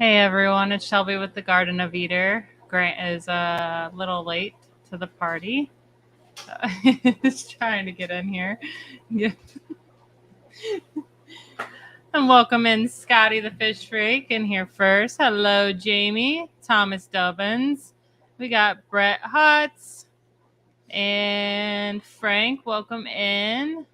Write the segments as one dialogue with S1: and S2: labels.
S1: Hey everyone, it's Shelby with the Garden of Eater. Grant is a little late to the party. He's trying to get in here. Yeah. And welcome in Scotty the Fish Freak in here first. Hello, Jamie, Thomas Dubbins. We got Brett Hutz and Frank. Welcome in.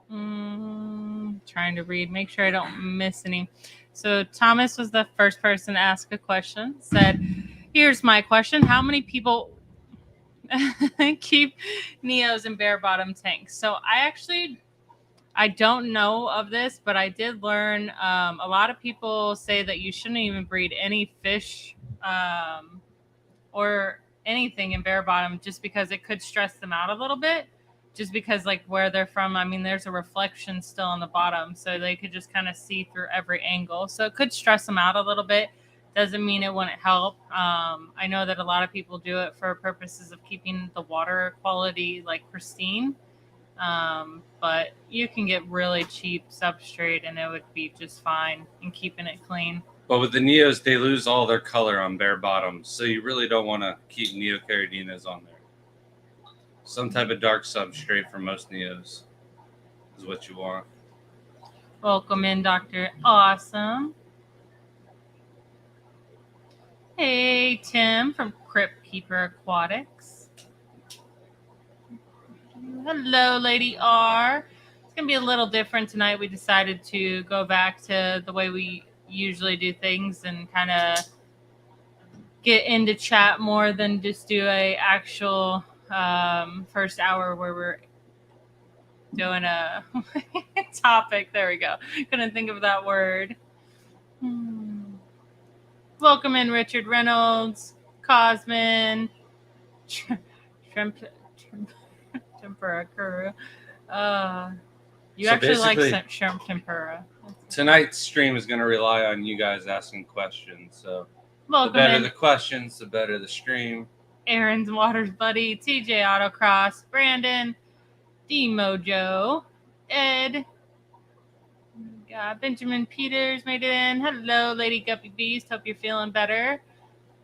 S1: Trying to read, make sure I don't miss any. So Thomas was the first person to ask a question. Said, "Here's my question: How many people keep Neos in bare bottom tanks?" So I don't know of this, but I did learn a lot of people say that you shouldn't even breed any fish or anything in bare bottom just because it could stress them out a little bit. Just because, like, where they're from, I mean, there's a reflection still on the bottom, so they could just kind of see through every angle. So it could stress them out a little bit. Doesn't mean it wouldn't help. I know that a lot of people do it for purposes of keeping the water quality like pristine. But you can get really cheap substrate and it would be just fine in keeping it clean.
S2: But with the Neos, they lose all their color on bare bottoms, so you really don't want to keep Neocardinas on there. Some type of dark substrate for most Neos is what you want.
S1: Welcome in, Dr. Awesome. Hey, Tim from Crypt Keeper Aquatics. Hello, Lady R. It's going to be a little different tonight. We decided to go back to the way we usually do things and kind of get into chat more than just do a actual first hour where we're doing a topic. There we go. Couldn't think of that word. Welcome in, Richard Reynolds, Cosman, Tempura Kuru. You
S2: So
S1: actually like
S2: basically,
S1: shrimp tempura.
S2: Tonight's stream is going to rely on you guys asking questions. So the
S1: Welcome
S2: better
S1: in,
S2: the questions, the better the stream.
S1: Aaron's Waters Buddy, TJ Autocross, Brandon, D Mojo, Ed, Benjamin Peters made it in. Hello, Lady Guppy Beast. Hope you're feeling better.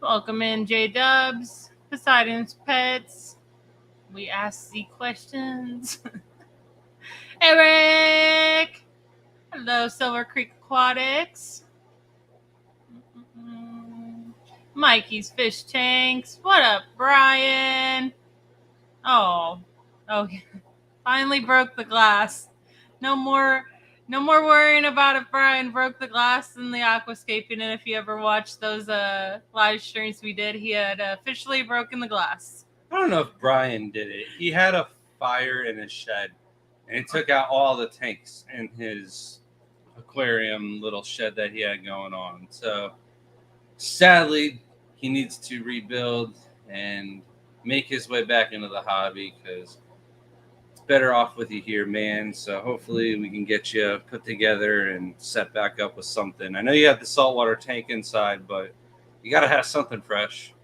S1: Welcome in, J Dubs, Poseidon's Pets. We ask the questions. Eric. Hello, Silver Creek Aquatics. Mikey's Fish Tanks. What up, Brian? Oh, finally broke the glass. No more worrying about if Brian broke the glass in the aquascaping. And if you ever watched those live streams we did, he had officially broken the glass.
S2: I don't know if Brian did it. He had a fire in his shed, and he took out all the tanks in his aquarium little shed that he had going on. So sadly, he needs to rebuild and make his way back into the hobby because it's better off with you here, man. So hopefully we can get you put together and set back up with something. I know you have the saltwater tank inside, but you got to have something fresh.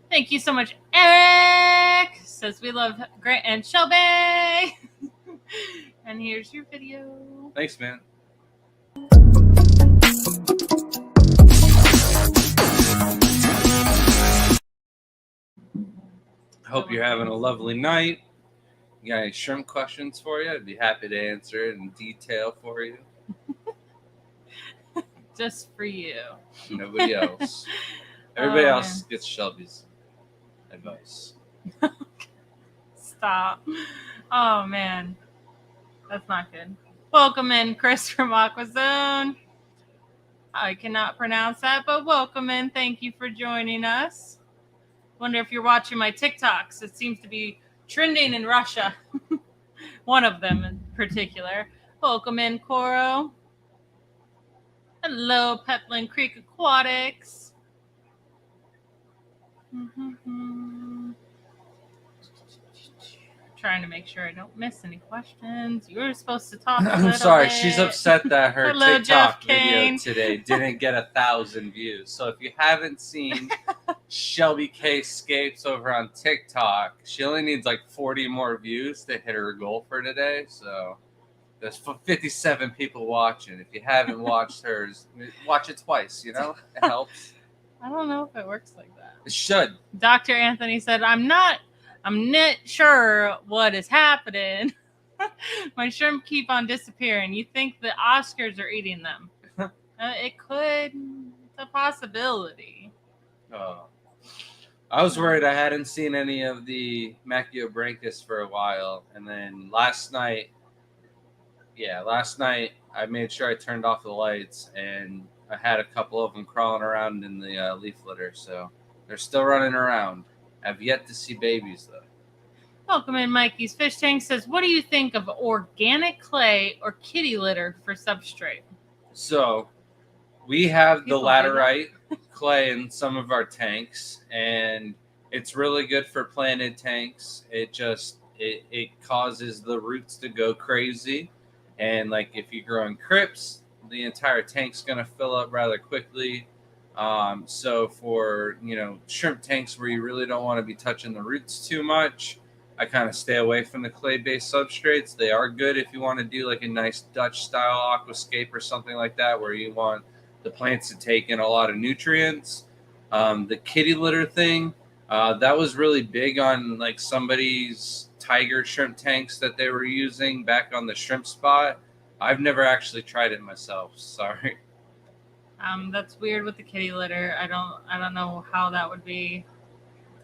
S1: Thank you so much, Eric. Says we love Grant and Shelby. And here's your video.
S2: Thanks, man. Hope you're having a lovely night. You got any shrimp questions for you? I'd be happy to answer it in detail for you.
S1: Just for you.
S2: Nobody else. Everybody else gets Shelby's advice.
S1: Stop. Oh, man. That's not good. Welcome in, Chris from AquaZone. I cannot pronounce that, but welcome in. Thank you for joining us. Wonder if you're watching my TikToks. It seems to be trending in Russia. One of them in particular. Welcome in, Coro. Hello, Petland Creek Aquatics. Trying to make sure I don't miss any questions. You were supposed to talk.
S2: I'm sorry, she's upset that her
S1: Hello,
S2: TikTok
S1: Jeff
S2: video
S1: Kane.
S2: today didn't get 1,000 views. So if you haven't seen Shelby K Scapes over on TikTok, she only needs like 40 more views to hit her goal for today. So There's 57 people watching. If you haven't watched hers, watch it twice. It helps.
S1: I don't know if it works like that.
S2: It should.
S1: Dr. Anthony said, I'm not sure what is happening. My shrimp keep on disappearing. You think the Oscars are eating them? It could. It's a possibility.
S2: Oh. I was worried I hadn't seen any of the Machiobranchus for a while. And then last night, I made sure I turned off the lights, and I had a couple of them crawling around in the leaf litter. So they're still running around. I've yet to see babies, though.
S1: Welcome in, Mikey's Fish Tank says, what do you think of organic clay or kitty litter for substrate?
S2: So we have
S1: People
S2: the laterite clay in some of our tanks, and it's really good for planted tanks. It causes the roots to go crazy, and like if you're growing crypts, the entire tank's going to fill up rather quickly. So for shrimp tanks where you really don't want to be touching the roots too much, I kind of stay away from the clay-based substrates. They are good if you want to do like a nice Dutch-style aquascape or something like that, where you want the plants to take in a lot of nutrients. The kitty litter thing, that was really big on like somebody's tiger shrimp tanks that they were using back on the shrimp spot. I've never actually tried it myself. Sorry.
S1: That's weird with the kitty litter. I don't know how that would be.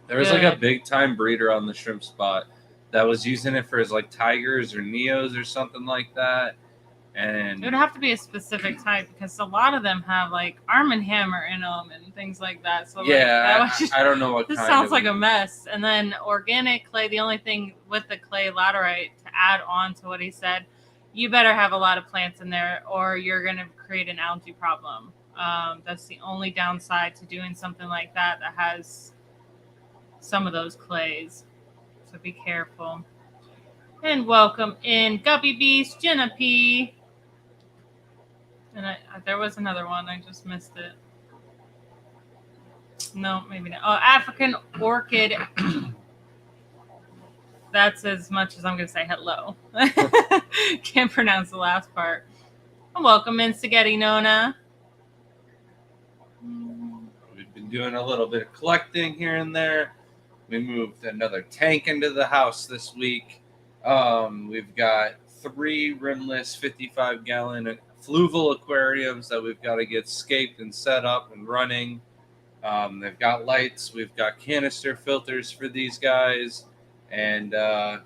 S2: There was like a big time breeder on the shrimp spot that was using it for his like tigers or neos or something like that. And
S1: it would have to be a specific type, because a lot of them have like Arm & Hammer in them and things like that. So
S2: yeah, I don't know what
S1: this
S2: kind.
S1: Sounds like a mess. And then organic clay, the only thing with the clay laterite to add on to what he said, you better have a lot of plants in there or you're going to create an algae problem. That's the only downside to doing something like that has some of those clays. So be careful. And welcome in Guppy Beast, Jenna P. And there was another one. I just missed it. No, maybe not. Oh, African Orchid. That's as much as I'm going to say hello. Can't pronounce the last part. And welcome in Spaghetti Nona.
S2: We've been doing a little bit of collecting here and there. We moved another tank into the house this week. We've got 3 rimless 55-gallon fluval aquariums that we've got to get scaped and set up and running. They've got lights. We've got canister filters for these guys. And I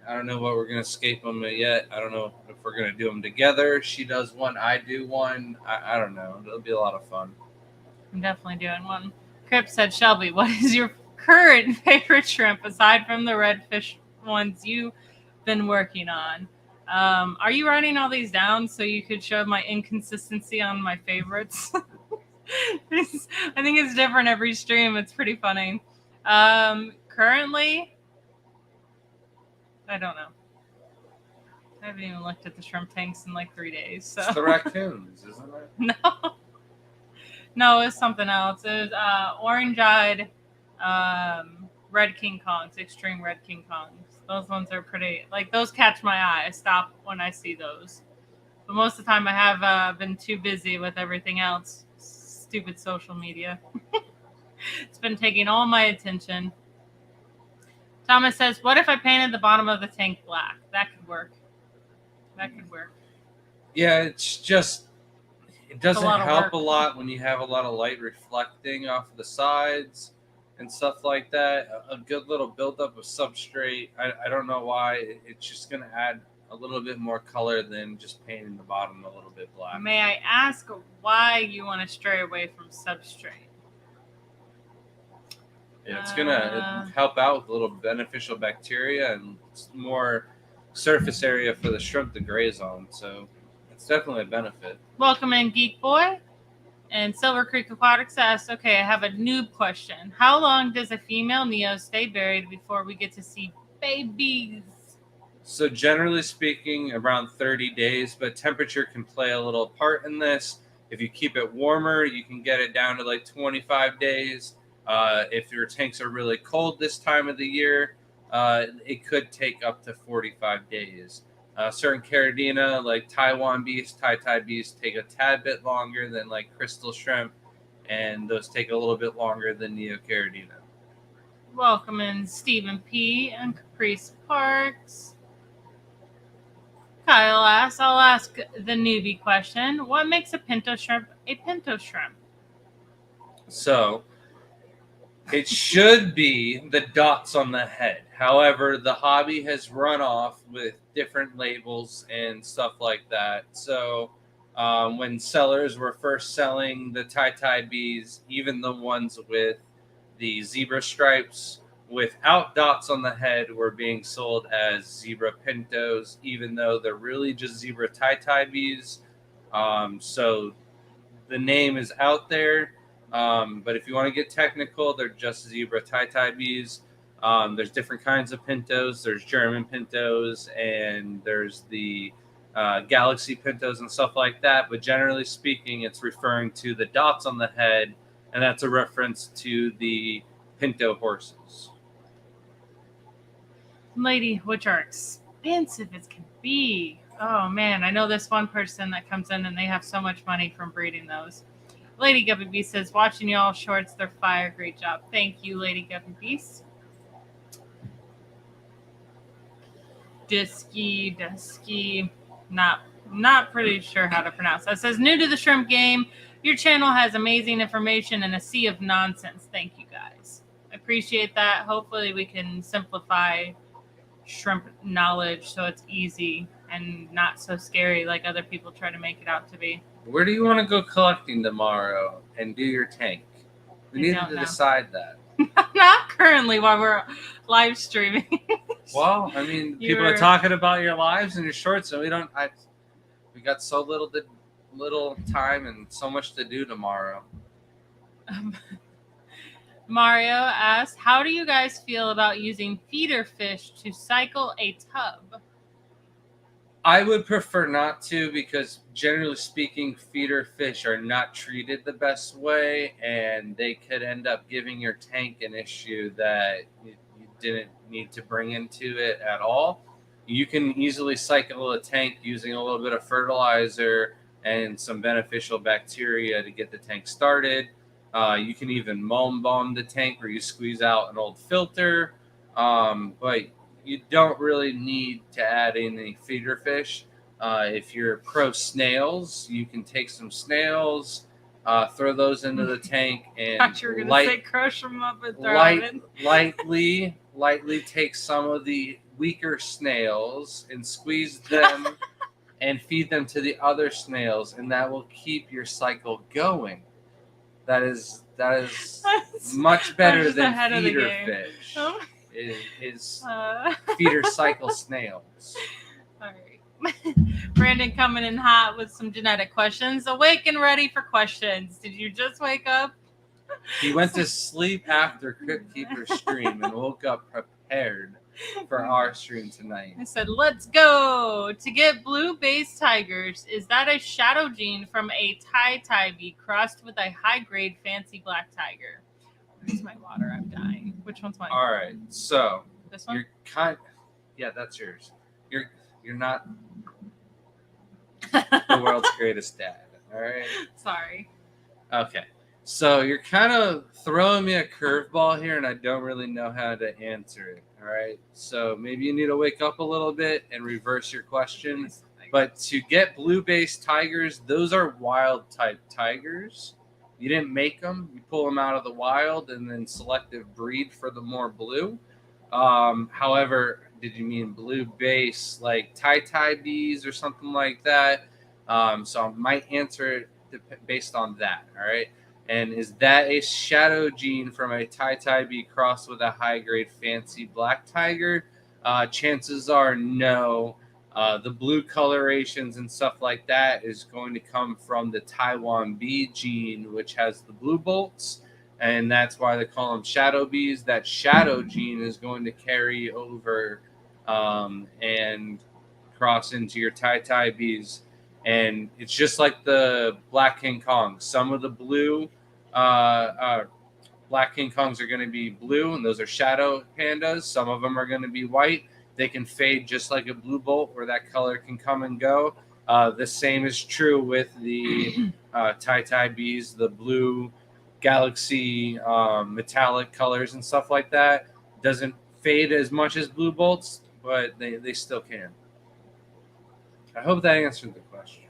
S2: don't know what we're going to scape them yet. I don't know if we're going to do them together. She does one, I do one. I don't know. It'll be a lot of fun.
S1: I'm definitely doing one. Crip said, Shelby, what is your current favorite shrimp aside from the redfish ones you've been working on? Are you writing all these down so you could show my inconsistency on my favorites? I think it's different every stream. It's pretty funny. Currently, I don't know. I haven't even looked at the shrimp tanks in like 3 days. So.
S2: It's the raccoons, isn't it?
S1: No, it's something else. It was orange-eyed red King Kongs, extreme red King Kongs. Those ones are pretty, like those catch my eye. I stop when I see those. But most of the time I have been too busy with everything else. Stupid social media. It's been taking all my attention. Thomas says, what if I painted the bottom of the tank black? That could work.
S2: Yeah, it's just, it doesn't help a lot when you have a lot of light reflecting off the sides and stuff like that. A good little buildup of substrate. I don't know why. It's just going to add a little bit more color than just painting the bottom a little bit black.
S1: May I ask why you want to stray away from substrate?
S2: Yeah, it's going to help out with a little beneficial bacteria and more surface area for the shrimp to graze on. So it's definitely a benefit.
S1: Welcome in, Geek Boy. And Silver Creek Aquatics asks, okay, I have a noob question. How long does a female Neo stay buried before we get to see babies?
S2: So generally speaking, around 30 days, but temperature can play a little part in this. If you keep it warmer, you can get it down to like 25 days. If your tanks are really cold this time of the year, it could take up to 45 days. Certain Caridina, like Taiwan bees, Tai bees, take a tad bit longer than like crystal shrimp, and those take a little bit longer than Neocaridina.
S1: Welcome in Stephen P. and Caprice Parks. Kyle asks, I'll ask the newbie question. What makes a pinto shrimp a pinto shrimp?
S2: So it should be the dots on the head. However, the hobby has run off with different labels and stuff like that. So when sellers were first selling the Tai bees, even the ones with the zebra stripes without dots on the head were being sold as zebra pintos, even though they're really just zebra Tai bees. So the name is out there. But if you want to get technical, they're just zebra Tai bees. There's different kinds of pintos. There's German pintos, and there's the Galaxy pintos and stuff like that. But generally speaking, it's referring to the dots on the head, and that's a reference to the pinto horses.
S1: Lady, which are expensive as can be. Oh man, I know this one person that comes in and they have so much money from breeding those. Lady Guppy Beast says, watching y'all shorts, they're fire. Great job. Thank you, Lady Guppy Beast. Dusky, not pretty sure how to pronounce that. Says, new to the shrimp game. Your channel has amazing information and a sea of nonsense. Thank you guys. I appreciate that. Hopefully we can simplify shrimp knowledge so it's easy and not so scary like other people try to make it out to be.
S2: Where do you want to go collecting tomorrow and do your tank? We need to decide that.
S1: Not currently while we're live streaming.
S2: Well, I mean, people are talking about your lives and your shorts, and we got so little time and so much to do tomorrow.
S1: Mario asks, how do you guys feel about using feeder fish to cycle a tub?
S2: I would prefer not to, because generally speaking, feeder fish are not treated the best way, and they could end up giving your tank an issue that you didn't need to bring into it at all. You can easily cycle a tank using a little bit of fertilizer and some beneficial bacteria to get the tank started. You can even moam bomb the tank, where you squeeze out an old filter, but you don't really need to add any feeder fish. If you're pro snails, you can take some snails, throw those into the tank, and
S1: crush them up and throw them in.
S2: lightly take some of the weaker snails and squeeze them and feed them to the other snails, and that will keep your cycle going. That is much better than feeder fish.
S1: Oh.
S2: Is feeder cycle snails.
S1: All right. Brandon coming in hot with some genetic questions. Awake and ready for questions. Did you just wake up?
S2: He went to sleep after Crypt Keeper stream and woke up prepared for our stream tonight.
S1: I said, let's go. To get blue-based tigers, is that a shadow gene from a Tai bee crossed with a high-grade fancy black tiger? Where's my water? I'm dying. Which one's mine?
S2: All right, so
S1: this one?
S2: Yeah, that's yours. You're not the world's greatest dad. All right.
S1: Sorry.
S2: Okay. So you're kind of throwing me a curveball here, and I don't really know how to answer it. All right. So maybe you need to wake up a little bit and reverse your question. But to get blue-based tigers, those are wild-type tigers. You didn't make them. You pull them out of the wild and then selective breed for the more blue. However, did you mean blue-based like Tai bees or something like that? So I might answer it based on that. All right. And is that a shadow gene from a Tai bee crossed with a high-grade fancy black tiger? Chances are no. The blue colorations and stuff like that is going to come from the Taiwan bee gene, which has the blue bolts, and that's why they call them shadow bees. That shadow gene is going to carry over and cross into your Tai bees. And it's just like the Black King Kong. Some of the blue Black King Kongs are going to be blue, and those are shadow pandas. Some of them are going to be white. They can fade just like a blue bolt, where that color can come and go. The same is true with the tie bees, the blue galaxy metallic colors and stuff like that. Doesn't fade as much as blue bolts, but they still can. I hope that answered the question.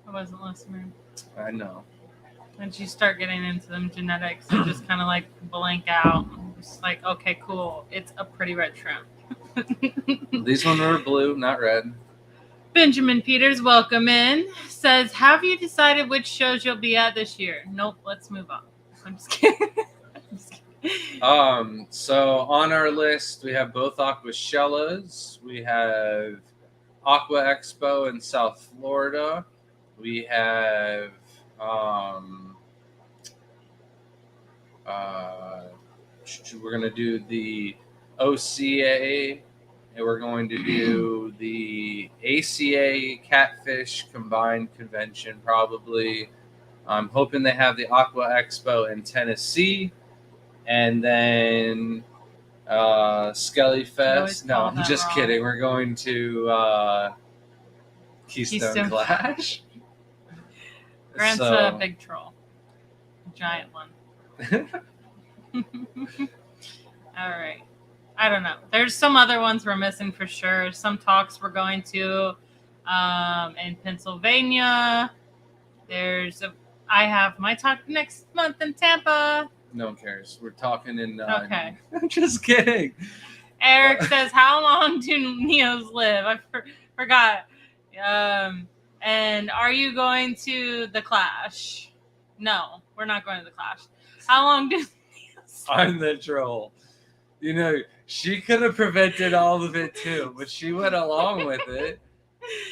S1: I wasn't listening.
S2: I know.
S1: Once you start getting into them genetics, you just kind of like blank out. It's like, okay, cool. It's a pretty red shrimp.
S2: These ones are blue, not red.
S1: Benjamin Peters, welcome in. Says, have you decided which shows you'll be at this year? Nope, let's move on. I'm just kidding.
S2: So on our list, we have both Aquashellas. We have Aqua Expo in South Florida. We have we're going to do the OCA, and we're going to do the ACA Catfish Combined Convention probably. I'm hoping they have the Aqua Expo in Tennessee, and then Skelly Fest. No, I'm just kidding. We're going to Keystone Clash.
S1: Grant's a big troll. A giant one. All right. I don't know. There's some other ones we're missing for sure. Some talks we're going to in Pennsylvania. I have my talk next month in Tampa.
S2: No one cares. We're talking in.
S1: Okay.
S2: I'm just kidding.
S1: Eric says, "How long do Neos live?" I forgot. And are you going to the Clash? No, we're not going to the Clash. How long do Neos live?
S2: I'm the troll. You know, she could have prevented all of it too, but she went along with it.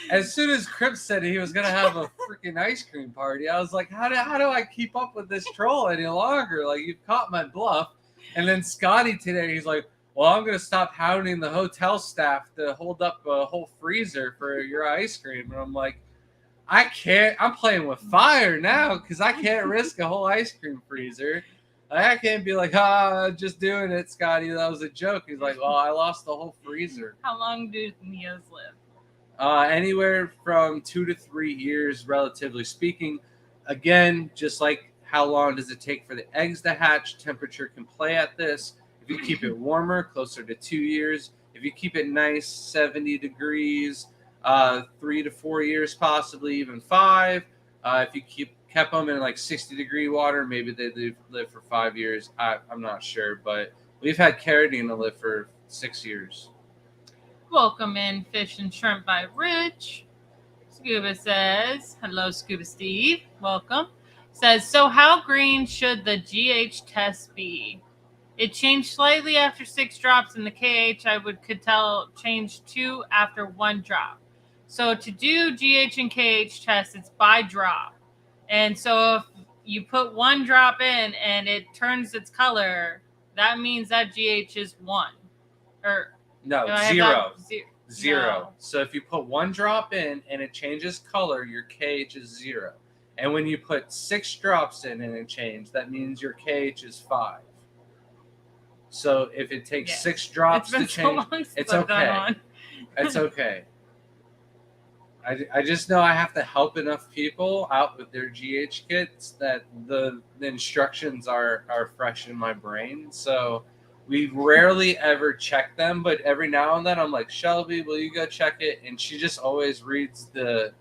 S2: As soon as Cripps said he was going to have a freaking ice cream party, I was like, how do I keep up with this troll any longer? Like, you've caught my bluff. And then Scotty today, he's like, well, I'm going to stop hounding the hotel staff to hold up a whole freezer for your ice cream. And I'm like, I can't. I'm playing with fire now because I can't risk a whole ice cream freezer. I can't be like, just doing it, Scotty. That was a joke. He's like, well, I lost the whole freezer.
S1: How long do Neos live?
S2: Anywhere from 2 to 3 years, relatively speaking. Again, just like how long does it take for the eggs to hatch, temperature can play at this. If you keep it warmer, closer to 2 years. If you keep it nice, 70 degrees, 3 to 4 years, possibly even 5. If you kept them in like 60-degree water, maybe they live for 5 years. I'm not sure, but we've had carotene to live for 6 years.
S1: Welcome in Fish and Shrimp by Rich. Scuba says, hello, Scuba Steve. Welcome. Says, so how green should the GH test be? It changed slightly after 6 drops, and the KH could tell changed 2 after 1 drop. So to do GH and KH test, it's by drop. And so if you put 1 drop in and it turns its color, that means that GH is 1. Or
S2: no, 0. 0.
S1: No.
S2: So if you put 1 drop in and it changes color, your KH is 0. And when you put 6 drops in and it changes, that means your KH is 5. So if it takes 6 drops to change, it's okay. It's okay. I just know I have to help enough people out with their GH kits that the instructions are fresh in my brain. So we rarely ever check them, but every now and then I'm like, Shelby, will you go check it? And she just always reads the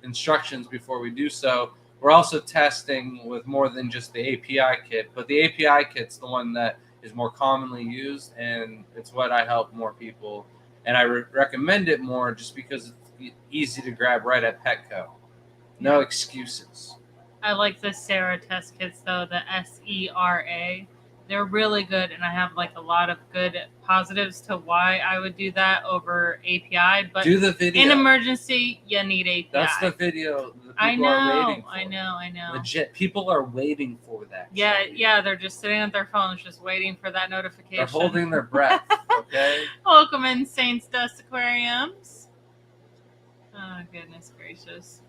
S2: instructions before we do so. We're also testing with more than just the API kit, but the API kit's the one that is more commonly used, and it's what I help more people. And I recommend it more just because it's easy to grab right at Petco. No excuses.
S1: I like the Sarah test kits, though, the SERA. They're really good, and I have like a lot of good positives to why I would do that over API. But
S2: do the video.
S1: In emergency, you need API.
S2: That's the video the people are waiting for.
S1: I know.
S2: Legit, people are waiting for that.
S1: Yeah, they're just sitting at their phones, just waiting for that notification.
S2: They're holding their breath. Okay.
S1: Welcome in, Saints Dust Aquariums. Oh goodness gracious.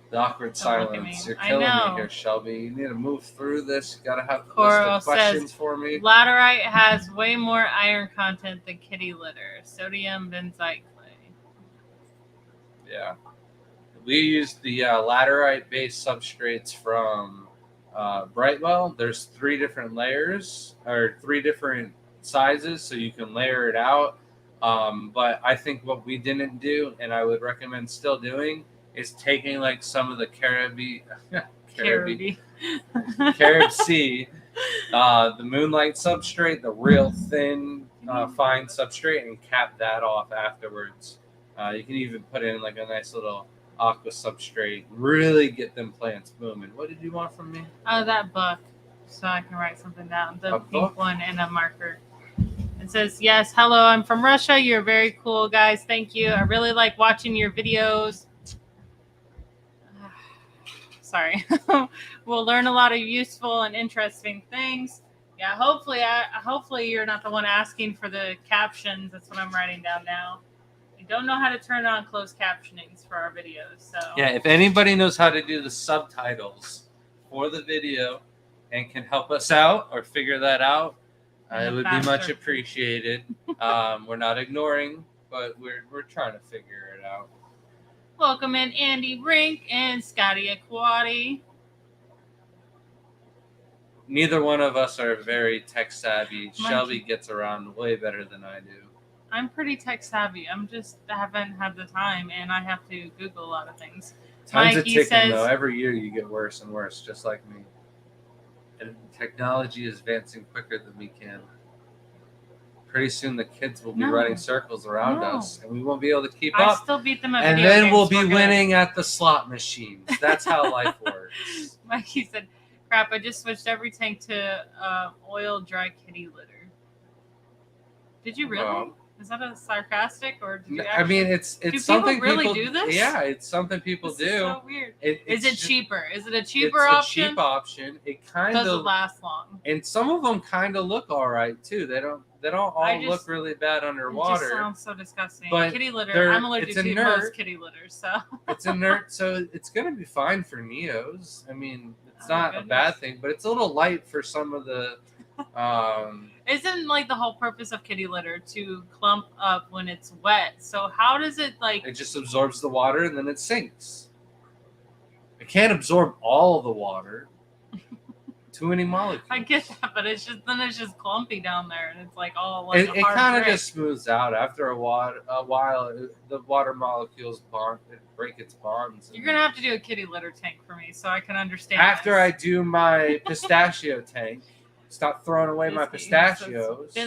S2: The awkward
S1: Don't look at me.
S2: silence. You're
S1: I
S2: killing me
S1: know.
S2: here, Shelby. You need to move through this. You gotta have a list
S1: Coral
S2: of questions
S1: says,
S2: for me.
S1: Laterite has way more iron content than kitty litter. Sodium benzoate clay.
S2: Yeah. We used the laterite-based substrates from Brightwell. There's 3 different layers or 3 different sizes, so you can layer it out. But I think what we didn't do, and I would recommend still doing, is taking like some of the Carib Sea, the Moonlight substrate, the real thin, fine substrate, and cap that off afterwards. You can even put in like a nice little aqua substrate, really get them plants booming. What did you want from me?
S1: Oh, that book, so I can write something down. The pink
S2: book?
S1: one and a marker. It says, yes, hello, I'm from Russia. You're very cool, guys. Thank you. I really like watching your videos. Sorry. We'll learn a lot of useful and interesting things. Yeah, hopefully you're not the one asking for the captions. That's what I'm writing down now. I don't know how to turn on closed captionings for our videos. So
S2: Yeah, if anybody knows how to do the subtitles for the video and can help us out or figure that out, it would be much appreciated. We're not ignoring, but we're trying to figure it out.
S1: Welcome in Andy Rink and Scotty Aquati.
S2: Neither one of us are very tech savvy. Shelby gets around way better than I do.
S1: I'm pretty tech savvy. I haven't had the time, and I have to Google a lot of things.
S2: Time's a ticking, though. Every year you get worse and worse, just like me. And technology is advancing quicker than we can. Pretty soon the kids will be running circles around us, and we won't be able to keep up.
S1: I still beat them at
S2: and
S1: video
S2: then
S1: games.
S2: We'll be winning at the slot machines. That's how life works.
S1: Mikey said, crap, I just switched every tank to oil dry kitty litter. Did you really? Is that a sarcastic or did you actually?
S2: I mean, it's
S1: do
S2: something
S1: people really do this?
S2: Yeah, it's something people do.
S1: Is so weird.
S2: Is
S1: it cheaper? Is it a cheaper option?
S2: It's a cheap option. It kind of
S1: doesn't last long.
S2: And some of them kind of look all right too. They don't all look really bad underwater.
S1: It just sounds so disgusting.
S2: But
S1: kitty litter. I'm allergic to most kitty litter, so
S2: it's inert, so it's gonna be fine for Neos. I mean, it's not a bad thing, but it's a little light for some of the.
S1: Isn't like the whole purpose of kitty litter to clump up when it's wet? So how does it like?
S2: It just absorbs the water and then it sinks. It can't absorb all the water. Too many molecules.
S1: I get that, but it's just clumpy down there, and it's like all like
S2: it kind of just smooths out after a while. The water molecules break its bonds.
S1: You're gonna have to do a kitty litter tank for me, so I can understand.
S2: After I do my pistachio tank, stop throwing away my pistachios.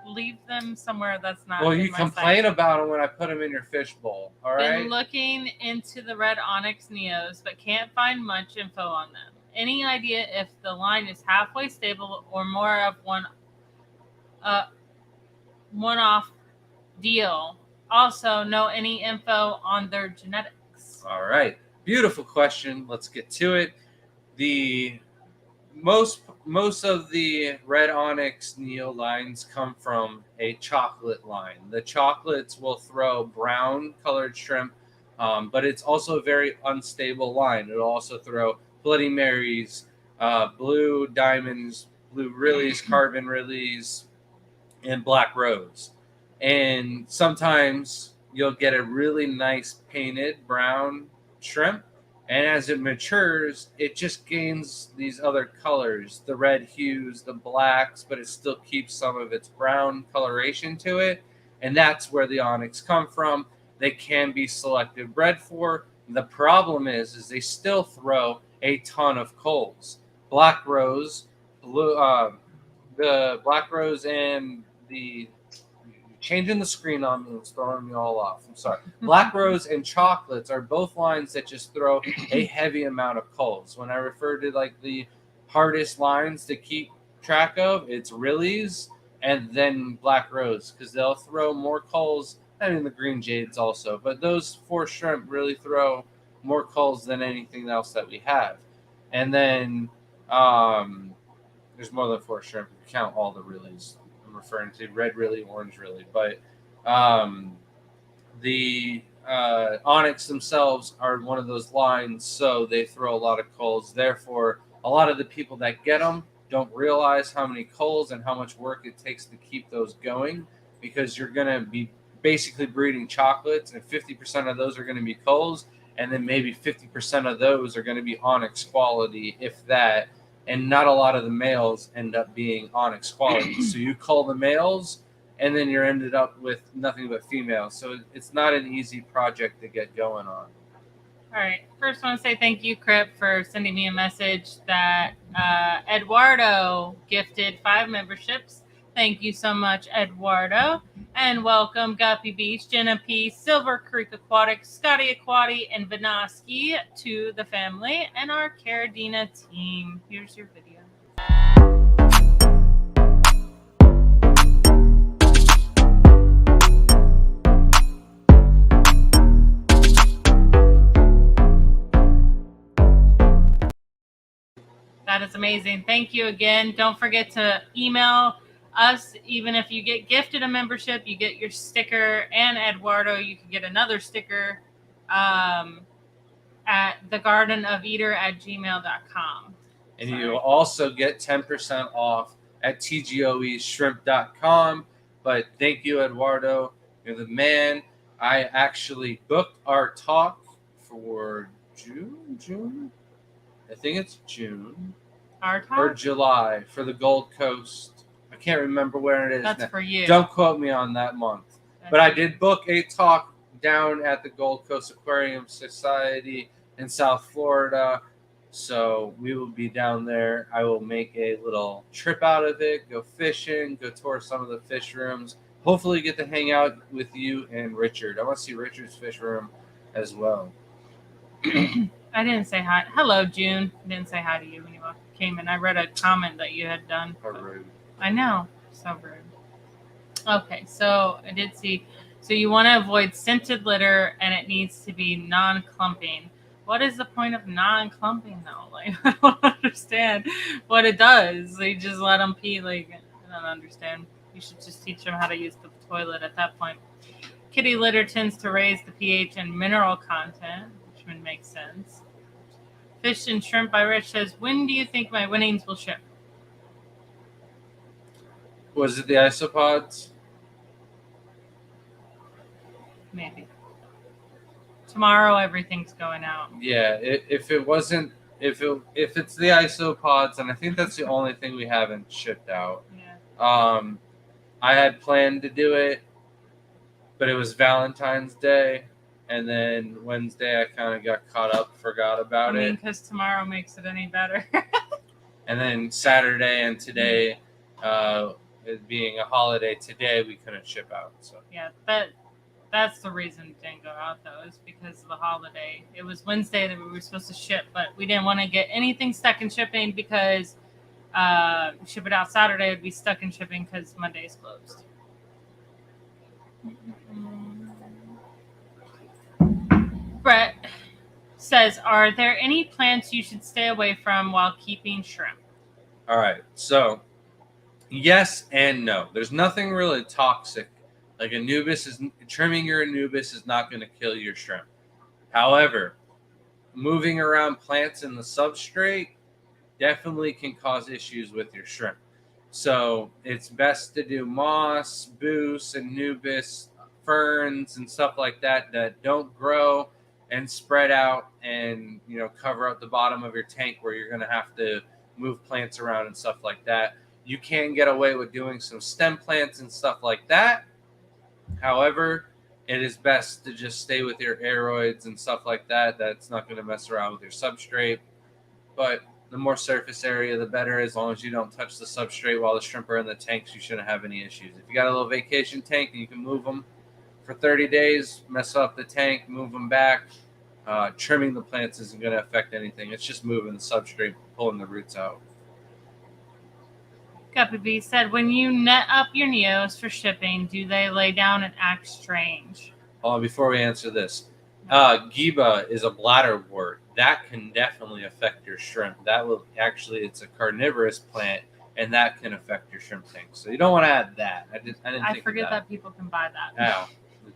S1: Leave them somewhere that's not.
S2: Well, you complain about them when I put them in your fishbowl. All right.
S1: Been looking into the red onyx Neos, but can't find much info on them. Any idea if the line is halfway stable or more of one-off deal? Also, know any info on their genetics?
S2: All right, beautiful question. Let's get to it. The most of the red onyx Neo lines come from a chocolate line. The chocolates will throw brown colored shrimp, but it's also a very unstable line. It'll also throw Bloody Marys, blue diamonds, blue Rillies, carbon Rillies, and black rose. And sometimes you'll get a really nice painted brown shrimp. And as it matures, it just gains these other colors, the red hues, the blacks, but it still keeps some of its brown coloration to it. And that's where the onyx come from. They can be selective bred for. The problem is they still throw a ton of culls. Black rose, the black rose and the changing the screen on me, it's throwing me all off. I'm sorry. Black rose and chocolates are both lines that just throw a heavy amount of culls. When I refer to like the hardest lines to keep track of, it's Rillies and then black rose because they'll throw more culls. I mean the green jades also, but those 4 shrimp really throw more culls than anything else that we have. And then there's more than 4 shrimp if you count all the Rillies. I'm referring to red Rilly, orange Rilly. But the Onyx themselves are one of those lines, so they throw a lot of culls. Therefore, a lot of the people that get them don't realize how many culls and how much work it takes to keep those going, because you're going to be basically breeding chocolates, and 50% of those are going to be culls, and then maybe 50% of those are going to be Onyx quality, if that. And not a lot of the males end up being Onyx quality. So you cull the males, and then you're ended up with nothing but females. So it's not an easy project to get going on.
S1: All right. First, I want to say thank you, Crip, for sending me a message that Eduardo gifted 5 memberships. Thank you so much, Eduardo. And welcome Guppy Beach, Jenna P, Silver Creek Aquatic, Scotty Aquati, and Vinoski to the family and our Caradina team. Here's your video. That is amazing. Thank you again. Don't forget to email us. Even if you get gifted a membership, you get your sticker, and Eduardo, you can get another sticker at thegardenofeater@gmail.com.
S2: And you also get 10% off at tgoeshrimp.com. But thank you, Eduardo. You're the man. I actually booked our talk for June. I think it's June.
S1: Our talk?
S2: Or July for the Gold Coast. I can't remember where it is.
S1: That's
S2: now.
S1: for you.
S2: Don't quote me on that month. But I did book a talk down at the Gold Coast Aquarium Society in South Florida. So we will be down there. I will make a little trip out of it, go fishing, go tour some of the fish rooms. Hopefully get to hang out with you and Richard. I want to see Richard's fish room as well.
S1: I didn't say hi. Hello, June. I didn't say hi to you when you came in. I read a comment that you had done.
S2: How rude.
S1: I know. So rude. Okay, so I did see. So you want to avoid scented litter, and it needs to be non-clumping. What is the point of non-clumping, though? Like, I don't understand what it does. They just let them pee. Like, I don't understand. You should just teach them how to use the toilet at that point. Kitty litter tends to raise the pH and mineral content, which would make sense. Fish and Shrimp by Rich says, when do you think my winnings will ship?
S2: Was it the isopods?
S1: Maybe. Tomorrow, everything's going out.
S2: Yeah, if it's the isopods, and I think that's the only thing we haven't shipped out.
S1: Yeah.
S2: I had planned to do it, but it was Valentine's Day, and then Wednesday I kind of got caught up, forgot about it.
S1: Because tomorrow makes it any better.
S2: And then Saturday and today, it being a holiday today, we couldn't ship out. So
S1: yeah, that's the reason it didn't go out, though, is because of the holiday. It was Wednesday that we were supposed to ship, but we didn't want to get anything stuck in shipping because ship it out Saturday would be stuck in shipping because Monday is closed. Brett says, are there any plants you should stay away from while keeping shrimp?
S2: All right, so yes and no. There's nothing really toxic. Like trimming your Anubis is not going to kill your shrimp. However, moving around plants in the substrate definitely can cause issues with your shrimp. So it's best to do moss, Boos, Anubis, ferns, and stuff like that don't grow and spread out and cover up the bottom of your tank where you're going to have to move plants around and stuff like that. You can get away with doing some stem plants and stuff like that. However, it is best to just stay with your aeroids and stuff like that. That's not going to mess around with your substrate. But the more surface area, the better. As long as you don't touch the substrate while the shrimp are in the tanks, you shouldn't have any issues. If you got a little vacation tank and you can move them for 30 days, mess up the tank, move them back. Trimming the plants isn't going to affect anything. It's just moving the substrate, pulling the roots out.
S1: Guppy B said, when you net up your Neos for shipping, do they lay down and act strange?
S2: Before we answer this, Giba is a bladderwort. That can definitely affect your shrimp. It's a carnivorous plant, and that can affect your shrimp tank. So you don't want to add that. I didn't
S1: I
S2: think
S1: forget
S2: of
S1: that people can buy that.
S2: Yeah,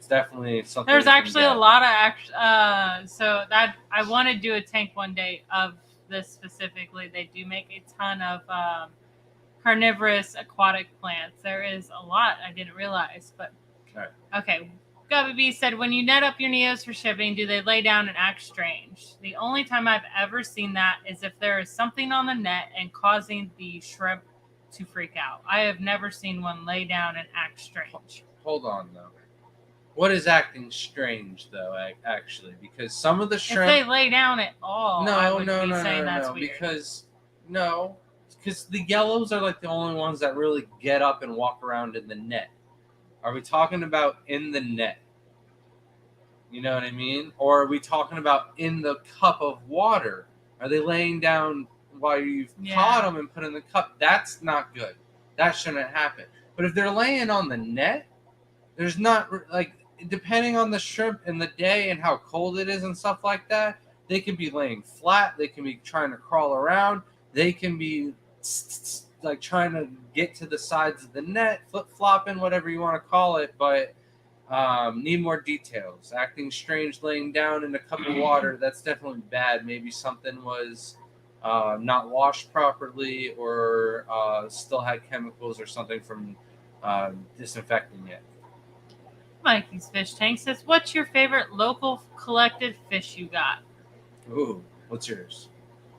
S2: it's definitely something.
S1: There's
S2: we can
S1: actually a
S2: get.
S1: lot of so that I want to do a tank one day of this specifically. They do make a ton of carnivorous aquatic plants. There is a lot I didn't realize, but
S2: Right.
S1: okay. Gubby B said, when you net up your Neos for shipping, do they lay down and act strange? The only time I've ever seen that is if there is something on the net and causing the shrimp to freak out. I have never seen one lay down and act strange.
S2: Hold on though. What is acting strange though? Actually, because some of the
S1: If
S2: shrimp.
S1: they lay down at all, I
S2: No,
S1: would
S2: no,
S1: be
S2: no,
S1: saying
S2: no,
S1: that's
S2: no.
S1: weird.
S2: Because the yellows are like the only ones that really get up and walk around in the net. Are we talking about in the net? You know what I mean? Or are we talking about in the cup of water? Are they laying down while you've caught them and put in the cup? That's not good. That shouldn't happen. But if they're laying on the net, there's not like, depending on the shrimp and the day and how cold it is and stuff like that, they can be laying flat. They can be trying to crawl around. They can be like trying to get to the sides of the net, flip-flopping, whatever you want to call it. But need more details. Acting strange, laying down in a cup of water, that's definitely bad. Maybe something was not washed properly, or still had chemicals or something from disinfecting it.
S1: Mikey's Fish Tank says, what's your favorite local collected fish you got?
S2: Ooh, what's yours?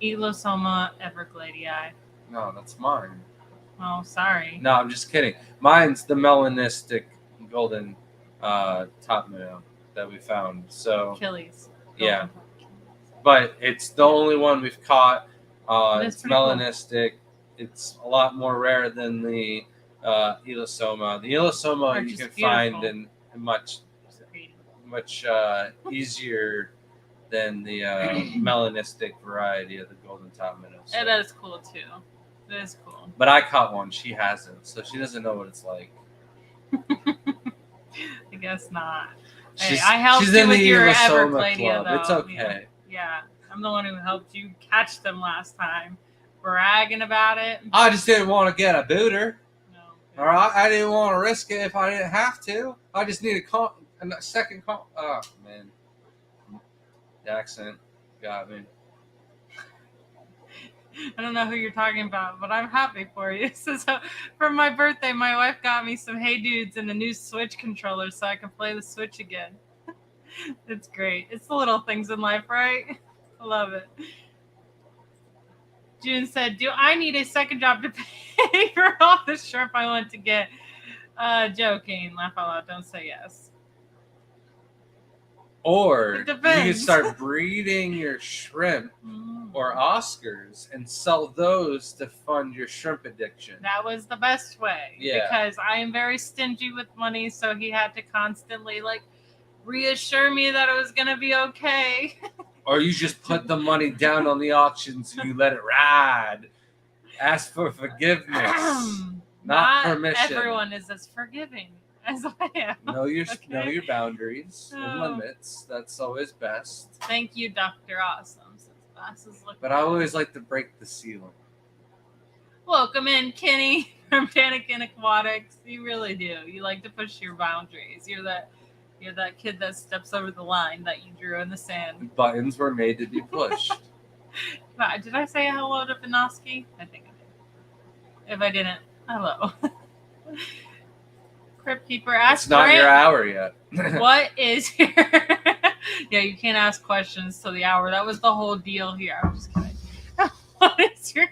S1: Elosoma evergladii.
S2: No, that's mine.
S1: Oh, sorry.
S2: No, I'm just kidding. Mine's the melanistic golden top minnow that we found. So
S1: Achilles.
S2: yeah, but it's the only one we've caught. It's melanistic. Cool. It's a lot more rare than the Elosoma. The Elosoma you can find in much easier than the melanistic variety of the golden top minnow. So.
S1: That is cool too. That is cool.
S2: But I caught one. She hasn't, so she doesn't know what it's like.
S1: I guess not. Hey, I helped you with your Evergladia, though.
S2: It's okay.
S1: Yeah, I'm the one who helped you catch them last time. Bragging about it.
S2: I just didn't want to get a booter.
S1: No.
S2: All right, I didn't want to risk it if I didn't have to. I just need a second call. Oh man, the accent got me.
S1: I don't know who you're talking about, but I'm happy for you. So for my birthday, my wife got me some Hey Dudes and a new Switch controller so I can play the Switch again. It's great. It's the little things in life, right? I love it. June said, do I need a second job to pay for all the shrimp I want to get? Joking. Laugh out loud. Don't say yes.
S2: Or you can start breeding your shrimp or Oscars and sell those to fund your shrimp addiction.
S1: That was the best way.
S2: Yeah.
S1: Because I am very stingy with money, so he had to constantly reassure me that it was going to be okay.
S2: Or you just put the money down on the auctions and you let it ride. Ask for forgiveness, not permission.
S1: Everyone is as forgiving as I am.
S2: Know your boundaries and limits. That's always best.
S1: Thank you, Dr. Awesome.
S2: But I always like to break the ceiling.
S1: Welcome in, Kenny from Panikin Aquatics. You really do. You like to push your boundaries. You're that kid that steps over the line that you drew in the sand.
S2: Buttons were made to be pushed.
S1: Did I say hello to Vinoski? I think I did. If I didn't, hello. Crypt Keeper asked.
S2: It's not your hour yet.
S1: What is your... Yeah, you can't ask questions till the hour. That was the whole deal here. I'm just kidding. What is your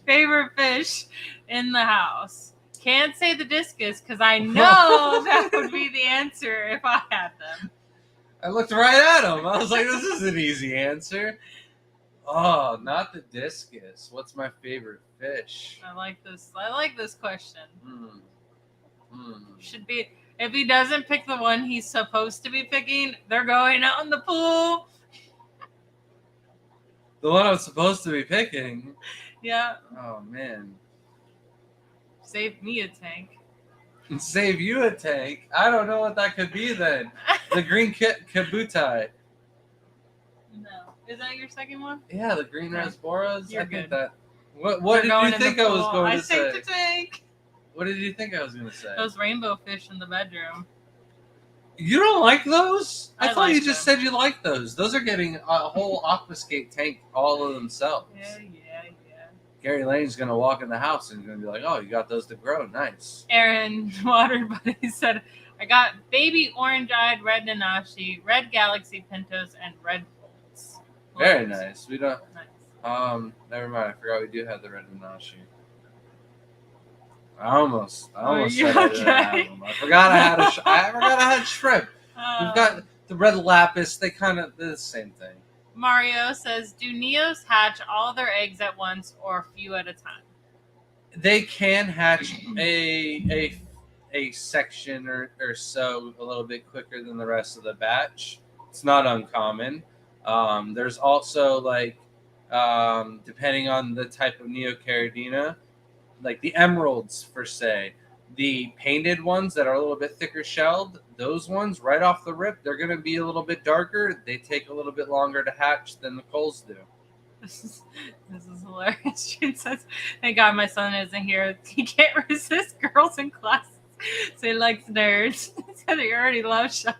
S1: favorite fish in the house? Can't say the discus because I know that would be the answer if I had them.
S2: I looked right at him. I was like, this is an easy answer. Oh, not the discus. What's my favorite fish?
S1: I like this question.
S2: Mm.
S1: Should be, if he doesn't pick the one he's supposed to be picking, they're going out in the pool.
S2: The one I'm supposed to be picking?
S1: Yeah.
S2: Oh, man.
S1: Save me a tank.
S2: And save you a tank? I don't know what that could be then. The green kabutai.
S1: No. Is that your second one?
S2: Yeah, the green rasboras.
S1: You're
S2: I think
S1: good.
S2: that. What did you think I was going to say?
S1: I saved the tank.
S2: What did you think I was going to say?
S1: Those rainbow fish in the bedroom.
S2: You don't like those? I
S1: I
S2: thought you
S1: like
S2: just
S1: them.
S2: said you liked those. Those are getting a whole aquascape tank all of themselves.
S1: Yeah.
S2: Gary Lane's gonna walk in the house and he's gonna be like, "Oh, you got those to grow? Nice."
S1: Aaron Water Buddy said, I got baby orange-eyed red Nanashi, red Galaxy Pintos, and red Bolts.
S2: Very nice. We don't.
S1: Nice.
S2: Never mind. I forgot we do have the red Nanashi. I almost
S1: you
S2: said I didn't have
S1: okay?
S2: them. I forgot I had I forgot I had shrimp. We've got
S1: Uh,
S2: the red lapis. They kind of they're the same thing.
S1: Mario says, do Neos hatch all their eggs at once or a few at a time?
S2: They can hatch a section or so a little bit quicker than the rest of the batch. It's not uncommon. There's also like depending on the type of Neocaridina, like the emeralds per se, the painted ones that are a little bit thicker shelled, those ones right off the rip, they're going to be a little bit darker. They take a little bit longer to hatch than the coals do.
S1: This is hilarious. She says, thank God my son isn't here. He can't resist girls in class. So he likes nerds. He said he already loves show.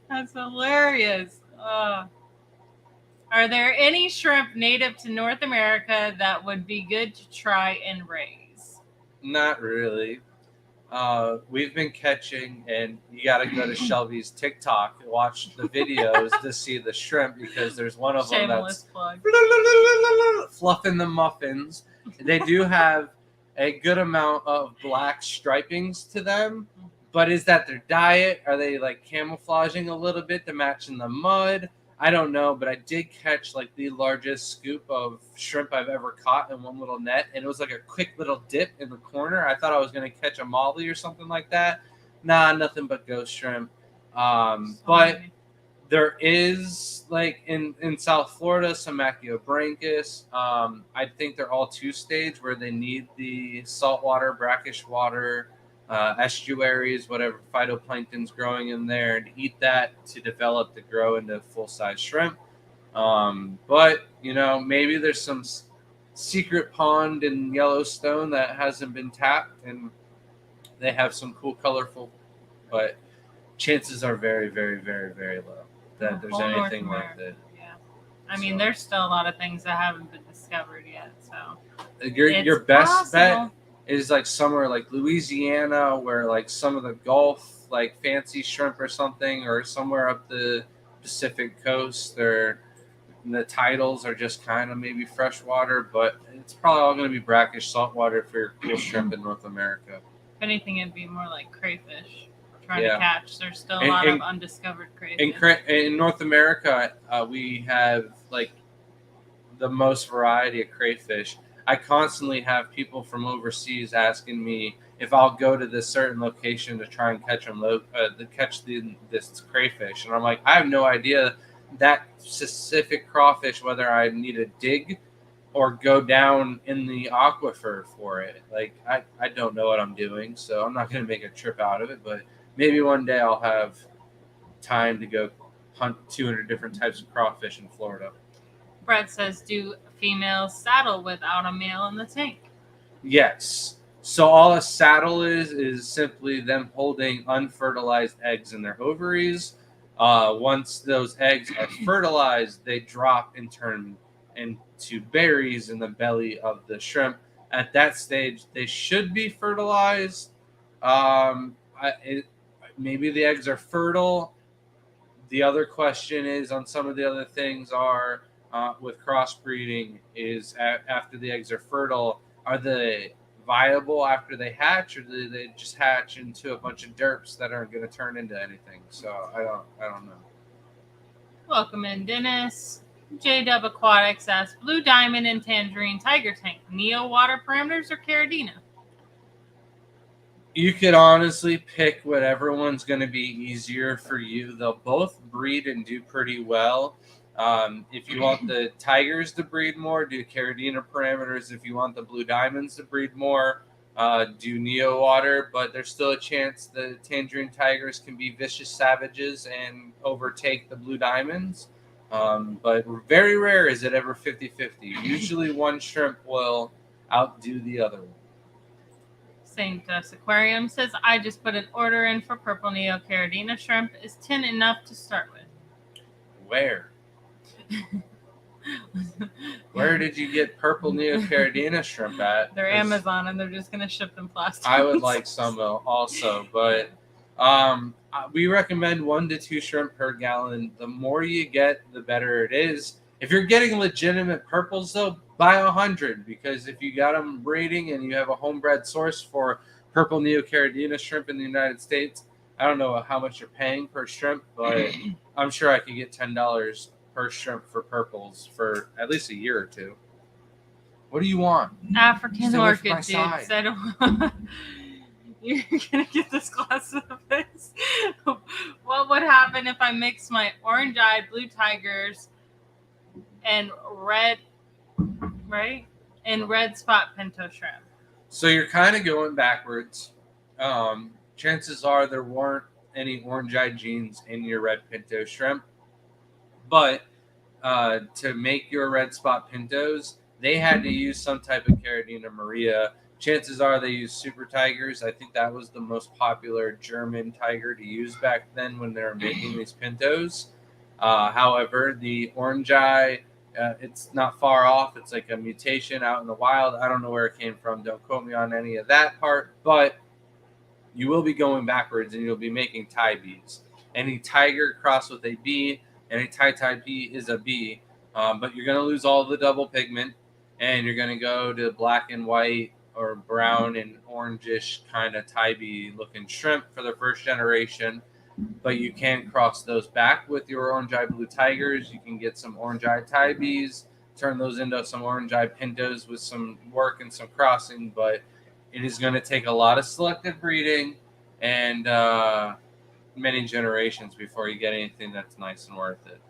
S1: That's hilarious. Are there any shrimp native to North America that would be good to try and raise?
S2: Not really. We've been catching, and you got to go to Shelby's TikTok and watch the videos to see the shrimp because there's one of them
S1: Shameless
S2: that's
S1: plug.
S2: fluffing the muffins. They do have a good amount of black stripings to them, but is that their diet? Are they like camouflaging a little bit to match in the mud? I don't know, but I did catch like the largest scoop of shrimp I've ever caught in one little net, and it was like a quick little dip in the corner. I thought I was going to catch a molly or something like that. Nah, nothing but ghost shrimp. But there is like in South Florida some Machiobranchus. I think they're all two-stage where they need the saltwater, brackish water, estuaries, whatever phytoplankton's growing in there, to eat that to develop to grow into full-size shrimp. But maybe there's some secret pond in Yellowstone that hasn't been tapped, and they have some cool, colorful. But chances are very, very, very, very low that there's anything like that.
S1: Yeah, I mean, there's still a lot of things that haven't been discovered yet. So
S2: your best bet is like somewhere like Louisiana, where like some of the Gulf, like fancy shrimp or something, or somewhere up the Pacific coast, or the titles are just kind of maybe freshwater, but it's probably all going to be brackish saltwater for your cool shrimp in North America.
S1: If anything, it'd be more like crayfish trying to catch. There's still a lot of undiscovered crayfish.
S2: In North America, we have like the most variety of crayfish. I constantly have people from overseas asking me if I'll go to this certain location to try and catch this crayfish, and I'm like, I have no idea that specific crawfish whether I need to dig or go down in the aquifer for it. Like I don't know what I'm doing, so I'm not going to make a trip out of it. But maybe one day I'll have time to go hunt 200 different types of crawfish in Florida.
S1: Brett says, do females saddle without a male in the tank?
S2: Yes. So all a saddle is simply them holding unfertilized eggs in their ovaries. Once those eggs are fertilized, they drop and turn into berries in the belly of the shrimp. At that stage, they should be fertilized. Maybe the eggs are fertile. The other question is on some of the other things are with crossbreeding is after the eggs are fertile, are they viable after they hatch, or do they just hatch into a bunch of derps that aren't going to turn into anything? So I don't know.
S1: Welcome in, Dennis. J-Dub Aquatics asks, Blue Diamond and Tangerine Tiger Tank, Neo water parameters or Caridina?
S2: You could honestly pick whatever one's going to be easier for you. They'll both breed and do pretty well. If you want the tigers to breed more, do Caridina parameters. If you want the Blue Diamonds to breed more, do Neo water. But there's still a chance the Tangerine Tigers can be vicious savages and overtake the Blue Diamonds. But very rare is it ever 50-50. Usually one shrimp will outdo the other one.
S1: St. Aquarium says, I just put an order in for purple neocaridina shrimp. Is 10 enough to start with?
S2: Where? Where did you get purple neocaridina shrimp at?
S1: They're
S2: 'Cause
S1: Amazon, and they're just going to ship them plastic.
S2: I would like some also, but we recommend 1 to 2 shrimp per gallon. The more you get, the better it is. If you're getting legitimate purples, though, buy 100, because if you got them breeding and you have a homebred source for purple neocaridina shrimp in the United States, I don't know how much you're paying per shrimp, but I'm sure I could get $10 per shrimp for purples for at least a year or two. What do you want?
S1: African
S2: Stay away from my
S1: orchid, dude.
S2: side.
S1: Said, you're gonna get this glass of this. What would happen if I mix my orange-eyed blue tigers and red spot pinto shrimp?
S2: So you're kind of going backwards. Chances are there weren't any orange-eyed genes in your red pinto shrimp, but to make your red spot pintos, they had to use some type of Caridina Maria. Chances are they used super tigers. I think that was the most popular German tiger to use back then when they were making these pintos. However, the orange eye, it's not far off. It's like a mutation out in the wild. I don't know where it came from. Don't quote me on any of that part. But you will be going backwards, and you'll be making tie bees. Any tiger crossed with a bee, and a tie bee is a bee. But you're going to lose all the double pigment, and you're going to go to black and white or brown and orangish kind of tie bee looking shrimp for the first generation. But you can cross those back with your orange-eye blue tigers. You can get some orange-eye tie bees, turn those into some orange-eye pintos with some work and some crossing. But it is going to take a lot of selective breeding and many generations before you get anything that's nice and worth it.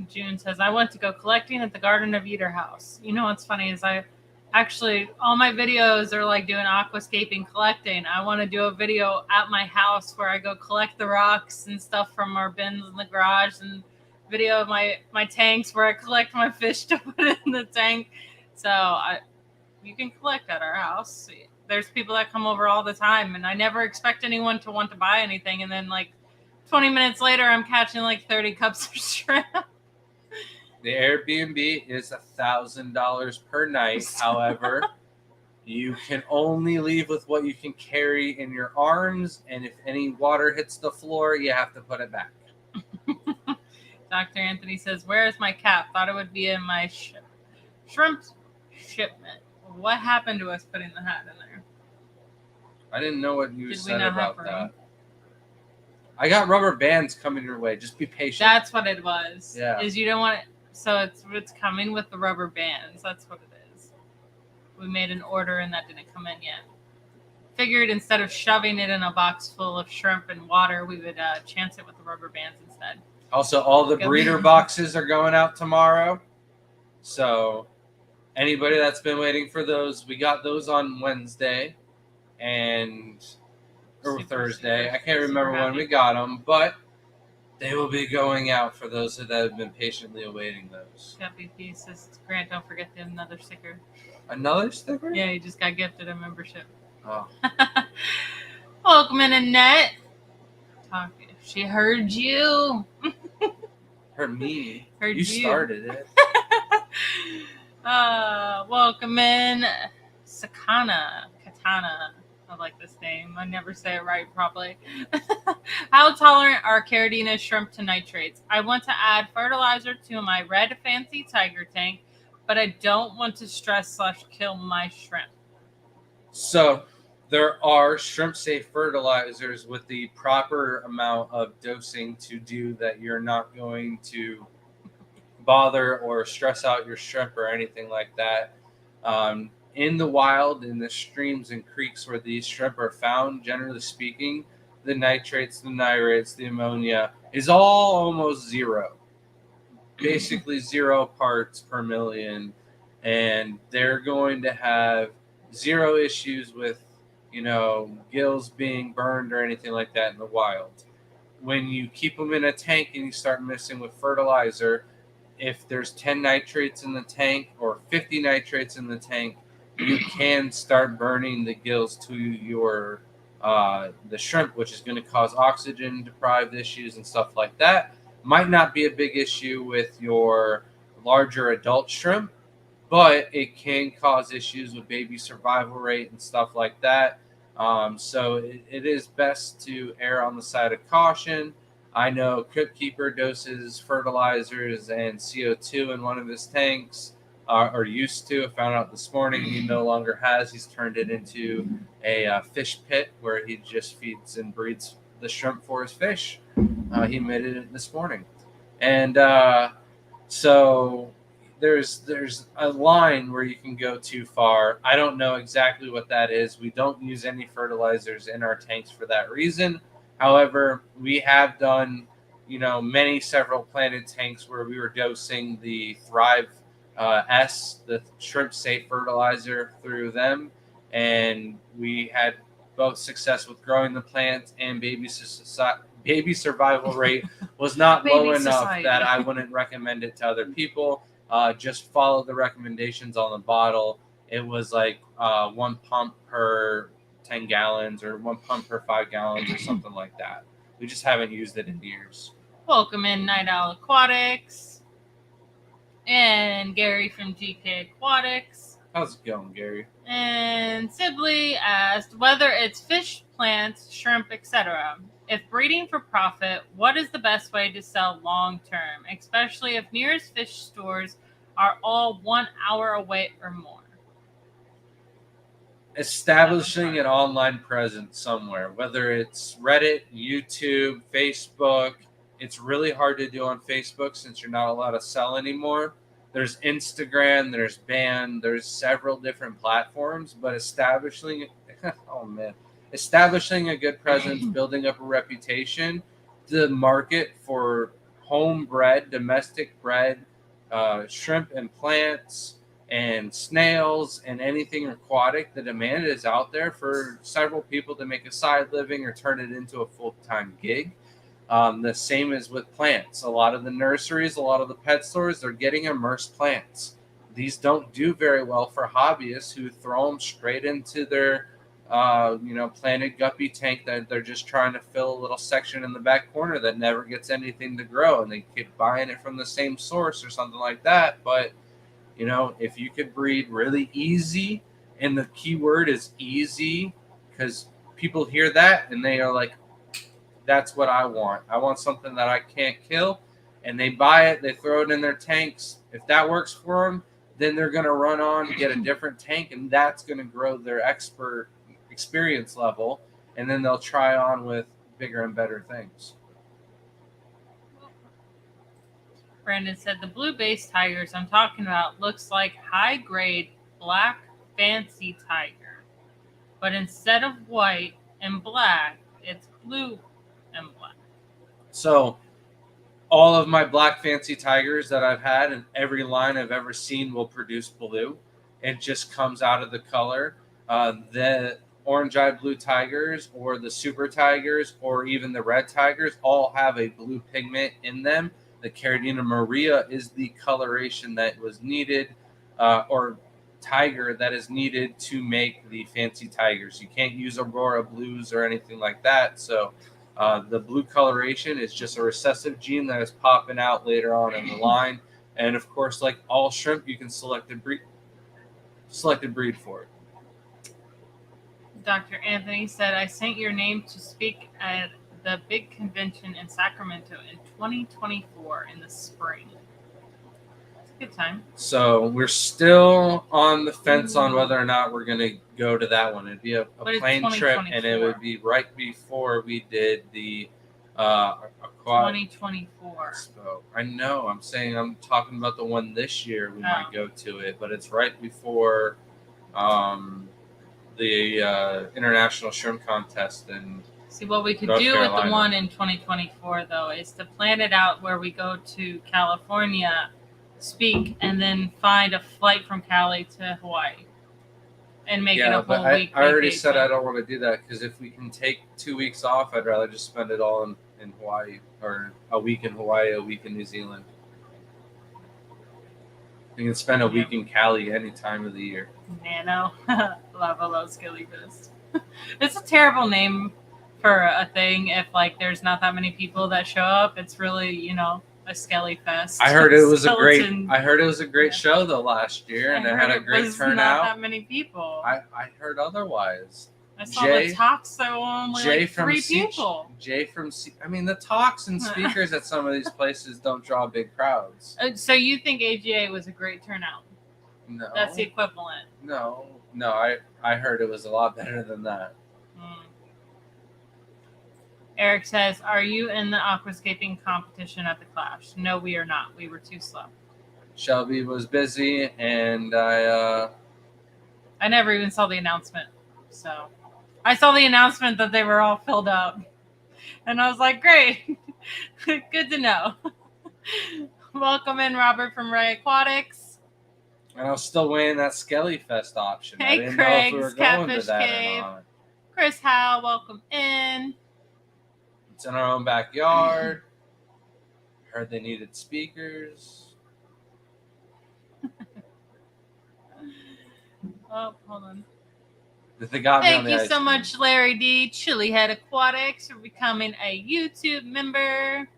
S1: June says, I went to go collecting at the Garden of Eder house. You know what's funny is I actually, all my videos are like doing aquascaping collecting. I want to do a video at my house where I go collect the rocks and stuff from our bins in the garage, and video of my tanks where I collect my fish to put in the tank. So you can collect at our house. There's people that come over all the time, and I never expect anyone to want to buy anything. And then like 20 minutes later, I'm catching like 30 cups of shrimp.
S2: The Airbnb is $1,000 per night. However, you can only leave with what you can carry in your arms, and if any water hits the floor, you have to put it back.
S1: Dr. Anthony says, where is my cap? Thought it would be in my shrimp shipment. What happened to us putting the hat in there?
S2: I didn't know what you said about
S1: room?
S2: that. I got rubber bands coming your way. Just be patient.
S1: That's what it was.
S2: Yeah.
S1: Is you don't want it. So it's coming with the rubber bands. That's what it is. We made an order and that didn't come in yet. Figured instead of shoving it in a box full of shrimp and water, we would chance it with the rubber bands instead.
S2: Also, all the breeder boxes are going out tomorrow. So anybody that's been waiting for those, we got those on Wednesday or Thursday. I can't remember when we got them, but they will be going out for those that have been patiently awaiting those.
S1: WP says, Grant, don't forget the another sticker.
S2: Another sticker?
S1: Yeah, you just got gifted a membership.
S2: Oh.
S1: Welcome in, Annette. She heard you.
S2: Heard me.
S1: Heard
S2: you started it.
S1: Welcome in, Katana. I like this name. I never say it right probably. How tolerant are Caridina shrimp to nitrates? I want to add fertilizer to my red fancy tiger tank, but I don't want to stress/kill my shrimp.
S2: So there are shrimp-safe fertilizers with the proper amount of dosing to do that. You're not going to bother or stress out your shrimp or anything like that. In the wild, in the streams and creeks where these shrimp are found, generally speaking, the nitrates, the nitrates, the ammonia is all almost zero. Basically 0 parts per million. And they're going to have zero issues with, gills being burned or anything like that in the wild. When you keep them in a tank and you start mixing with fertilizer, if there's 10 nitrates in the tank or 50 nitrates in the tank, you can start burning the gills to your the shrimp, which is going to cause oxygen deprived issues and stuff like that. Might not be a big issue with your larger adult shrimp, but it can cause issues with baby survival rate and stuff like that. So it is best to err on the side of caution. I know Crypt Keeper doses fertilizers and CO2 in one of his tanks, or used to. I found out this morning he no longer has. He's turned it into a fish pit where he just feeds and breeds the shrimp for his fish. He admitted it this morning. And so there's a line where you can go too far. I don't know exactly what that is. We don't use any fertilizers in our tanks for that reason. However, we have done, several planted tanks where we were dosing the Thrive S, the shrimp safe fertilizer, through them, and we had both success with growing the plants and baby survival rate was not low enough that I wouldn't recommend it to other people. Just follow the recommendations on the bottle. It was like 1 pump per 10 gallons or 1 pump per 5 gallons or something like that. We just haven't used it in years.
S1: Welcome in Night Owl Aquatics and Gary from GK Aquatics.
S2: How's it going, Gary?
S1: And Sibley asked whether it's fish, plants, shrimp, etc. If breeding for profit, what is the best way to sell long term, especially if nearest fish stores are all 1 hour away or more?
S2: Establishing an online presence somewhere, whether it's Reddit, YouTube, Facebook. It's really hard to do on Facebook since you're not allowed to sell anymore. There's Instagram, there's Band, there's several different platforms, but establishing a good presence, building up a reputation, the market for homebred, domestic bred shrimp and plants and snails and anything aquatic, the demand is out there for several people to make a side living or turn it into a full-time gig. The same as with plants. A lot of the nurseries, a lot of the pet stores, they're getting immersed plants. These don't do very well for hobbyists who throw them straight into their planted guppy tank that they're just trying to fill a little section in the back corner that never gets anything to grow, and they keep buying it from the same source or something like that. But if you could breed really easy, and the key word is easy, because people hear that and they are like, that's what I want. I want something that I can't kill. And they buy it, they throw it in their tanks. If that works for them, then they're going to run on and get a different tank, and that's going to grow their expert experience level. And then they'll try on with bigger and better things.
S1: Brandon said the blue-based tigers I'm talking about looks like high-grade black fancy tiger, but instead of white and black, it's blue and black.
S2: So all of my black fancy tigers that I've had and every line I've ever seen will produce blue. It just comes out of the color. The orange-eyed blue tigers or the super tigers or even the red tigers all have a blue pigment in them. The Caridina Maria is the coloration that was needed, or tiger that is needed to make the fancy tigers. You can't use Aurora blues or anything like that. So the blue coloration is just a recessive gene that is popping out later on in the line. And of course, like all shrimp, you can select a breed for it.
S1: Dr. Anthony said, I sent your name to speak at the big convention in Sacramento in 2024 in the spring. It's a good time.
S2: So we're still on the fence on whether or not we're going to go to that one. It'd be a plane trip, and it would be right before we did the
S1: 2024.
S2: So I know. I'm talking about the one this year. We might go to it, but it's right before the International Shrimp Contest and.
S1: See, what we could
S2: North
S1: do
S2: Carolina.
S1: with the one in 2024, though, is to plan it out where we go to California, speak, and then find a flight from Cali to Hawaii. And make it a whole week.
S2: I already said I don't want to do that because if we can take 2 weeks off, I'd rather just spend it all in Hawaii, or a week in Hawaii, a week in New Zealand. You can spend a week in Cali any time of the year.
S1: Nano. Lava Low Skilly Fest. It's a terrible name for a thing if like there's not that many people that show up. It's really, you know, a Skelly Fest.
S2: I heard it was
S1: Skeleton.
S2: a great show though last year, and it had a great
S1: was
S2: turnout.
S1: Not that many people.
S2: I heard otherwise.
S1: I saw the talks, so only like 3 people.
S2: I mean, the talks and speakers at some of these places don't draw big crowds.
S1: So you think AGA was a great turnout?
S2: No.
S1: That's the equivalent.
S2: No, I heard it was a lot better than that.
S1: Eric says, "Are you in the aquascaping competition at the Clash?" No, we are not. We were too slow.
S2: Shelby was busy, and I
S1: never even saw the announcement. So I saw the announcement that they were all filled up, and I was like, "Great, good to know." Welcome in, Robert from Ray Aquatics.
S2: And I was still weighing that Skelly Fest option.
S1: Hey,
S2: I didn't
S1: Craig,
S2: know if we were going
S1: Catfish
S2: to that
S1: Cave.
S2: or not.
S1: Chris Howe, welcome in.
S2: It's in our own backyard. Heard they needed speakers.
S1: Oh, hold on.
S2: They got me on
S1: Thank
S2: the
S1: you
S2: ice
S1: so
S2: cream.
S1: much, Larry D. Chilihead Aquatics, for becoming a YouTube member.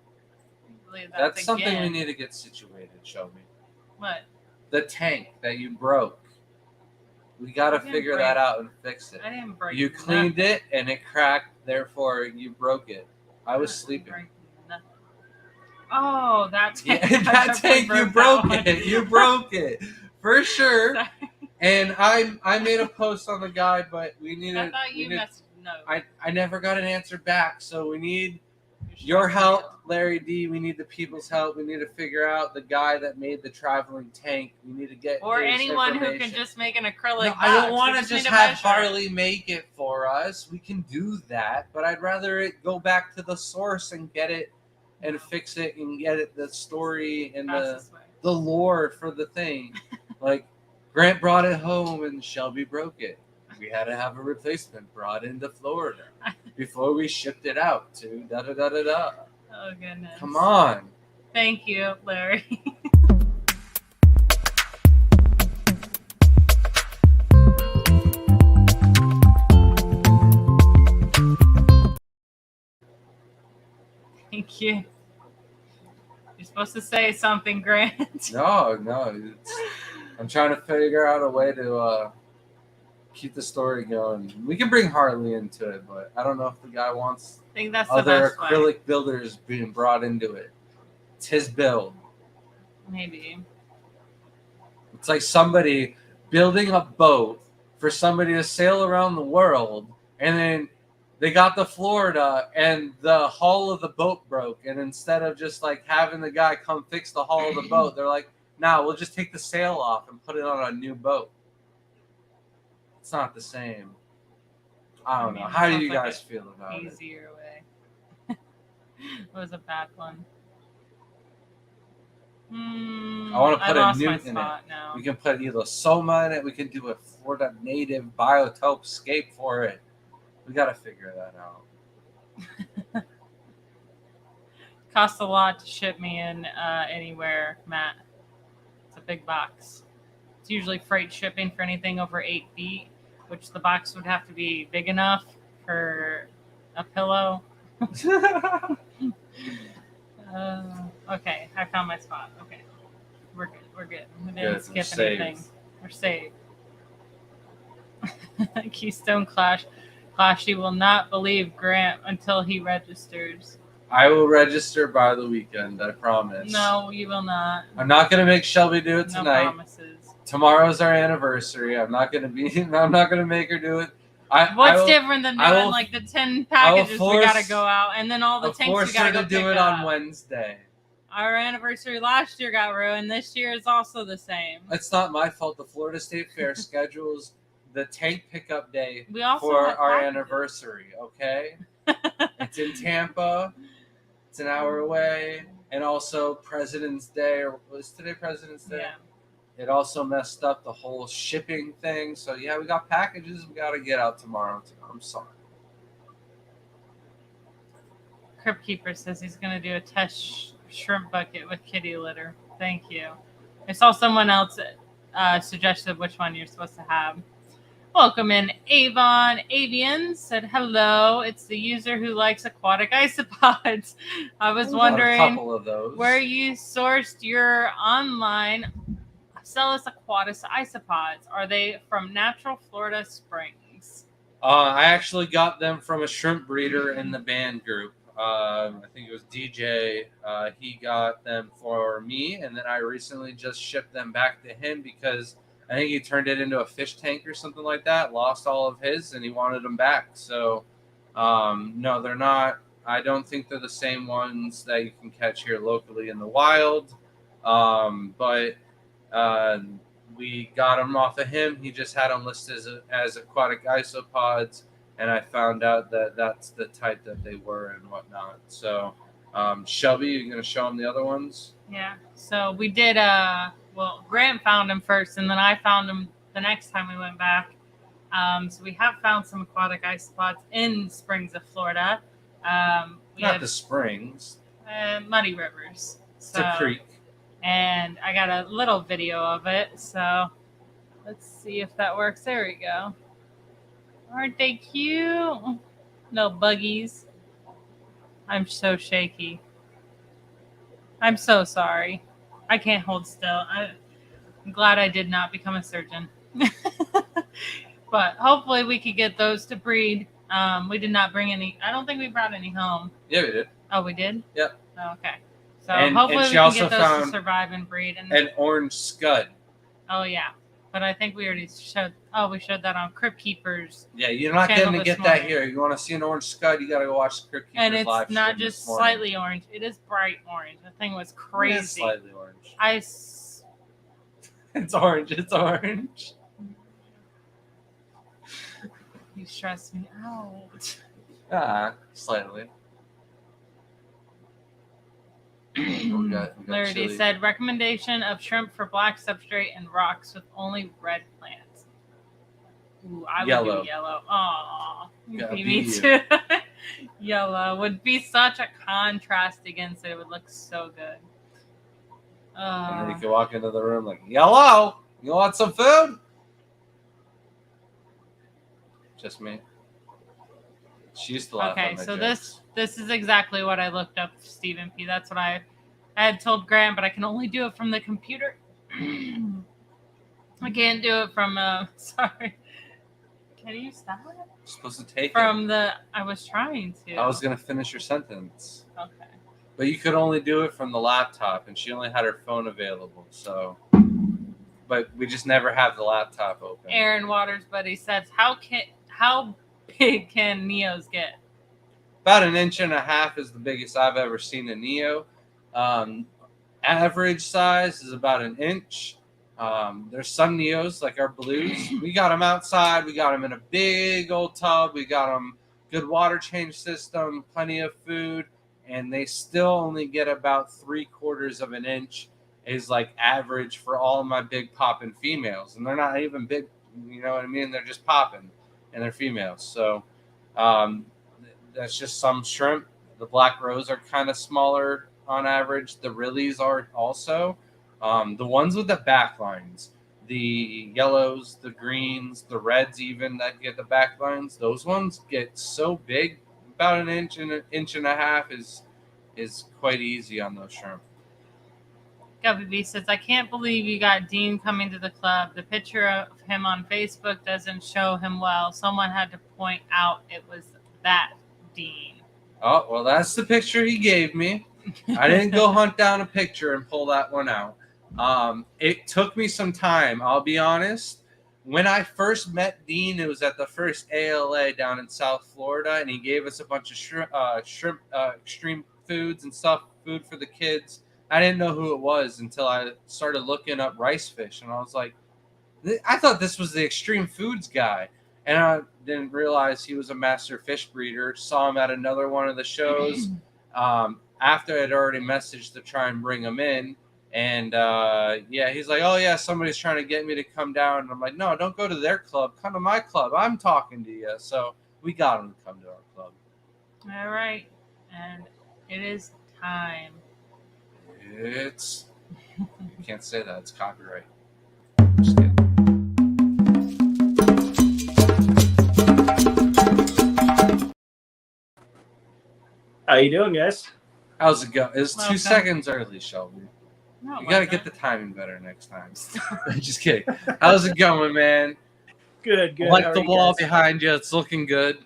S2: That's something we need to get situated, Shelby.
S1: What?
S2: The tank that you broke. We got to figure that out and fix it.
S1: I didn't break
S2: You cleaned it and it cracked, therefore you broke it. I was sleeping.
S1: Oh, that tank.
S2: Yeah, that tank, you broke it. You broke it. For sure.
S1: Sorry.
S2: And I made a post on the guy, but we needed.
S1: I thought you messaged. No.
S2: I never got an answer back, so we need your help, Larry D. We need the people's help. We need to figure out the guy that made the traveling tank. We need to get
S1: or anyone who can just make an acrylic.
S2: No, I don't want to just have Harley make it for us. We can do that, but I'd rather it go back to the source and get it and fix it and get it the story and the lore for the thing. Like Grant brought it home and Shelby broke it. We had to have a replacement brought into Florida before we shipped it out to da-da-da-da-da.
S1: Oh, goodness.
S2: Come on.
S1: Thank you, Larry. Thank you. You're supposed to say something, Grant.
S2: No. I'm trying to figure out a way to keep the story going. We can bring Harley into it, but I don't know if the guy wants
S1: I think that's
S2: other
S1: the best
S2: acrylic builders being brought into it. It's his build.
S1: Maybe.
S2: It's like somebody building a boat for somebody to sail around the world, and then they got to Florida and the hull of the boat broke, and instead of just like having the guy come fix the hull of the boat, they're like, "Nah, we'll just take the sail off and put it on a new boat." It's not the same. I don't know. How do you guys feel about it?
S1: Easier way. It was a bad one.
S2: I want to put a newt in it.
S1: Now.
S2: We can put either Soma in it. We can do a Florida native biotope scape for it. We got to figure that out.
S1: Costs a lot to ship me in anywhere, Matt. It's a big box. It's usually freight shipping for anything over 8 feet, which the box would have to be big enough for a pillow. Okay, I found my spot. Okay, we're good. We didn't skip anything. We're safe. Keystone Clash. Clashy will not believe Grant until he registers.
S2: I will register by the weekend, I promise.
S1: No, you will not.
S2: I'm not going to make Shelby do it tonight.
S1: No promises.
S2: Tomorrow's our anniversary. I'm not going to make her do it.
S1: What's different than doing like the 10 packages we got to go out and then all the tanks we got to go pick up?
S2: Do it on Wednesday.
S1: Our anniversary last year got ruined. This year is also the same.
S2: It's not my fault. The Florida State Fair schedules the tank pickup day
S1: for
S2: our anniversary, okay? It's in Tampa. It's an hour away. And also President's Day. Or was today President's Day?
S1: Yeah.
S2: It also messed up the whole shipping thing. So, yeah, we got packages we got to get out tomorrow. I'm sorry.
S1: Crypt Keeper says he's going to do a test shrimp bucket with kitty litter. Thank you. I saw someone else suggested which one you're supposed to have. Welcome in, Avon Avian said hello. It's the user who likes aquatic isopods. I was
S2: Got a
S1: wondering
S2: couple of those.
S1: where you sourced your online Psellus aquatis isopods. Are they from natural Florida springs?
S2: I actually got them from a shrimp breeder in the band group. I think it was DJ. He got them for me, and then I recently just shipped them back to him because I think he turned it into a fish tank or something like that, lost all of his, and he wanted them back. So, no, they're not. I don't think they're the same ones that you can catch here locally in the wild. But we got them off of him. He just had them listed as aquatic isopods, and I found out that that's the type that they were and whatnot. So, Shelby, you going to show him the other ones?
S1: Yeah. So we did. Well, Grant found him first, and then I found him the next time we went back. So we have found some aquatic isopods in springs of Florida. We
S2: Not
S1: had
S2: the springs.
S1: muddy rivers.
S2: It's a creek.
S1: And I got a little video of it. So let's see if that works. There we go. Aren't they cute? No buggies. I'm so shaky. I'm so sorry. I can't hold still. I'm glad I did not become a surgeon. But hopefully we could get those to breed. We did not bring any. I don't think we brought any home.
S2: Yeah, we did.
S1: Oh, we did?
S2: Yep.
S1: Oh, okay. So
S2: And
S1: hopefully
S2: she
S1: we can
S2: also
S1: get those
S2: found
S1: to survive and breed. And
S2: an orange scud.
S1: oh yeah, but I think we already showed. Oh, we showed that on Crypt Keepers.
S2: Yeah, you're not
S1: Channel
S2: going to
S1: this
S2: get that
S1: morning.
S2: here. You want to see an orange scud, you got to go watch the Crypt Keepers
S1: And it's
S2: live
S1: not
S2: stream
S1: just
S2: this morning.
S1: slightly orange; it is bright orange. The thing was crazy.
S2: It's slightly orange. It's orange. It's orange.
S1: You stress me out.
S2: Slightly. we got
S1: Larry
S2: chili.
S1: said recommendation of shrimp for black substrate and rocks with only red plants. Ooh, I would
S2: Yellow.
S1: do yellow. Aw,
S2: Gotta
S1: me
S2: be you.
S1: too. Yellow would be such a contrast against it. It would look so good.
S2: And then you can walk into the room like, "Hello, you want some food?" Just me. She used to laugh
S1: Okay,
S2: at my
S1: so
S2: jokes.
S1: this is exactly what I looked up, Stephen P. That's what I had told Grant, but I can only do it from the computer. I can't do it from sorry. Can you stop it?
S2: You're supposed to take
S1: From the I was trying to.
S2: it. I was gonna finish your sentence,
S1: okay.
S2: but you could only do it from the laptop, and she only had her phone available. So, but we just never have the laptop open.
S1: Aaron Waters, buddy says, how big can Neos get?
S2: About 1.5 inches is the biggest I've ever seen a Neo. Average size is about 1 inch. There's some Neos like our blues. We got them outside. We got them in a big old tub. We got them good water change system, plenty of food, and they still only get about 3/4 of an inch is like average for all of my big popping females. And they're not even big, you know what I mean? They're just popping and they're females. So that's just some shrimp. The black rose are kind of smaller on average. The Rillies are also. The ones with the back lines, the yellows, the greens, the reds even that get the back lines, those ones get so big. About 1 inch and 1.5 inches is quite easy on those shrimp.
S1: Guppy B says, I can't believe you got Dean coming to the club. The picture of him on Facebook doesn't show him well. Someone had to point out it was that Dean.
S2: Oh, well, that's the picture he gave me. I didn't go hunt down a picture and pull that one out. It took me some time, I'll be honest. When I first met Dean, it was at the first ALA down in South Florida, and he gave us a bunch of shrimp extreme foods and stuff, food for the kids. I didn't know who it was until I started looking up rice fish, and I was like, I thought this was the extreme foods guy. And I didn't realize he was a master fish breeder. Saw him at another one of the shows. After I'd already messaged to try and bring him in. And he's like, oh yeah, somebody's trying to get me to come down. And I'm like, no, don't go to their club. Come to my club. I'm talking to you. So we got him to come to our club.
S1: All right. And it is time.
S2: It's You can't say that. It's copyright. Just kidding.
S3: How you doing, guys?
S2: How's it go? It's 2
S1: Welcome.
S2: seconds early, Shelby.
S1: No,
S2: You got to get the timing better next time. Just kidding. How's it going, man?
S3: Good.
S2: I
S3: How
S2: like
S3: are
S2: the
S3: you
S2: wall
S3: guys?
S2: behind you. It's looking good.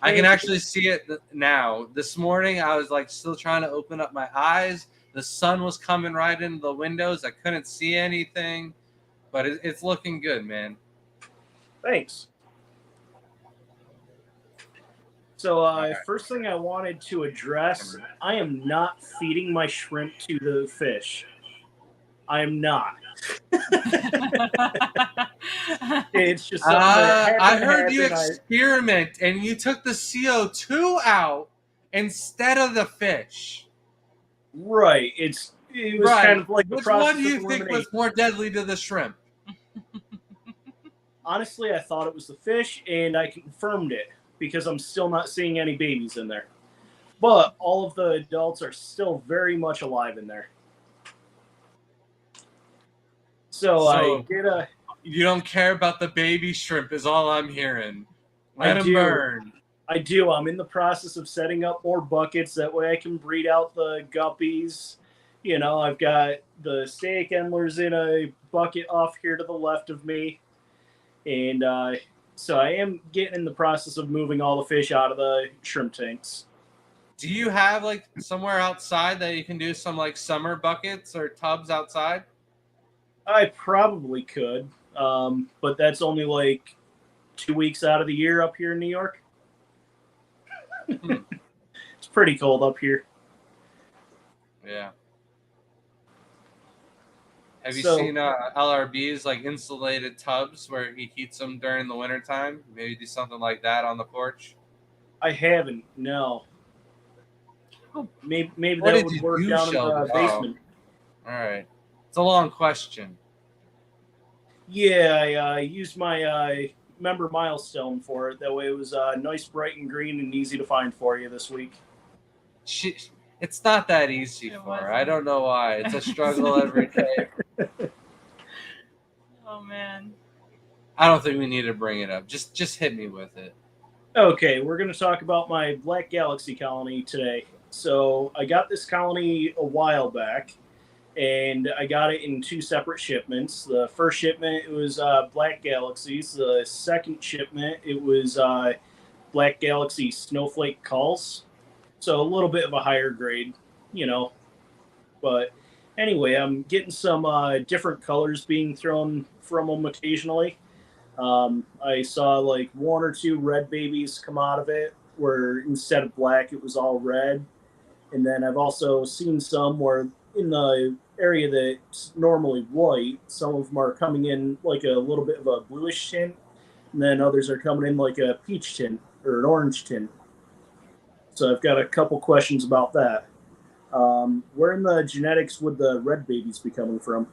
S2: I
S3: Thank
S2: can
S3: you.
S2: actually see it now. This morning, I was like still trying to open up my eyes. The sun was coming right into the windows. I couldn't see anything, but it's looking good, man.
S3: Thanks. So,
S2: right.
S3: first thing I wanted to address, I am not feeding my shrimp to the fish. I am not. It's just something that
S2: I
S3: happened to
S2: heard you
S3: happen.
S2: experiment and you took the CO2 out instead of the fish.
S3: Right. It was
S2: Right.
S3: kind of like the
S2: Which
S3: process
S2: one do you
S3: of
S2: think
S3: elimination.
S2: was more deadly to the shrimp?
S3: Honestly, I thought it was the fish, and I confirmed it because I'm still not seeing any babies in there. But all of the adults are still very much alive in there. So I did a.
S2: You don't care about the baby shrimp, is all I'm hearing. Let
S3: I
S2: them
S3: do.
S2: burn.
S3: I do. I'm in the process of setting up more buckets. That way I can breed out the guppies. You know, I've got the steak endlers in a bucket off here to the left of me. And so I am getting in the process of moving all the fish out of the shrimp tanks.
S2: Do you have like somewhere outside that you can do some like summer buckets or tubs outside?
S3: I probably could, but that's only like 2 weeks out of the year up here in New York. It's pretty cold up here.
S2: Yeah. Have you
S3: So-
S2: seen LRB's like insulated tubs where he heats them during the wintertime? Maybe do something like that on the porch.
S3: I haven't, no. Maybe
S2: What
S3: that
S2: did
S3: would
S2: you
S3: work
S2: do,
S3: down in
S2: Sheldon?
S3: the basement.
S2: All right. It's a long question.
S3: Yeah, I used my member milestone for it. That way it was nice, bright, and green and easy to find for you this week.
S2: It's not that easy
S1: It
S2: for her.
S1: wasn't.
S2: I don't know why. It's a struggle every day.
S1: Oh man.
S2: I don't think we need to bring it up. Just hit me with it.
S3: Okay, we're going to talk about my Black Galaxy colony today. So I got this colony a while back, and I got it in 2 separate shipments. The first shipment, it was Black Galaxies. The second shipment, it was Black Galaxy Snowflake Calls. So a little bit of a higher grade, you know. But anyway, I'm getting some different colors being thrown from them occasionally. I saw like 1 or 2 red babies come out of it, where instead of black, it was all red. And then I've also seen some where in the area that's normally white, some of them are coming in like a little bit of a bluish tint, and then others are coming in like a peach tint or an orange tint. So I've got a couple questions about that. Where in the genetics would the red babies be coming from?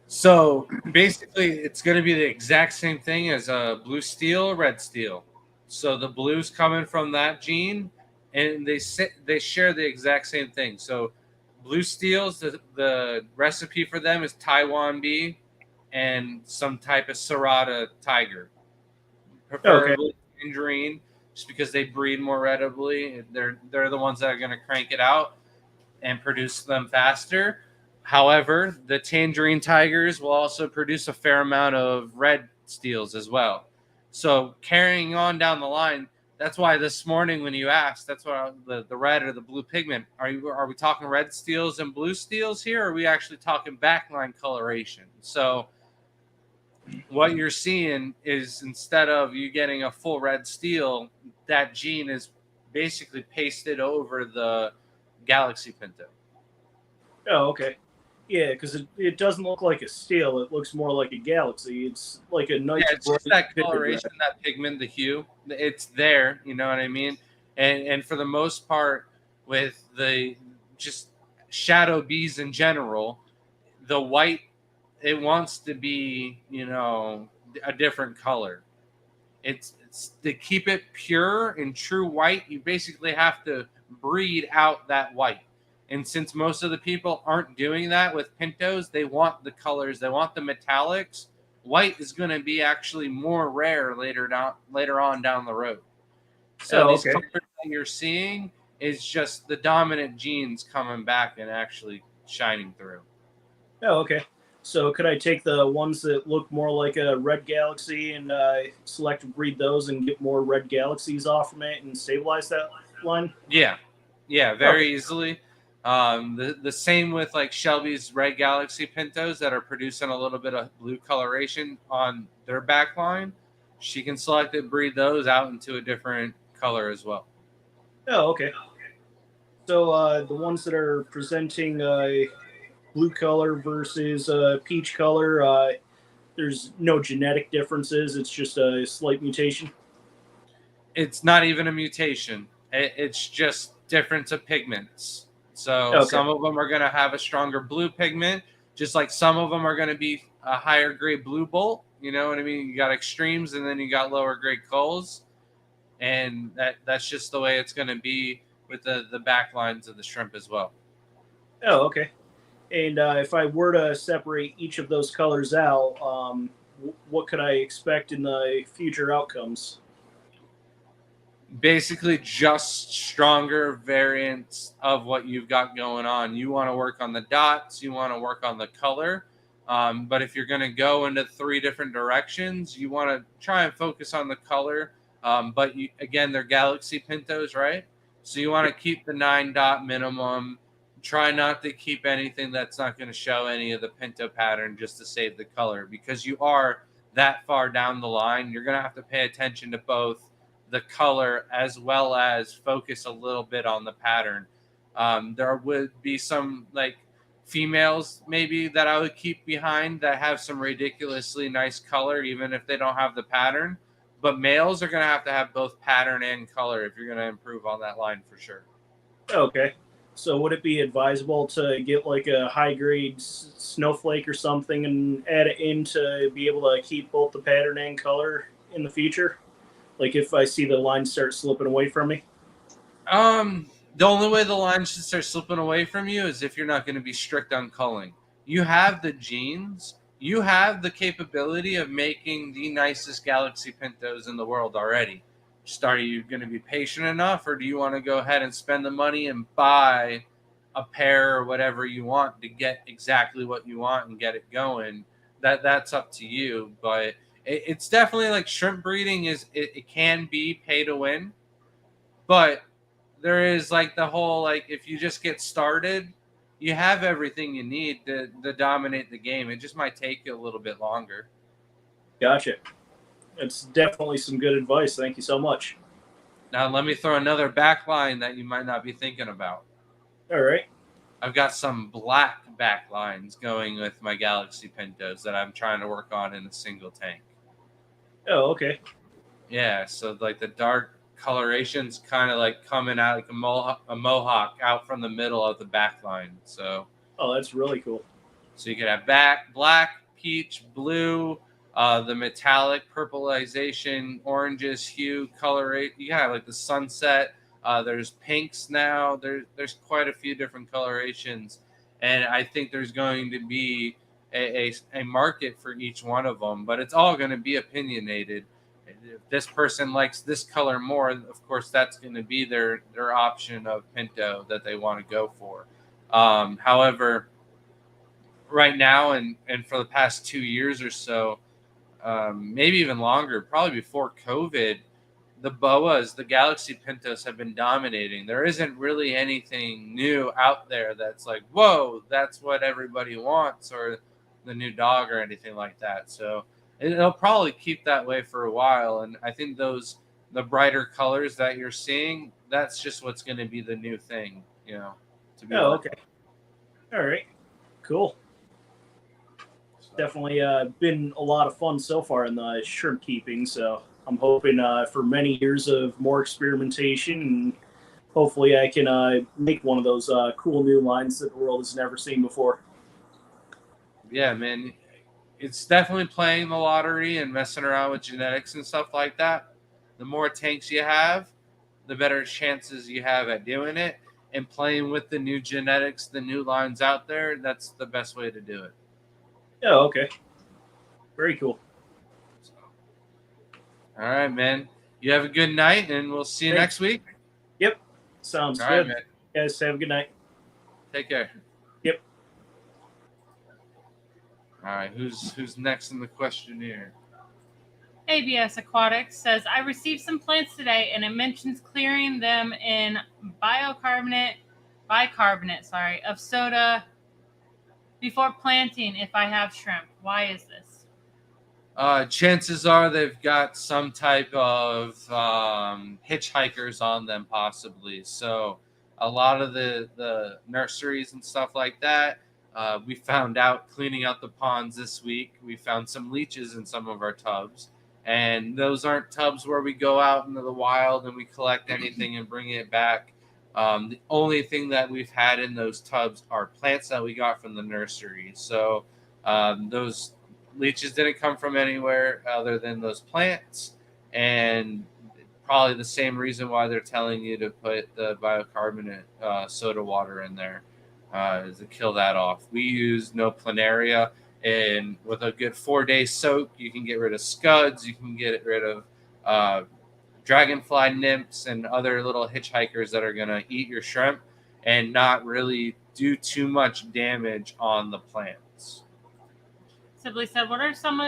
S2: So basically, it's going to be the exact same thing as a blue steel, red steel. So the blue's coming from that gene, and they share the exact same thing. So blue steels, the recipe for them is Taiwan bee and some type of Serrata tiger, preferably tangerine, just because they breed more readily. They're the ones that are going to crank it out and produce them faster. However, the tangerine tigers will also produce a fair amount of red steels as well. So carrying on down the line, that's why this morning when you asked, that's why the red or the blue pigment, are we talking red steels and blue steels here? Or are we actually talking backline coloration? So what you're seeing is instead of you getting a full red steel, that gene is basically pasted over the Galaxy Pinto.
S3: Oh, okay. Yeah, because it doesn't look like a steel. It looks more like a galaxy. It's like a nice.
S2: Yeah, it's just that coloration, that pigment, the hue. It's there, you know what I mean? And for the most part, with the just shadow bees in general, the white, it wants to be, you know, a different color. It's to keep it pure and true white. You basically have to breed out that white. And since most of the people aren't doing that with Pintos, they want the colors, they want the metallics. White is going to be actually more rare later on down the road. So these colors that you're seeing is just the dominant genes coming back and actually shining through.
S3: Oh, okay. So could I take the ones that look more like a red galaxy and select breed those and get more red galaxies off from it and stabilize that line?
S2: Yeah, very easily. The same with like Shelby's Red Galaxy Pintos that are producing a little bit of blue coloration on their back line. She can select it, breed those out into a different color as well.
S3: Oh, okay. So the ones that are presenting blue color versus peach color, there's no genetic differences. It's just a slight mutation.
S2: It's not even a mutation. It's just difference of pigments. So some of them are going to have a stronger blue pigment, just like some of them are going to be a higher grade blue bolt. You know what I mean? You got extremes and then you got lower grade culls. And that's just the way it's going to be with the back lines of the shrimp as well.
S3: Oh, okay. And if I were to separate each of those colors out, what could I expect in the future outcomes?
S2: Basically just stronger variants of what you've got going on. You want to work on the dots, you want to work on the color. But if you're going to go into 3 different directions, you want to try and focus on the color. But again, they're Galaxy Pintos, right? So you want to keep the 9 dot minimum. Try not to keep anything that's not going to show any of the Pinto pattern just to save the color, because you are that far down the line. You're going to have to pay attention to both the color as well as focus a little bit on the pattern. There would be some like females maybe that I would keep behind that have some ridiculously nice color, even if they don't have the pattern. But males are going to have both pattern and color if you're going to improve on that line for sure.
S3: Okay. So would it be advisable to get like a high grade snowflake or something and add it in to be able to keep both the pattern and color in the future? Like if I see the line start slipping away from me?
S2: The only way the line should start slipping away from you is if you're not going to be strict on culling. You have the genes. You have the capability of making the nicest Galaxy Pintos in the world already. Just are you going to be patient enough, or do you want to go ahead and spend the money and buy a pair or whatever you want to get exactly what you want and get it going? That's up to you. But it's definitely like shrimp breeding it can be pay to win, but there is like the whole, like, if you just get started, you have everything you need to dominate the game. It just might take you a little bit longer.
S3: Gotcha. It's definitely some good advice. Thank you so much.
S2: Now let me throw another back line that you might not be thinking about.
S3: All right.
S2: I've got some black back lines going with my Galaxy Pintos that I'm trying to work on in a single tank.
S3: Oh, okay.
S2: Yeah, so like the dark coloration's kind of like coming out like a mohawk out from the middle of the back line. So
S3: that's really cool.
S2: So you could have black, peach, blue, the metallic purpleization, oranges, hue, color. You have like the sunset. There's pinks now. There's quite a few different colorations, and I think there's going to be a market for each one of them. But it's all going to be opinionated. If this person likes this color more, of course, that's going to be their option of Pinto that they want to go for. However, right now and for the past 2 years or so, maybe even longer, probably before COVID, the BOAs, the Galaxy Pintos, have been dominating. There isn't really anything new out there that's like, whoa, that's what everybody wants, or the new dog or anything like that. So it'll probably keep that way for a while. And I think the brighter colors that you're seeing, that's just what's going to be the new thing, to be
S3: okay. All right. Cool. Definitely been a lot of fun so far in the shrimp keeping. So I'm hoping for many years of more experimentation, and hopefully I can make one of those cool new lines that the world has never seen before.
S2: Yeah, man. It's definitely playing the lottery and messing around with genetics and stuff like that. The more tanks you have, the better chances you have at doing it. and playing with the new genetics, the new lines out there, that's the best way to do it.
S3: Oh, okay. Very cool.
S2: So, all right, man. You have a good night, and we'll see you
S3: Thanks.
S2: next week.
S3: Yep. Sounds
S2: All
S3: good.
S2: right, man.
S3: Guys, have a good night.
S2: Take care.
S3: Yep.
S2: All right, who's next in the questionnaire?
S1: ABS Aquatics says, I received some plants today and it mentions clearing them in bicarbonate of soda before planting if I have shrimp. Why is this?
S2: Chances are they've got some type of hitchhikers on them, possibly. So a lot of the nurseries and stuff like that, we found out cleaning out the ponds this week, we found some leeches in some of our tubs. And those aren't tubs where we go out into the wild and we collect anything and bring it back. The only thing that we've had in those tubs are plants that we got from the nursery. So those leeches didn't come from anywhere other than those plants. And probably the same reason why they're telling you to put the bicarbonate soda water in there is to kill that off. We use No Planaria. And with a good 4-day soak, you can get rid of scuds. You can get rid of dragonfly nymphs and other little hitchhikers that are going to eat your shrimp and not really do too much damage on the plants.
S1: Sibley said, what are some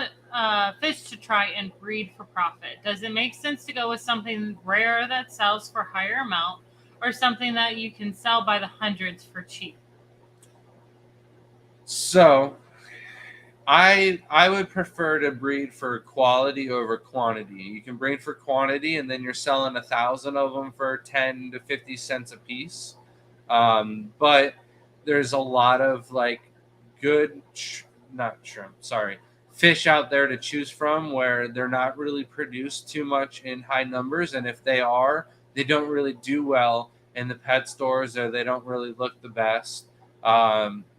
S1: fish to try and breed for profit? Does it make sense to go with something rare that sells for higher amount or something that you can sell by the hundreds for cheap?
S2: So I would prefer to breed for quality over quantity. You can breed for quantity, and then you're selling 1,000 of them for 10 to 50 cents a piece. But there's a lot of good, fish out there to choose from where they're not really produced too much in high numbers, and if they are, they don't really do well in the pet stores, or they don't really look the best.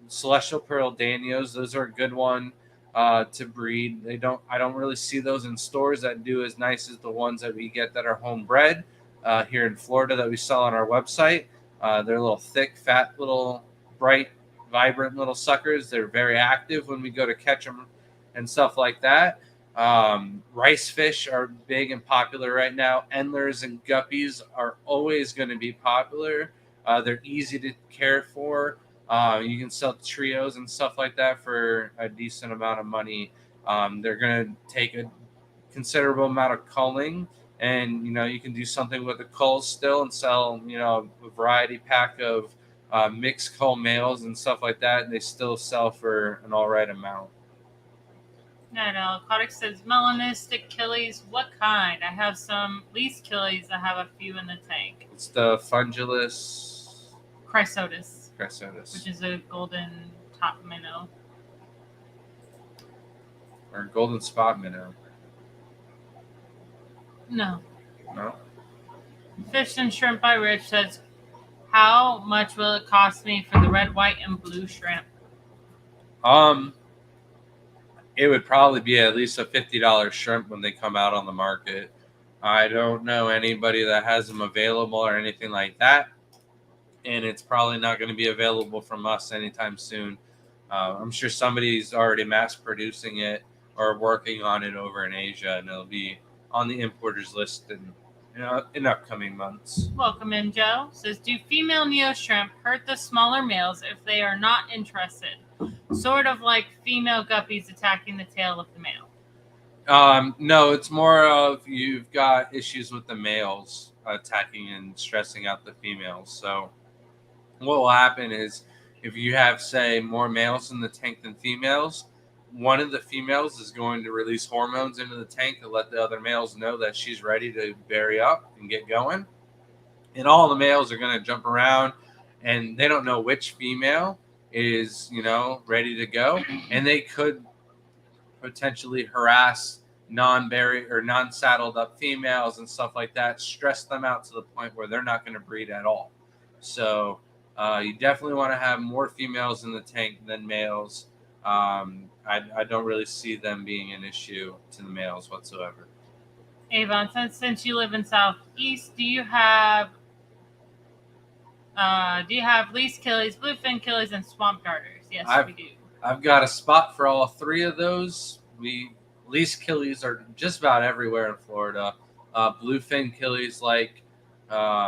S2: Celestial Pearl Danios, those are a good one to breed. I don't really see those in stores that do as nice as the ones that we get that are homebred here in Florida that we sell on our website. They're little thick, fat, little bright, vibrant little suckers. They're very active when we go to catch them and stuff like that. Rice fish are big and popular right now. Endlers and guppies are always going to be popular. They're easy to care for. You can sell trios and stuff like that for a decent amount of money. They're going to take a considerable amount of culling, and you can do something with the culls still and sell a variety pack of mixed cull males and stuff like that, and they still sell for an all right amount.
S1: No. Aquatic says melanistic killies. What kind? I have some least killies. I have a few in the tank.
S2: It's the Fungulus
S1: Chrysotis,
S2: which
S1: is a golden top minnow.
S2: Or golden spot minnow.
S1: No.
S2: No?
S1: Fish and Shrimp by Rich says, how much will it cost me for the red, white, and blue shrimp?
S2: It would probably be at least a $50 shrimp when they come out on the market. I don't know anybody that has them available or anything like that. And it's probably not going to be available from us anytime soon. I'm sure somebody's already mass producing it or working on it over in Asia, and it'll be on the importers list in upcoming months.
S1: Welcome in, Joe. Says, do female neo shrimp hurt the smaller males if they are not interested? Sort of like female guppies attacking the tail of the male.
S2: No, it's more of you've got issues with the males attacking and stressing out the females. So what will happen is if you have, say, more males in the tank than females, one of the females is going to release hormones into the tank to let the other males know that she's ready to berry up and get going. And all the males are going to jump around, and they don't know which female is, ready to go. And they could potentially harass non-berry or non-saddled up females and stuff like that, stress them out to the point where they're not going to breed at all. So you definitely want to have more females in the tank than males. I don't really see them being an issue to the males whatsoever.
S1: Avon, since you live in Southeast, do you have Do you have least killies, bluefin killies, and swamp darters? Yes, we do.
S2: I've got a spot for all three of those. Least killies are just about everywhere in Florida. Bluefin killies like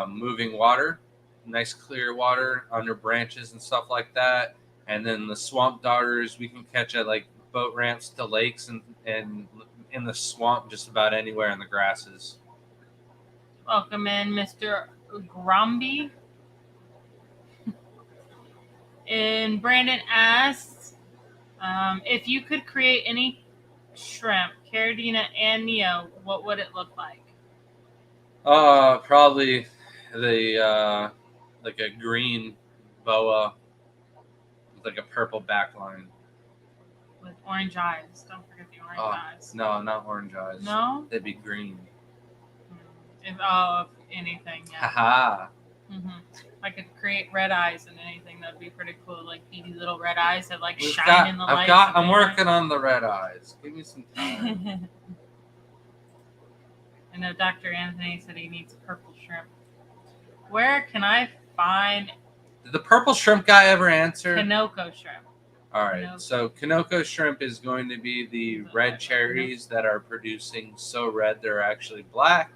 S2: moving water, nice clear water under branches and stuff like that. And then the swamp darters we can catch at like boat ramps to lakes and in the swamp just about anywhere in the grasses.
S1: Welcome in, Mr. Gromby. And Brandon asks, if you could create any shrimp, Caridina and Neo, what would it look like?
S2: Probably the like a green boa with like a purple backline.
S1: With orange eyes. Don't forget the orange eyes.
S2: No, not orange eyes.
S1: No?
S2: They'd be green.
S1: If anything, yeah.
S2: Haha.
S1: Mm-hmm. I could create red eyes and anything. That'd be pretty cool. Like beady little red eyes that like shine in the light.
S2: I'm working on the red eyes. Give me some time.
S1: I know Dr. Anthony said he needs purple shrimp. Where can I find
S2: Did the purple shrimp guy ever answer?
S1: Kanoko shrimp?
S2: All right. So Kanoko shrimp is going to be the red cherries that are producing so red they're actually black.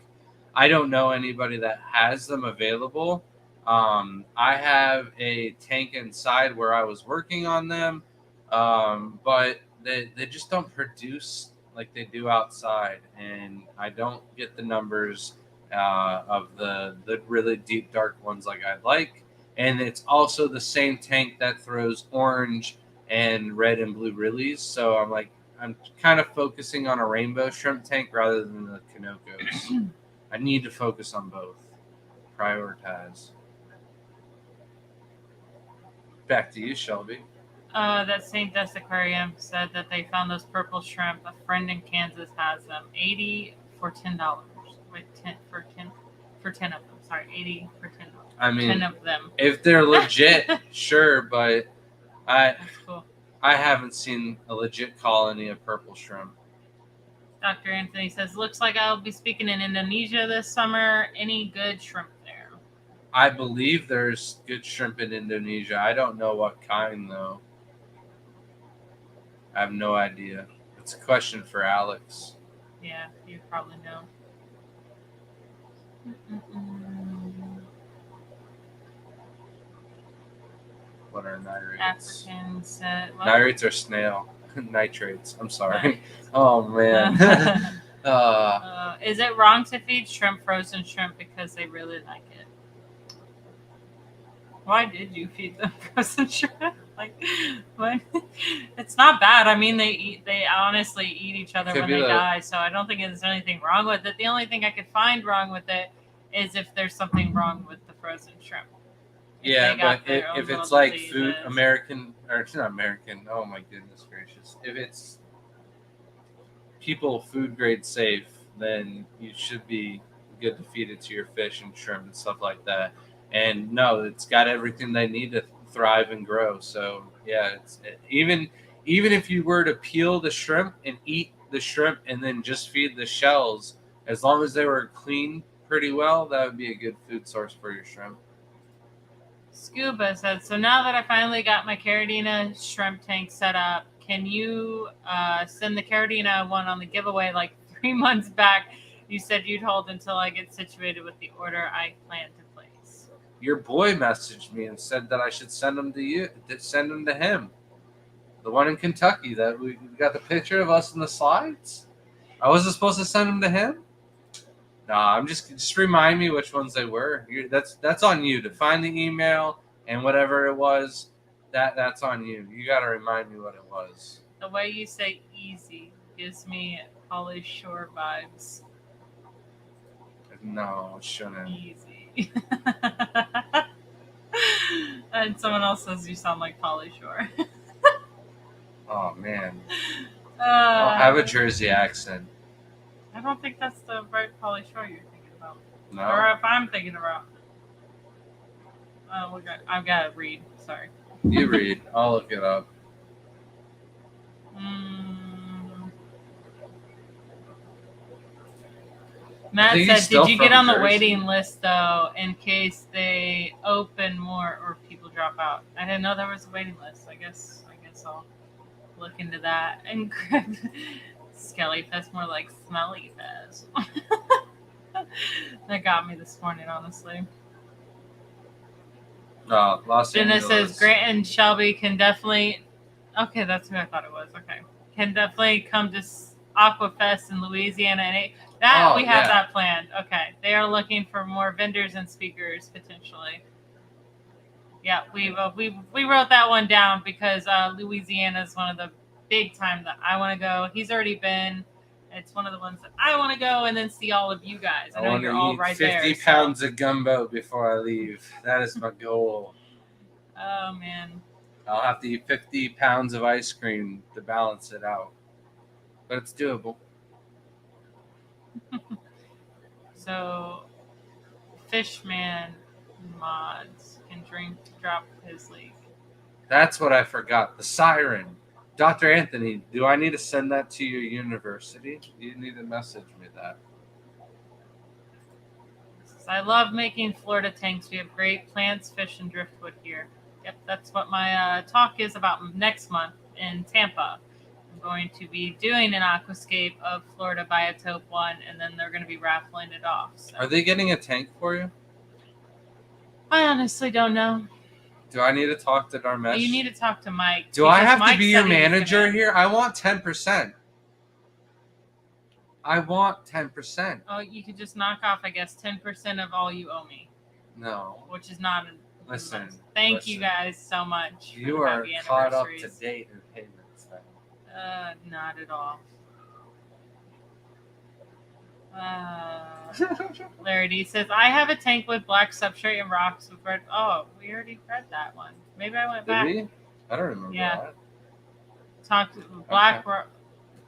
S2: I don't know anybody that has them available. I have a tank inside where I was working on them, but they just don't produce like they do outside, and I don't get the numbers of the really deep dark ones like I'd like. And it's also the same tank that throws orange and red and blue Rillies, so I'm kind of focusing on a rainbow shrimp tank rather than the Kanokos. I need to focus on both. Prioritize. Back to you, Shelby.
S1: That St. Des Aquarium said that they found those purple shrimp. A friend in Kansas has them. 80 for $10. Wait, 10 for 10 of them. Sorry, 80 for $10.
S2: I mean,
S1: 10 of them.
S2: If they're legit, sure, but
S1: That's cool.
S2: I haven't seen a legit colony of purple shrimp.
S1: Dr. Anthony says, looks like I'll be speaking in Indonesia this summer. Any good shrimp there?
S2: I believe there's good shrimp in Indonesia. I don't know what kind, though. I have no idea. It's a question for Alex.
S1: Yeah, you probably know.
S2: What are nitrates?
S1: African said,
S2: Nitrates are snail. Nitrates. I'm sorry. Oh, man.
S1: Is it wrong to feed shrimp frozen shrimp because they really like it? Why did you feed them frozen shrimp? Like, what? It's not bad. I mean, they honestly eat each other when they die, so I don't think there's anything wrong with it. The only thing I could find wrong with it is if there's something wrong with the frozen shrimp.
S2: Yeah, but if it's like food, American, or it's not American, oh my goodness gracious. If it's people food grade safe, then you should be good to feed it to your fish and shrimp and stuff like that. And no, it's got everything they need to thrive and grow. So yeah, even if you were to peel the shrimp and eat the shrimp and then just feed the shells, as long as they were cleaned pretty well, that would be a good food source for your shrimp.
S1: Scuba said, so now that I finally got my Caridina shrimp tank set up, can you send the Caridina one on the giveaway like 3 months back? You said you'd hold until I get situated with the order I plan to place.
S2: Your boy messaged me and said that I should send them to you, send them to him. The one in Kentucky that we got the picture of us in the slides. I wasn't supposed to send them to him? Nah, I'm just remind me which ones they were. That's on you to find the email and whatever it was. That's on you. You got to remind me what it was.
S1: The way you say easy gives me Pauly Shore vibes.
S2: No, it shouldn't.
S1: Easy. And someone else says you sound like Pauly Shore.
S2: Oh man. I'll have a Jersey accent.
S1: I don't think that's the right Pauly Shore you're thinking about.
S2: No.
S1: Or if I'm thinking about. I've got to read. Sorry.
S2: You read. I'll look it up.
S1: Matt
S2: think
S1: said,
S2: he's still
S1: "Did you get
S2: from
S1: on the
S2: Jersey.
S1: waiting list though, in case they open more or people drop out?" I didn't know there was a waiting list. I guess I'll look into that and grab Skelly Fest, more like Smelly Fest. That got me this morning, honestly.
S2: Los
S1: Jenna
S2: Angeles.
S1: says Grant and Shelby can definitely. Okay, that's who I thought it was. Okay, can definitely come to Aquafest in Louisiana, and that
S2: Oh,
S1: we have
S2: yeah.
S1: that planned. Okay, they are looking for more vendors and speakers potentially. Yeah, we wrote that one down because Louisiana is one of the big time that I want to go. He's already been. It's one of the ones that I want to go and then see all of you guys. I
S2: I
S1: know
S2: want
S1: you're
S2: to
S1: all
S2: eat
S1: right
S2: 50
S1: there.
S2: pounds of gumbo before I leave. That is my goal.
S1: Oh man.
S2: I'll have to eat 50 pounds of ice cream to balance it out. But it's doable.
S1: So, Fishman mods can drink to drop his leak.
S2: That's what I forgot. The siren. Dr. Anthony, do I need to send that to your university? You need to message me that.
S1: I love making Florida tanks. We have great plants, fish, and driftwood here. Yep, that's what my talk is about next month in Tampa. I'm going to be doing an aquascape of Florida Biotope 1, and then they're going to be raffling it off. So.
S2: Are they getting a tank for you?
S1: I honestly don't know.
S2: Do I need to talk to Darmesh?
S1: You need to talk to Mike.
S2: Do I
S1: because
S2: have
S1: Mike
S2: to be
S1: said
S2: your
S1: he was
S2: manager
S1: gonna-
S2: here? I want 10%. I want 10%.
S1: Oh, you could just knock off, I guess, 10% of all you owe me,
S2: No.
S1: which is not.
S2: Listen.
S1: Thank you
S2: listen.
S1: guys so much.
S2: You
S1: for the
S2: are
S1: happy
S2: caught up to
S1: anniversaries.
S2: date in payments now.
S1: Not at all. Larry D says, I have a tank with black substrate and rocks with red. Oh, we already read that one. Maybe I went
S2: Did
S1: back.
S2: we? I don't remember
S1: Yeah.
S2: that.
S1: Talked black.
S2: Okay.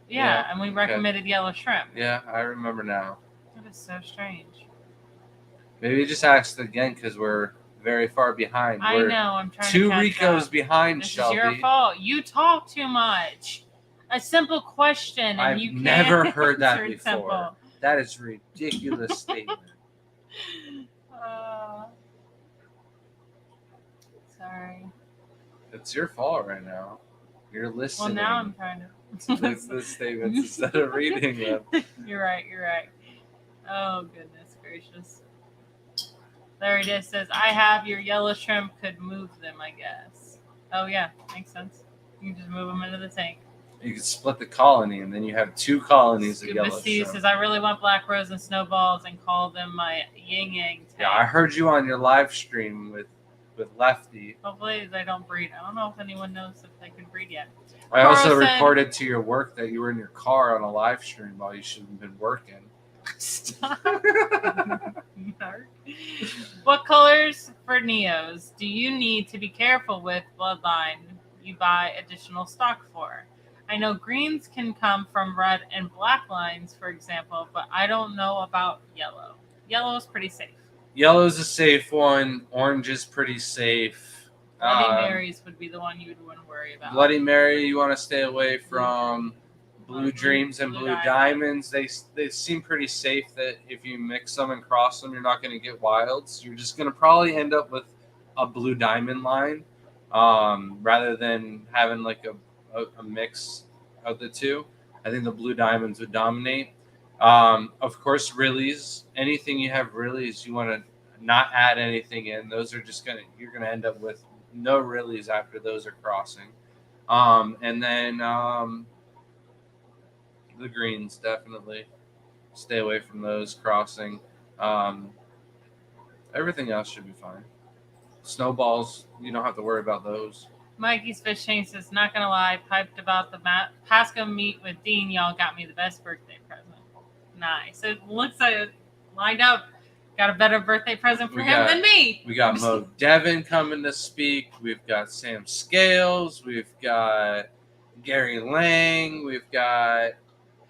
S1: Yeah,
S2: Yeah,
S1: and we recommended yellow shrimp.
S2: Yeah, I remember now.
S1: That is so strange.
S2: Maybe just asked again because we're very far behind.
S1: I
S2: We're
S1: know. I'm trying
S2: two
S1: to catch
S2: Ricos
S1: up.
S2: behind,
S1: This
S2: Shelby.
S1: is your fault. You talk too much. A simple question, and
S2: I've
S1: you can't
S2: never heard that
S1: answer it
S2: before.
S1: simple.
S2: That is a ridiculous statement.
S1: Sorry.
S2: It's your fault right now. You're
S1: Well,
S2: listening
S1: now I'm trying to.
S2: to the statements instead of reading them.
S1: You're right. Oh, goodness gracious. Larry Dish says, I have your yellow shrimp, could move them, I guess. Oh, yeah. Makes sense. You can just move them into the tank.
S2: You could split the colony, and then you have two colonies of
S1: Scuba
S2: yellow
S1: Steve
S2: shrimp.
S1: says, I really want black rose and snowballs and call them my yin yang tank.
S2: Yeah, I heard you on your live stream with Lefty.
S1: Hopefully they don't breed. I don't know if anyone knows if they can breed yet.
S2: I also
S1: Carl said-
S2: reported to your work that you were in your car on a live stream while you should have been working.
S1: Stop. What colors for Neos do you need to be careful with bloodline you buy additional stock for? I know greens can come from red and black lines, for example, but I don't know about yellow. Yellow is pretty safe.
S2: Yellow's a safe one. Orange is pretty safe.
S1: Bloody Marys would be the one you would want to worry about.
S2: Bloody Mary, you want to stay away from. Blue Dreams and Blue Diamonds, they seem pretty safe that if you mix them and cross them, you're not going to get wilds. You're just going to probably end up with a Blue Diamond line rather than having like a mix of the two. I think the Blue Diamonds would dominate. Of course, Rillies. Anything you have Rillies, you want to not add anything in. Those are just you're going to end up with no Rillies after those are crossing. And then the greens, definitely stay away from those crossing. Everything else should be fine. Snowballs, you don't have to worry about those.
S1: Mikey's Fish Tank says, not gonna lie, piped about the Pasco meet with Dean. Y'all got me the best birthday present. Nice. It looks like it lined up. Got a better birthday present for him than me.
S2: We got Mo Devin coming to speak. We've got Sam Scales. We've got Gary Lang. We've got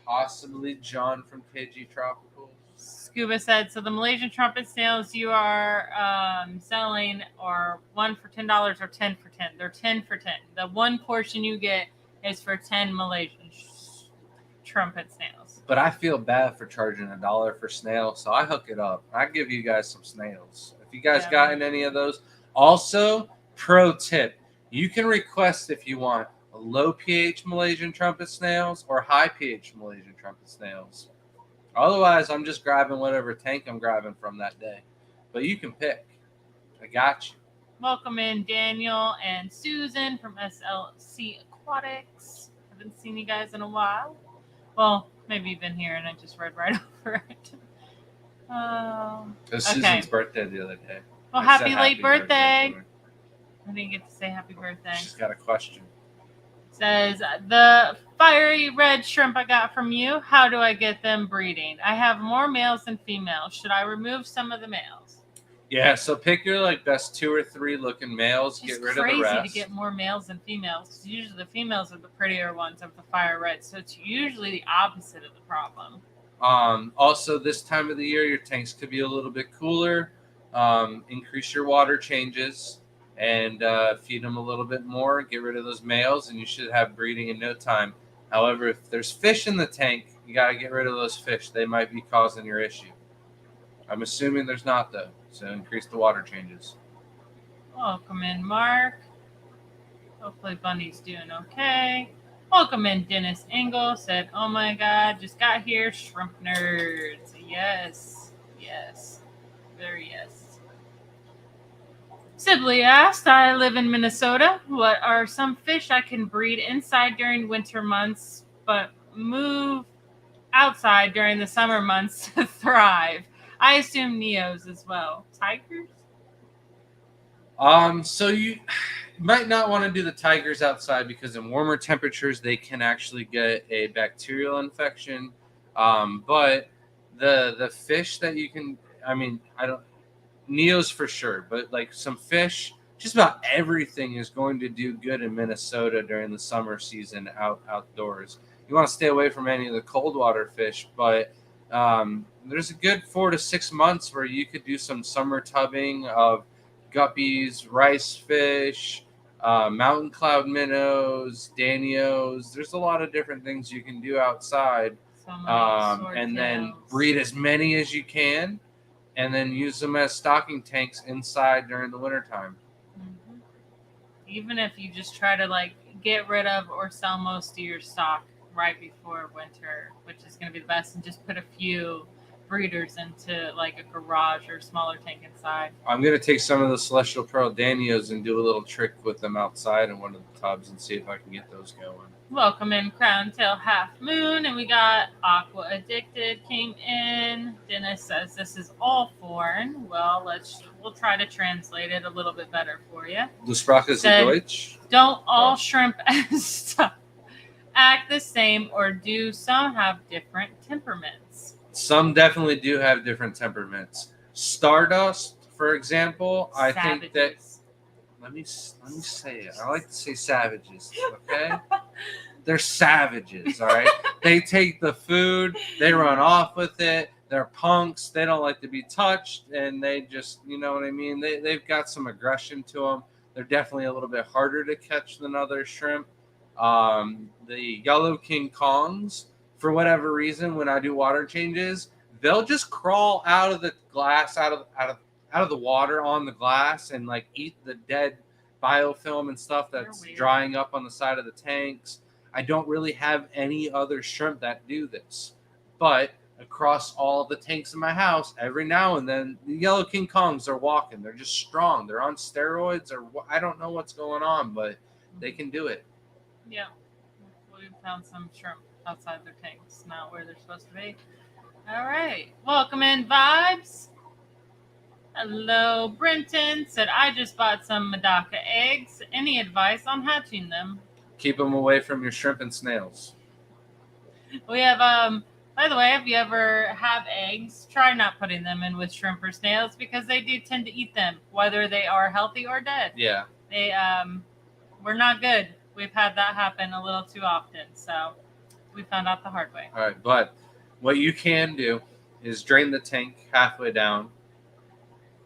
S2: possibly John from KG Tropical.
S1: Scuba said, so the Malaysian trumpet snails you are selling are 1 for $10 or 10 for 10. They're 10 for 10. The one portion you get is for 10 Malaysian trumpet snails.
S2: But I feel bad for charging $1 for snails, so I hook it up. I give you guys some snails. If you guys
S1: Yeah.
S2: gotten any of those, also pro tip: you can request if you want a low pH Malaysian trumpet snails or high pH Malaysian trumpet snails. Otherwise, I'm just grabbing whatever tank I'm grabbing from that day. But you can pick. I got you.
S1: Welcome in Daniel and Susan from SLC Aquatics. Haven't seen you guys in a while. Well, maybe you've been here and I just read right over it.
S2: It was
S1: Okay.
S2: Susan's birthday the other day.
S1: Well,
S2: I said
S1: happy late birthday.
S2: to her.
S1: I didn't get to say happy birthday.
S2: She's got a question.
S1: Says, the fiery red shrimp I got from you, how do I get them breeding? I have more males than females. Should I remove some of the males?
S2: Yeah, so pick your like best 2 or 3 looking males.
S1: It's
S2: Get rid of the
S1: crazy
S2: rest.
S1: to get more males than females, because usually the females are the prettier ones of the fire red, so it's usually the opposite of the problem.
S2: Also, this time of the year, your tanks could be a little bit cooler. Increase your water changes and feed them a little bit more. Get rid of those males, and you should have breeding in no time. However, if there's fish in the tank, you got to get rid of those fish. They might be causing your issue. I'm assuming there's not, though, so increase the water changes.
S1: Welcome in, Mark. Hopefully Bundy's doing okay. Welcome in, Dennis Engel. Said, oh my God, just got here. Shrimp nerds. Yes. Yes. Very yes. Sibley asked, I live in Minnesota. What are some fish I can breed inside during winter months, but move outside during the summer months to thrive? I assume Neos as well. Tigers?
S2: So you might not want to do the tigers outside because in warmer temperatures they can actually get a bacterial infection. But the fish that you can, Neos for sure, but like some fish, just about everything is going to do good in Minnesota during the summer season outdoors. You want to stay away from any of the cold water fish, but there's a good 4 to 6 months where you could do some summer tubbing of guppies, rice fish, mountain cloud minnows, danios. There's a lot of different things you can do outside, and then breed as many as you can, and then use them as stocking tanks inside during the wintertime.
S1: Mm-hmm. Even if you just try to like get rid of or sell most of your stock right before winter, which is going to be the best, and just put a few breeders into like a garage or smaller tank inside.
S2: I'm going to take some of the Celestial Pearl Danios and do a little trick with them outside in one of the tubs and see if I can get those going.
S1: Welcome in Crown Tail Half Moon, and we got Aqua Addicted came in. Dennis says this is all foreign. Well, we'll try to translate it a little bit better for you.
S2: Du sprachst
S1: Said,
S2: Deutsch?
S1: Don't all shrimp act the same, or do some have different temperaments?
S2: Some definitely do have different temperaments. Stardust, for example, I think that. Let me say it. I like to say savages. Okay, they're savages. All right, they take the food, they run off with it. They're punks. They don't like to be touched, and they just, you know what I mean. They've got some aggression to them. They're definitely a little bit harder to catch than other shrimp. The Yellow King Kongs, for whatever reason, when I do water changes, they'll just crawl out of the glass, out of the water on the glass, and like eat the dead biofilm and stuff that's drying up on the side of the tanks. I don't really have any other shrimp that do this, but across all the tanks in my house, every now and then the Yellow King Kongs are walking. They're just strong. They're on steroids, or I don't know what's going on, but they can do it.
S1: Yeah, we found some shrimp outside their tanks, not where they're supposed to be. All right, welcome in Vibes. Hello, Brenton said, I just bought some Medaka eggs. Any advice on hatching them?
S2: Keep them away from your shrimp and snails.
S1: We have, by the way, if you ever have eggs, try not putting them in with shrimp or snails, because they do tend to eat them, whether they are healthy or dead.
S2: Yeah.
S1: They, we're not good. We've had that happen a little too often, so we found out the hard way.
S2: All right, but what you can do is drain the tank halfway down,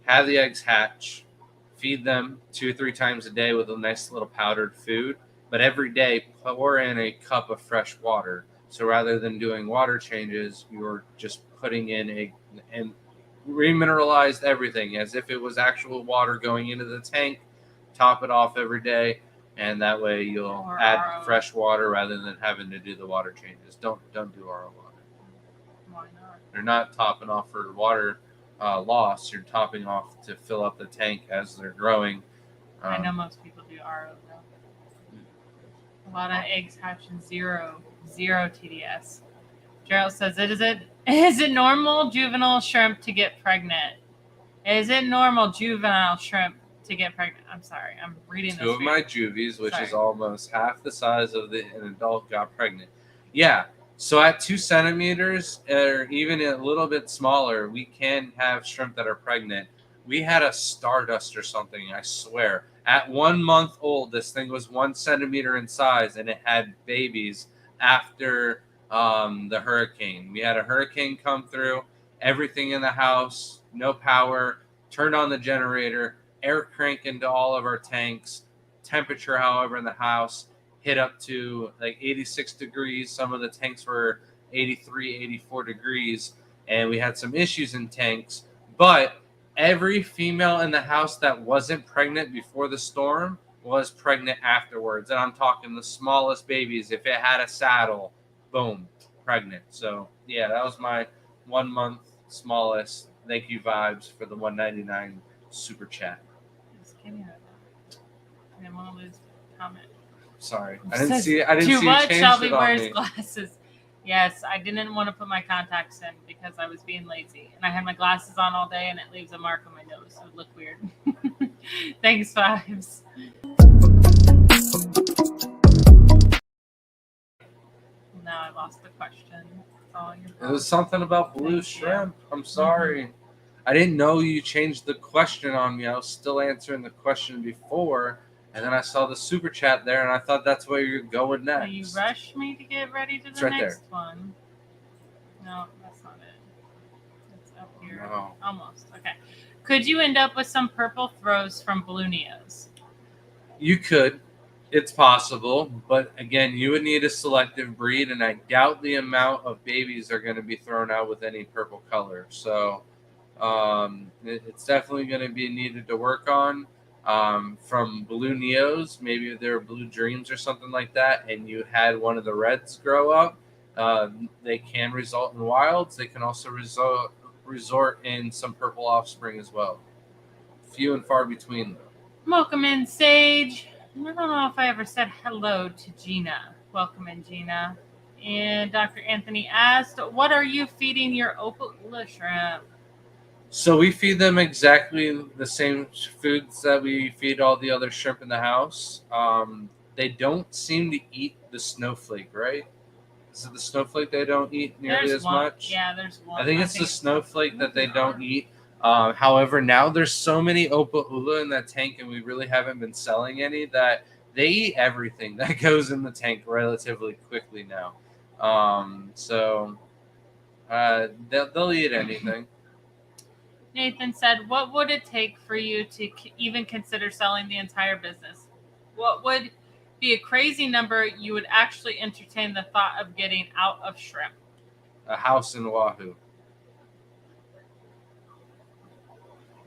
S2: have the eggs hatch, feed them 2 or 3 times a day with a nice little powdered food, but every day pour in a cup of fresh water. So rather than doing water changes, we were just putting in and remineralized everything as if it was actual water going into the tank. Top it off every day, and that way you'll
S1: Or
S2: add
S1: RO.
S2: fresh water rather than having to do the water changes. Don't do RO water.
S1: Why not?
S2: You're not topping off for water loss. You're topping off to fill up the tank as they're growing.
S1: I know most people do RO though. A lot of eggs hatch in zero TDS. Gerald says, is it normal juvenile shrimp to get pregnant? Is it normal juvenile shrimp to get pregnant? I'm sorry, I'm reading this.
S2: Two of my juvies, which is almost half the size of an adult, got pregnant. Yeah. So at 2 centimeters or even a little bit smaller, we can have shrimp that are pregnant. We had a Stardust or something, I swear. At 1 month old, this thing was 1 centimeter in size, and it had babies after the hurricane. We had a hurricane come through, everything in the house, no power, turned on the generator, air crank into all of our tanks, temperature, however, in the house hit up to like 86 degrees. Some of the tanks were 83, 84 degrees, and we had some issues in tanks. But every female in the house that wasn't pregnant before the storm was pregnant afterwards. And I'm talking the smallest babies. If it had a saddle, boom, pregnant. So, yeah, that was my 1 month smallest. Thank you, Vibes, for the $1.99 super chat.
S1: Just kidding about that. I didn't want to lose comment.
S2: Sorry, I
S1: Says,
S2: didn't see. I didn't
S1: too
S2: see
S1: much.
S2: you
S1: Shelby
S2: changed it on
S1: wears
S2: me.
S1: glasses. Yes, I didn't want to put my contacts in because I was being lazy, and I had my glasses on all day, and it leaves a mark on my nose, so it looked weird. Thanks, Vibes. Now I lost the question. It's all your
S2: It
S1: fault.
S2: was something about blue
S1: Thank you.
S2: shrimp. I'm sorry. I didn't know you changed the question on me. I was still answering the question before, and then I saw the super chat there, and I thought that's where you're going
S1: So
S2: next.
S1: you rushed me to get ready to
S2: It's
S1: the
S2: right
S1: next one. No, that's not it. It's up here.
S2: No.
S1: Almost. Okay. Could you end up with some purple throws from Blue Neos?
S2: You could. It's possible, but again, you would need a selective breed, and I doubt the amount of babies are going to be thrown out with any purple color. So it's definitely going to be needed to work on. From Blue Neos, maybe they're Blue Dreams or something like that, and you had one of the reds grow up, they can result in wilds. They can also resort in some purple offspring as well. Few and far between, though.
S1: Welcome in, Sage. I don't know if I ever said hello to Gina. Welcome in, Gina. And Dr. Anthony asked, what are you feeding your Opala shrimp?
S2: So we feed them exactly the same foods that we feed all the other shrimp in the house. They don't seem to eat the snowflake, right? Is it the snowflake they don't eat nearly
S1: There's
S2: as
S1: one.
S2: much?
S1: Yeah, there's one.
S2: I think it's the snowflake that they don't eat. However, now there's so many Opala in that tank, and we really haven't been selling any, that they eat everything that goes in the tank relatively quickly now. They'll eat anything.
S1: Nathan said, what would it take for you to even consider selling the entire business? What would be a crazy number you would actually entertain the thought of getting out of shrimp?
S2: A house in Wahoo.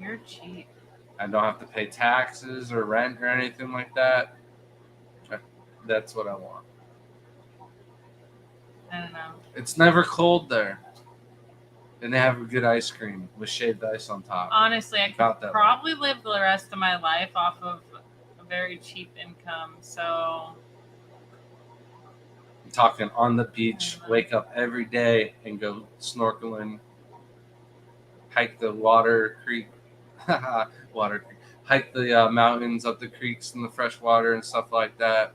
S1: You're cheap.
S2: I don't have to pay taxes or rent or anything like that. That's what I want.
S1: I don't know.
S2: It's never cold there. And they have a good ice cream with shaved ice on top.
S1: Honestly, I
S2: About
S1: could
S2: that
S1: probably live the rest of my life off of a very cheap income. So
S2: I'm talking on the beach, wake up every day and go snorkeling, hike the hike the mountains up the creeks and the fresh water and stuff like that.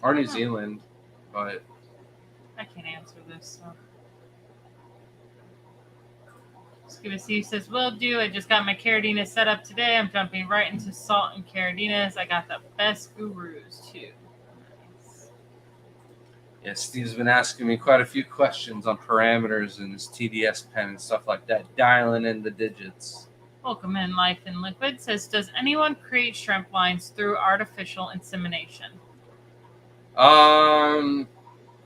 S2: Or New Zealand, but
S1: I can't answer this. So. Scuba Steve says, will do. I just got my Caradinas set up today. I'm jumping right into salt and Caradinas. I got the best gurus too. Nice.
S2: yeah, Steve's been asking me quite a few questions on parameters and his TDS pen and stuff like that, dialing in the digits.
S1: Welcome in, Life in Liquid says, does anyone create shrimp lines through artificial insemination?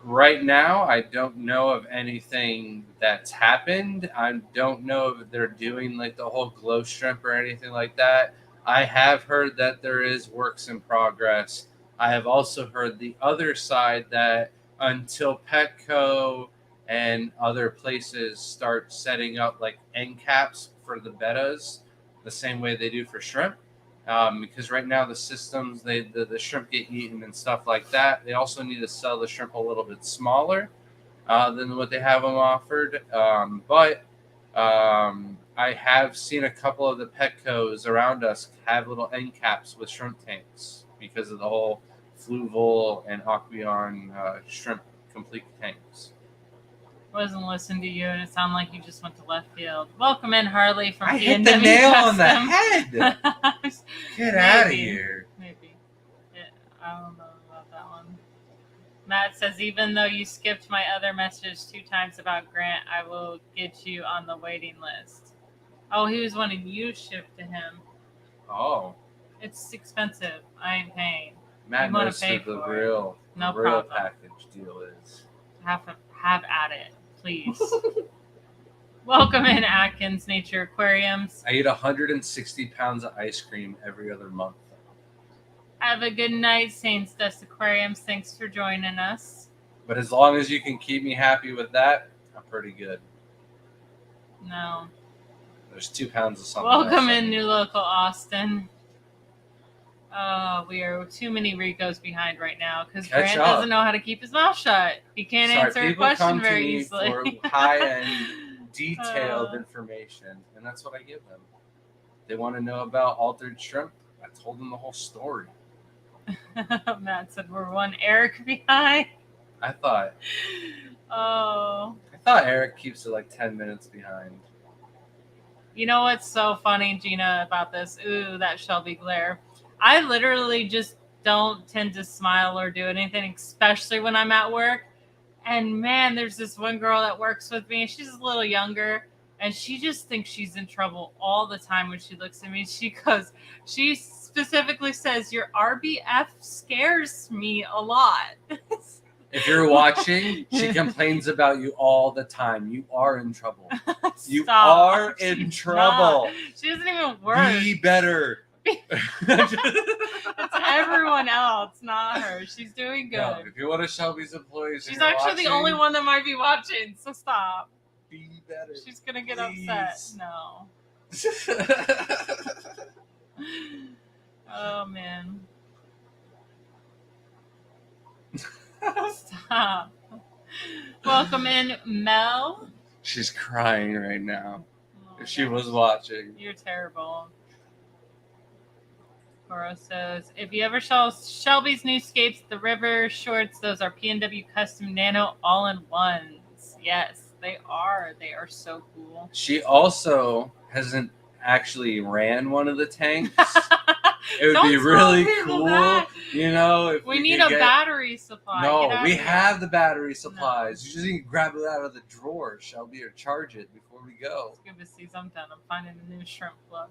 S2: Right now, I don't know of anything that's happened. I don't know if they're doing like the whole glow shrimp or anything like that. I have heard that there is works in progress. I have also heard the other side that until Petco and other places start setting up like end caps for the bettas, the same way they do for shrimp, because right now the systems the shrimp get eaten and stuff like that. They also need to sell the shrimp a little bit smaller than what they have them offered. But I have seen a couple of the Petcos around us have little end caps with shrimp tanks because of the whole Fluval and Aqueon shrimp complete tanks.
S1: Wasn't listening to you, and it sounded like you just went to left field. Welcome in, Harley from
S2: I
S1: P&W
S2: hit the nail on the
S1: Custom.
S2: head. Get out of
S1: Maybe.
S2: here.
S1: Maybe. Yeah, I don't know about that one. Matt says, even though you skipped my other message 2 times about Grant, I will get you on the waiting list. Oh, he was wanting you shipped to him.
S2: Oh,
S1: It's expensive. I ain't paying.
S2: Matt
S1: You wanna
S2: knows
S1: pay
S2: who the
S1: for it.
S2: real,
S1: No
S2: the real
S1: problem.
S2: package deal is.
S1: Have at it, please. Welcome in, Atkins Nature Aquariums.
S2: I eat 160 pounds of ice cream every other month.
S1: Have a good night, Saints Dust Aquariums. Thanks for joining us.
S2: But as long as you can keep me happy with that, I'm pretty good.
S1: No.
S2: There's 2 pounds of something.
S1: Welcome
S2: else.
S1: in, new local Austin. We are too many Ricos behind right now because
S2: Catch
S1: Grant
S2: up.
S1: doesn't know how to keep his mouth shut. He can't
S2: Sorry,
S1: answer a
S2: people
S1: question
S2: come to
S1: very
S2: me
S1: easily.
S2: for high-end, detailed
S1: Uh.
S2: information, and that's what I give them. They want to know about altered shrimp. I told them the whole story.
S1: Matt said we're one Eric behind.
S2: I thought
S1: Oh.
S2: Eric keeps it like 10 minutes behind.
S1: You know what's so funny, Gina, about this? Ooh, that Shelby glare. I literally just don't tend to smile or do anything, especially when I'm at work. And man, there's this one girl that works with me. She's a little younger, and she just thinks she's in trouble all the time when she looks at me. She specifically says, "Your RBF scares me a lot."
S2: If you're watching, she complains about you all the time. You are in trouble. You
S1: Stop.
S2: are in
S1: She's
S2: trouble.
S1: not. She doesn't even work.
S2: Be better.
S1: It's everyone else, not her. She's doing good.
S2: No, if you're one of Shelby's employees, and
S1: She's
S2: you're
S1: actually the only one that might be watching, so stop.
S2: Be better.
S1: She's gonna get
S2: Please.
S1: upset. No. Oh man. Stop. Welcome in, Mel.
S2: She's crying right now.
S1: Oh,
S2: If she
S1: gosh.
S2: was watching.
S1: You're terrible. Cora says, if you ever saw Shelby's new skates at the river shorts, those are P&W Custom Nano all-in-ones. Yes, they are. They are so cool.
S2: She also hasn't actually ran one of the tanks. It would
S1: Don't
S2: be
S1: tell
S2: really
S1: people
S2: cool,
S1: that.
S2: you know. If
S1: We
S2: we
S1: need
S2: could
S1: a
S2: get...
S1: battery supply. Get
S2: No,
S1: out
S2: we
S1: of here.
S2: have the battery supplies. You just need to grab it out of the drawer, Shelby, or charge it before we go.
S1: Give us these. I'm done. I'm finding a new shrimp plug.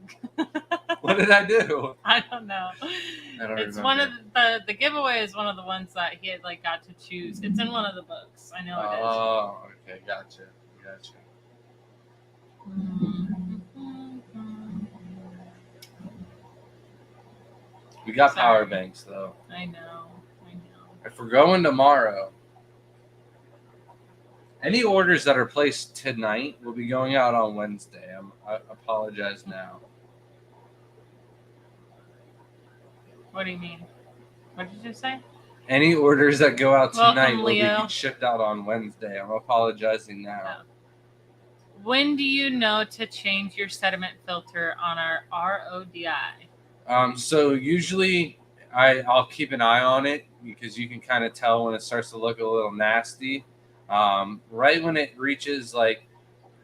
S2: What did I do?
S1: I don't know.
S2: I don't
S1: It's
S2: remember.
S1: one of the giveaway is one of the ones that he had like got to choose. It's in one of the books. I know it is.
S2: Oh, okay, gotcha. We got
S1: Sorry.
S2: power banks though.
S1: I know.
S2: If we're going tomorrow, any orders that are placed tonight will be going out on Wednesday. I apologize now.
S1: What do you mean? What did you say?
S2: Any orders that go out
S1: Welcome,
S2: tonight will
S1: Leo.
S2: be shipped out on Wednesday. I'm apologizing now.
S1: When do you know to change your sediment filter on our RODI?
S2: So usually I'll keep an eye on it because you can kind of tell when it starts to look a little nasty. Right when it reaches like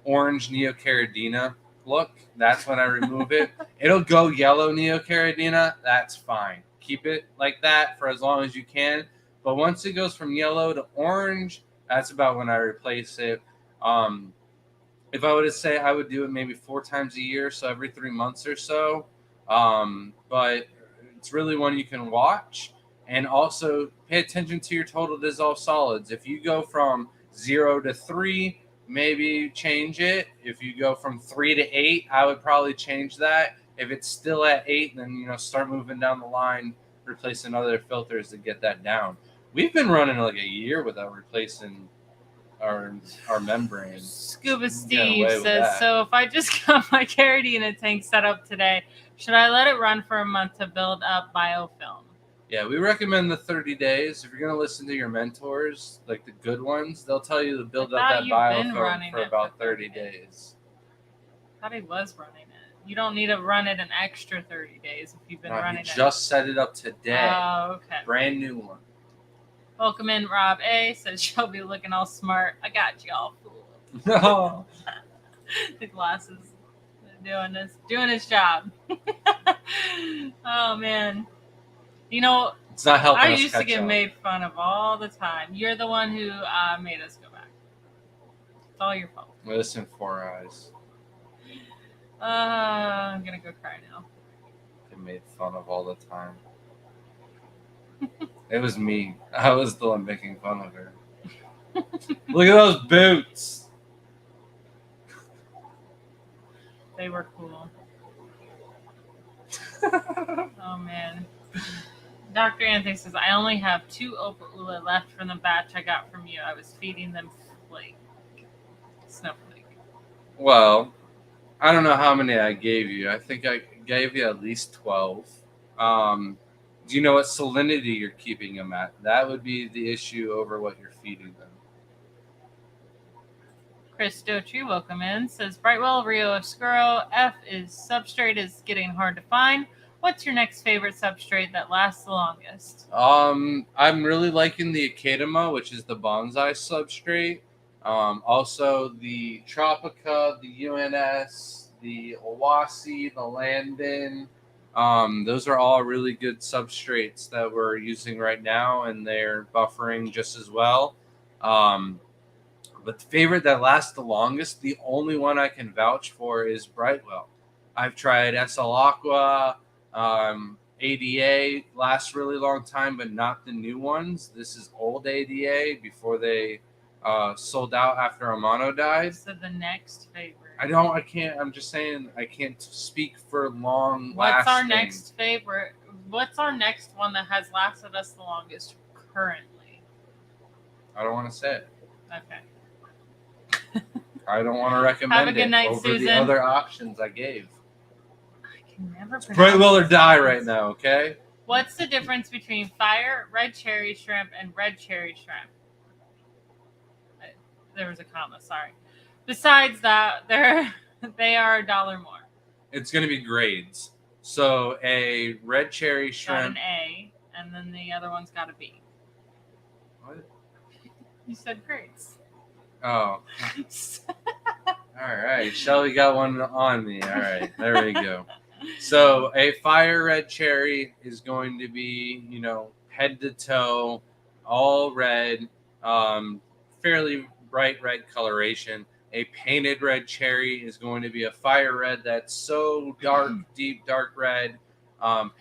S2: orange neocaridina look, that's when I remove it. It'll go yellow neocaridina, that's fine. Keep it like that for as long as you can. But once it goes from yellow to orange, that's about when I replace it. If I were to say, I would do it maybe 4 times a year, so every 3 months or so. But it's really one you can watch. And also pay attention to your total dissolved solids. If you go from 0 to 3, maybe change it. If you go from 3 to 8, I would probably change that. If it's still at 8, then start moving down the line, replacing other filters to get that down. We've been running like a year without replacing our membrane.
S1: Scuba
S2: Getting
S1: Steve
S2: away with
S1: says,
S2: that.
S1: so if I just got my Caridina tank set up today, should I let it run for a month to build up biofilm?
S2: Yeah, we recommend the 30 days. If you're going to listen to your mentors, like the good ones, they'll tell you to build up
S1: thought
S2: that
S1: you've been
S2: biofilm
S1: running
S2: for
S1: it
S2: about
S1: for
S2: 30
S1: 30
S2: days.
S1: I thought he was running it. You don't need to run it an extra 30 days if you've been
S2: No,
S1: running
S2: he just set it up today.
S1: Oh, okay.
S2: Brand new one.
S1: Welcome in, Rob A. Says she'll be looking all smart. I got you all fooled.
S2: No.
S1: The glasses doing his job. Oh man.
S2: It's not helping
S1: I
S2: us
S1: used to
S2: catch
S1: get
S2: up.
S1: made fun of all the time. You're the one who made us go back. It's all your fault.
S2: Listen, Four Eyes.
S1: I'm gonna go cry now.
S2: Get made fun of all the time. It was me. I was the one making fun of her. Look at those boots.
S1: They were cool. Oh man. Dr. Anthony says, I only have 2 Opal Ula left from the batch I got from you. I was feeding them snowflake.
S2: Well, I don't know how many I gave you. I think I gave you at least 12. Do you know what salinity you're keeping them at? That would be the issue over what you're feeding them.
S1: Chris Dotree, welcome in, says Brightwell, Rio Oscuro, F is substrate is getting hard to find. What's your next favorite substrate that lasts the longest?
S2: I'm really liking the Academa, which is the bonsai substrate. Also the Tropica, the UNS, the Owasi, the Landon. Those are all really good substrates that we're using right now, and they're buffering just as well. But the favorite that lasts the longest, the only one I can vouch for, is Brightwell. I've tried SL Aqua, ADA lasts a really long time, but not the new ones. This is old ADA before they sold out after Amano died.
S1: So the next favorite.
S2: I can't. I'm just saying I can't speak for long.
S1: What's our next favorite? What's our next one that has lasted us the longest currently?
S2: I don't want to say it.
S1: Okay.
S2: I don't want to recommend
S1: Have a good night,
S2: over
S1: Susan.
S2: the other options I gave.
S1: I can never pronounce
S2: Brightwell or
S1: these
S2: die
S1: names.
S2: right now, okay?
S1: What's the difference between fire, red cherry shrimp, and red cherry shrimp? There was a comma, sorry. Besides that, they are $1 more.
S2: It's going to be grades. So a red cherry
S1: Got
S2: shrimp.
S1: an A, and then the other one's got a B.
S2: What?
S1: You said grades.
S2: Oh. All right. Shelly got one on me. All right. There we go. So a fire red cherry is going to be, head to toe, all red, fairly bright red coloration. A painted red cherry is going to be a fire red that's so dark, deep, dark red,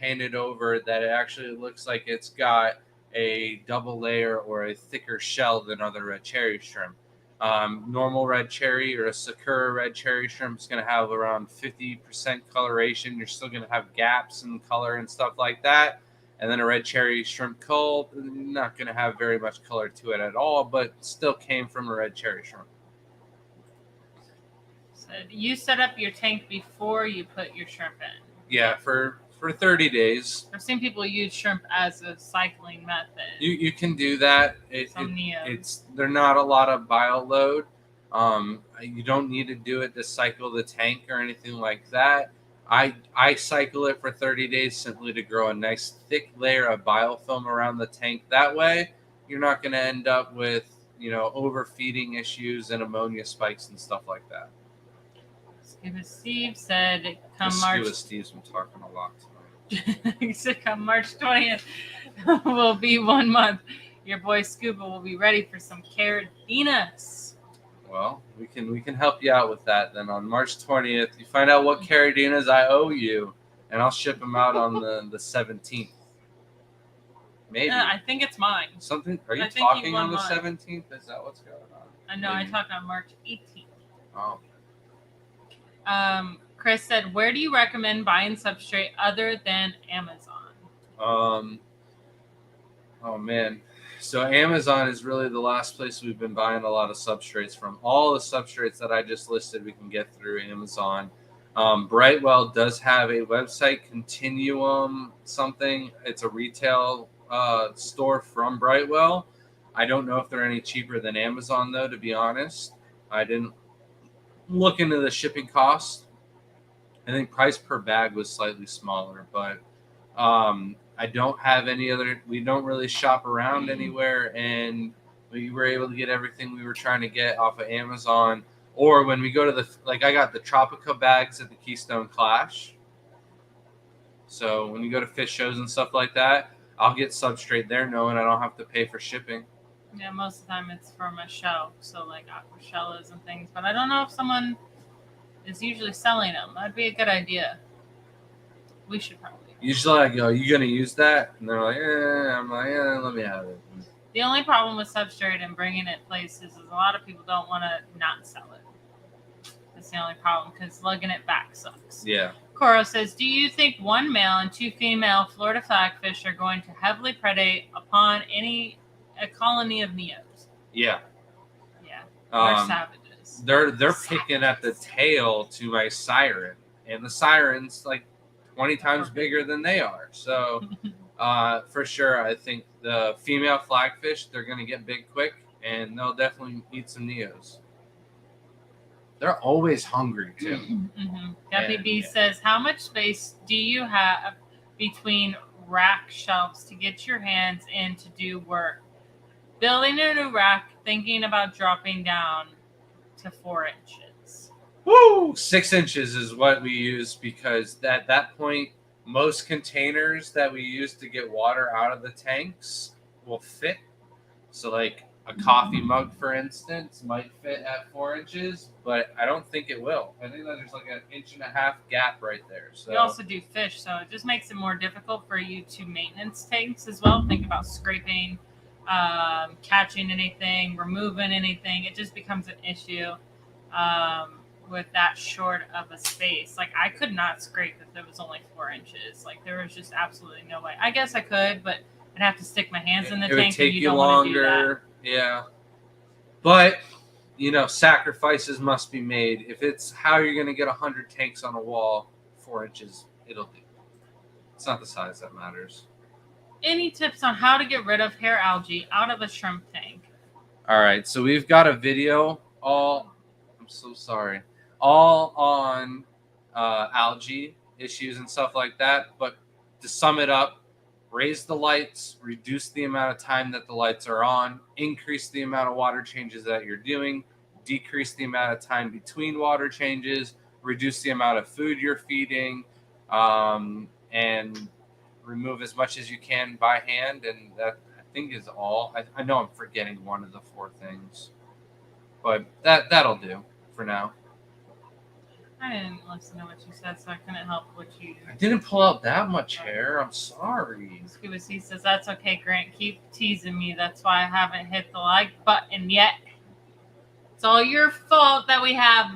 S2: painted over that it actually looks like it's got a double layer or a thicker shell than other red cherry shrimp. Normal red cherry or a Sakura red cherry shrimp is going to have around 50% coloration. You're still going to have gaps in color and stuff like that. And then a red cherry shrimp cull, not going to have very much color to it at all, but still came from a red cherry shrimp.
S1: So you set up your tank before you put your shrimp in.
S2: Yeah, for 30 days.
S1: I've seen people use shrimp as a cycling method.
S2: You can do that. They're not a lot of bio load. You don't need to do it to cycle the tank or anything like that. I cycle it for 30 days simply to grow a nice thick layer of biofilm around the tank. That way, you're not going to end up with overfeeding issues and ammonia spikes and stuff like that.
S1: Scuba Steve said, "Come
S2: Scuba
S1: March."
S2: Steve's been talking a lot tonight.
S1: He said, "Come March 20th, will be 1 month. Your boy Scuba will be ready for some Caridinas."
S2: Well, we can help you out with that. Then on March 20th, you find out what Caridinas I owe you, and I'll ship them out on the 17th.
S4: Maybe.
S1: I think it's mine.
S4: Something. Are you
S1: I think you
S4: talking
S1: won
S4: on the
S1: mine.
S4: 17th? Is that what's going on?
S1: I know.
S4: Maybe.
S1: I talked on March 18th.
S4: Oh.
S1: Chris said, "Where do you recommend buying substrate other than Amazon?"
S4: Oh man. So Amazon is really the last place we've been buying a lot of substrates from. All the substrates that I just listed, we can get through Amazon. Brightwell does have a website, Continuum something. It's a retail store from Brightwell. I don't know if they're any cheaper than Amazon, though, to be honest. I didn't look into the shipping cost. I think price per bag was slightly smaller, but I don't have any other. We don't really shop around anywhere, and we were able to get everything we were trying to get off of Amazon. Or when we go to I got the Tropica bags at the Keystone Clash. So when you go to fish shows and stuff like that, I'll get substrate there, knowing I don't have to pay for shipping.
S1: Yeah, most of the time it's from a show, so like aquashellas and things. But I don't know if someone is usually selling them. That'd be a good idea. We should probably.
S4: Usually I go, "You gonna use that?" And they're like, I'm like, let me have it.
S1: The only problem with substrate and bringing it places is a lot of people don't want to not sell it. That's the only problem because lugging it back sucks.
S4: Yeah.
S1: Coro says, "Do you think one male and two female Florida flagfish are going to heavily predate upon a colony of neos?"
S4: Yeah.
S1: Yeah, they're savages.
S4: They're picking at the tail to my siren, and the siren's like 20 times bigger than they are. So for sure, I think the female flagfish, they're going to get big quick, and they'll definitely eat some neos. They're always hungry too.
S1: Mm-hmm. Debbie B says, "How much space do you have between rack shelves to get your hands in to do work? Building a new rack, thinking about dropping down to 4 inches."
S4: Woo! 6 inches is what we use because at that point, most containers that we use to get water out of the tanks will fit. So like a coffee mug, for instance, might fit at 4 inches, but I don't think it will. I think that there's like an 1.5 inch gap right there. So
S1: You also do fish, so it just makes it more difficult for you to maintenance tanks as well. Think about scraping, catching anything, removing anything. It just becomes an issue with that short of a space. Like I could not scrape if there was only 4 inches. Like there was just absolutely no way. I guess I could, but I'd have to stick my hands in the
S4: it
S1: tank.
S4: would take
S1: and you
S4: you
S1: don't want to do that.
S4: longer. Yeah. But, sacrifices must be made. If it's how you're going to get 100 tanks on a wall, 4 inches, it'll do. It's not the size that matters.
S1: Any tips on how to get rid of hair algae out of a shrimp tank?
S4: All right. So we've got a video I'm so sorry. All on algae issues and stuff like that. But to sum it up, raise the lights, reduce the amount of time that the lights are on, increase the amount of water changes that you're doing, decrease the amount of time between water changes, reduce the amount of food you're feeding, and remove as much as you can by hand. And that, I think, is all. I know I'm forgetting one of the 4 things, but that'll do for now.
S1: I didn't listen to what you said, so I couldn't help what you.
S4: I didn't pull out that much hair. I'm sorry.
S1: Scuba C says, "That's okay, Grant. Keep teasing me. That's why I haven't hit the like button yet. It's all your fault that we have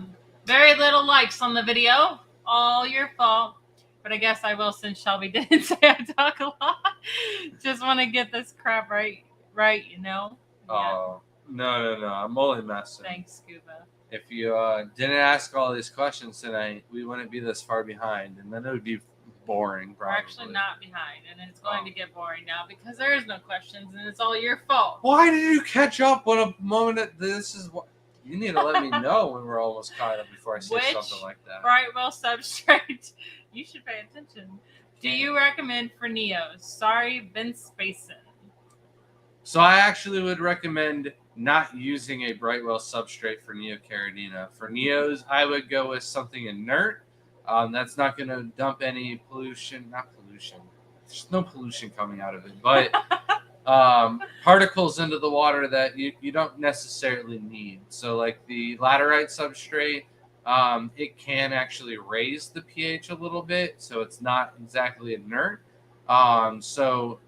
S1: very little likes on the video. All your fault. But I guess I will since Shelby didn't say I talk a lot. Just want to get this crap right, Yeah.
S4: Oh, no. I'm only messing.
S1: Thanks, Scuba.
S4: If you didn't ask all these questions tonight, we wouldn't be this far behind, and then it would be boring. Probably.
S1: We're actually not behind, and it's going to get boring now because there is no questions, and it's all your fault.
S4: Why did you catch up when a moment this is what you need to let me know when we're almost caught up before I say something like that.
S1: Brightwell substrate. You should pay attention. Do you recommend for Neos? Sorry, Vince Basin.
S4: So I actually would recommend not using a Brightwell substrate for Neocaridina. For Neos, I would go with something inert. That's not going to dump any pollution. Not pollution. There's no pollution coming out of it, but particles into the water that you don't necessarily need. So like the laterite substrate, it can actually raise the pH a little bit, so it's not exactly inert. So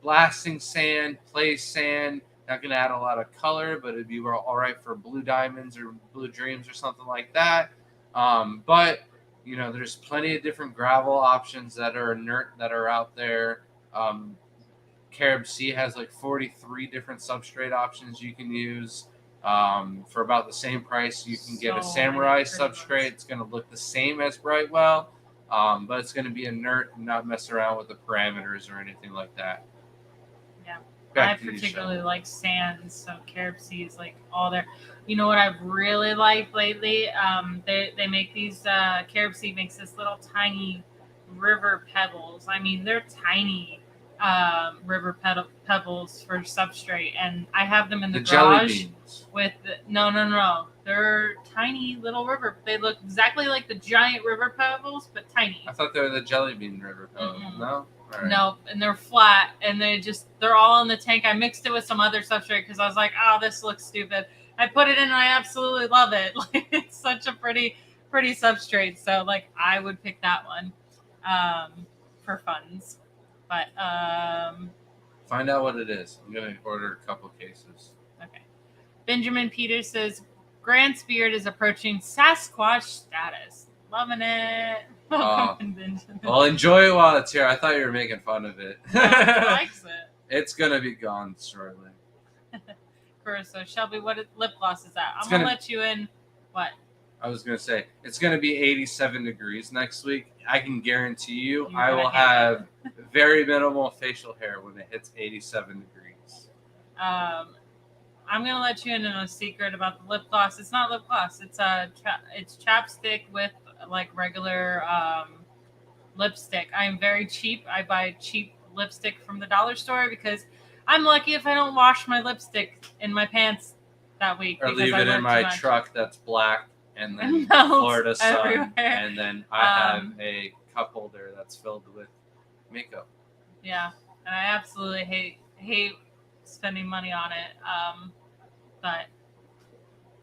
S4: blasting sand, play sand. Not going to add a lot of color, but it'd be all right for blue diamonds or blue dreams or something like that. But there's plenty of different gravel options that are inert that are out there. Carib Sea has like 43 different substrate options you can use. For about the same price, you can get a
S1: So
S4: Samurai
S1: many pretty
S4: substrate.
S1: ones.
S4: It's going to look the same as Brightwell, but it's going to be inert and not mess around with the parameters or anything like that.
S1: Yeah.
S4: Back
S1: I
S4: to you,
S1: particularly
S4: Shelby.
S1: like sands, so Carib Sea is like all there. You know what I've really liked lately? They make these Carib Sea makes this little tiny river pebbles. I mean, they're tiny river pebbles for substrate, and I have them in the
S4: jelly
S1: garage
S4: beans.
S1: with no. They're tiny little river. They look exactly like the giant river pebbles, but tiny.
S4: I thought they were the jelly bean river pebbles.
S1: Mm-mm.
S4: No? All right.
S1: Nope, and they're flat, and they're all in the tank. I mixed it with some other substrate because I was like, oh, this looks stupid. I put it in, and I absolutely love it. Like, it's such a pretty substrate. So like, I would pick that one for funds. But
S4: Find out what it is. I'm going to order a couple cases.
S1: okay. Benjamin Peters says Grant's beard is approaching Sasquatch status. Loving it. Welcome, Benjamin.
S4: Well, enjoy it while it's here. I thought you were making fun of it.
S1: He likes it.
S4: It's going to be gone shortly.
S1: So Shelby, what lip gloss is that?
S4: It's
S1: I'm gonna
S4: gonna-
S1: let you in. What?
S4: I was going to say, it's going to be 87 degrees next week. I can guarantee you
S1: You're
S4: I
S1: gonna
S4: will
S1: hate
S4: have very minimal facial hair when it hits 87 degrees.
S1: I'm gonna let you in on a secret about the lip gloss. It's not lip gloss. It's it's chapstick with like regular lipstick. I am very cheap. I buy cheap lipstick from the dollar store because I'm lucky if I don't wash my lipstick in my pants that week.
S4: Or
S1: because
S4: leave
S1: I
S4: it
S1: work
S4: in my
S1: too much.
S4: truck that's black and then
S1: It melts
S4: Florida sun.
S1: everywhere.
S4: And then I have
S1: Um,
S4: a cup holder that's filled with makeup.
S1: Yeah, and I absolutely hate spending money on it. But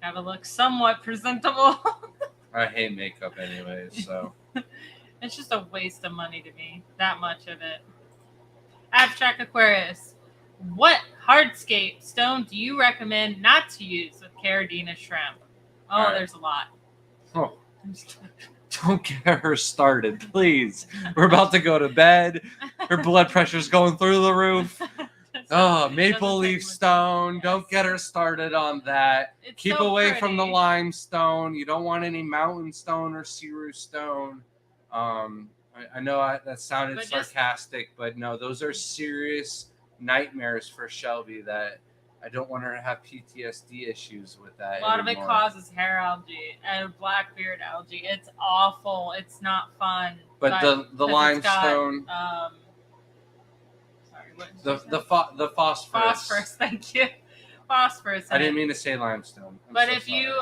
S1: gotta look somewhat presentable.
S4: I hate makeup anyways, so.
S1: It's just a waste of money to me. That much of it. Abstract Aquarius. What hardscape stone do you recommend not to use with Caridina shrimp? Oh,
S4: All right.
S1: there's a lot.
S4: Oh,
S1: I'm just kidding.
S4: don't get her started, please. We're about to go to bed. Her blood pressure's going through the roof. Oh, maple
S1: Doesn't take
S4: leaf
S1: much.
S4: stone.
S1: Yes.
S4: Don't get her started on that.
S1: It's
S4: Keep
S1: so
S4: away from the
S1: pretty.
S4: limestone. You don't want any mountain stone or Ciru stone. I know that sounded
S1: But just-
S4: sarcastic, but no, those are serious nightmares for Shelby that I don't want her to have PTSD issues with that.
S1: A lot of it
S4: anymore.
S1: causes hair algae and black beard algae. It's awful. It's not fun.
S4: But the
S1: 'cause it's got,
S4: limestone,
S1: sorry, what did
S4: the
S1: you say?
S4: the phosphorus.
S1: Phosphorus. Thank you. Phosphorus.
S4: I
S1: in
S4: didn't
S1: it.
S4: mean to say limestone. I'm
S1: But
S4: so
S1: if you,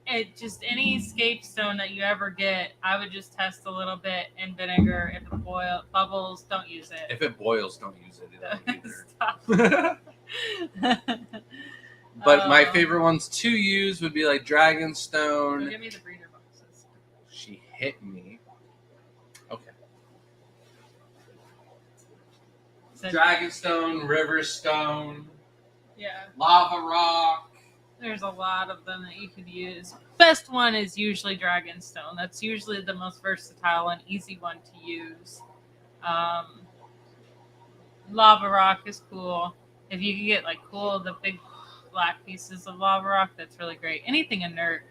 S4: sorry.
S1: just any scape stone that you ever get, I would just test a little bit in vinegar. If it bubbles, don't use it.
S4: If it boils, don't use it
S1: Stop.
S4: either. But my
S1: Oh.
S4: favorite ones to use would be like
S1: Go
S4: Dragonstone.
S1: give me the breeder boxes.
S4: She hit me. Okay.
S1: So,
S4: Dragonstone, Riverstone,
S1: yeah,
S4: Lava Rock.
S1: there's a lot of them that you could use. Best one is usually Dragonstone. That's usually the most versatile and easy one to use. Lava rock is cool. If you can get like the big black pieces of lava rock, that's really great. Anything inert.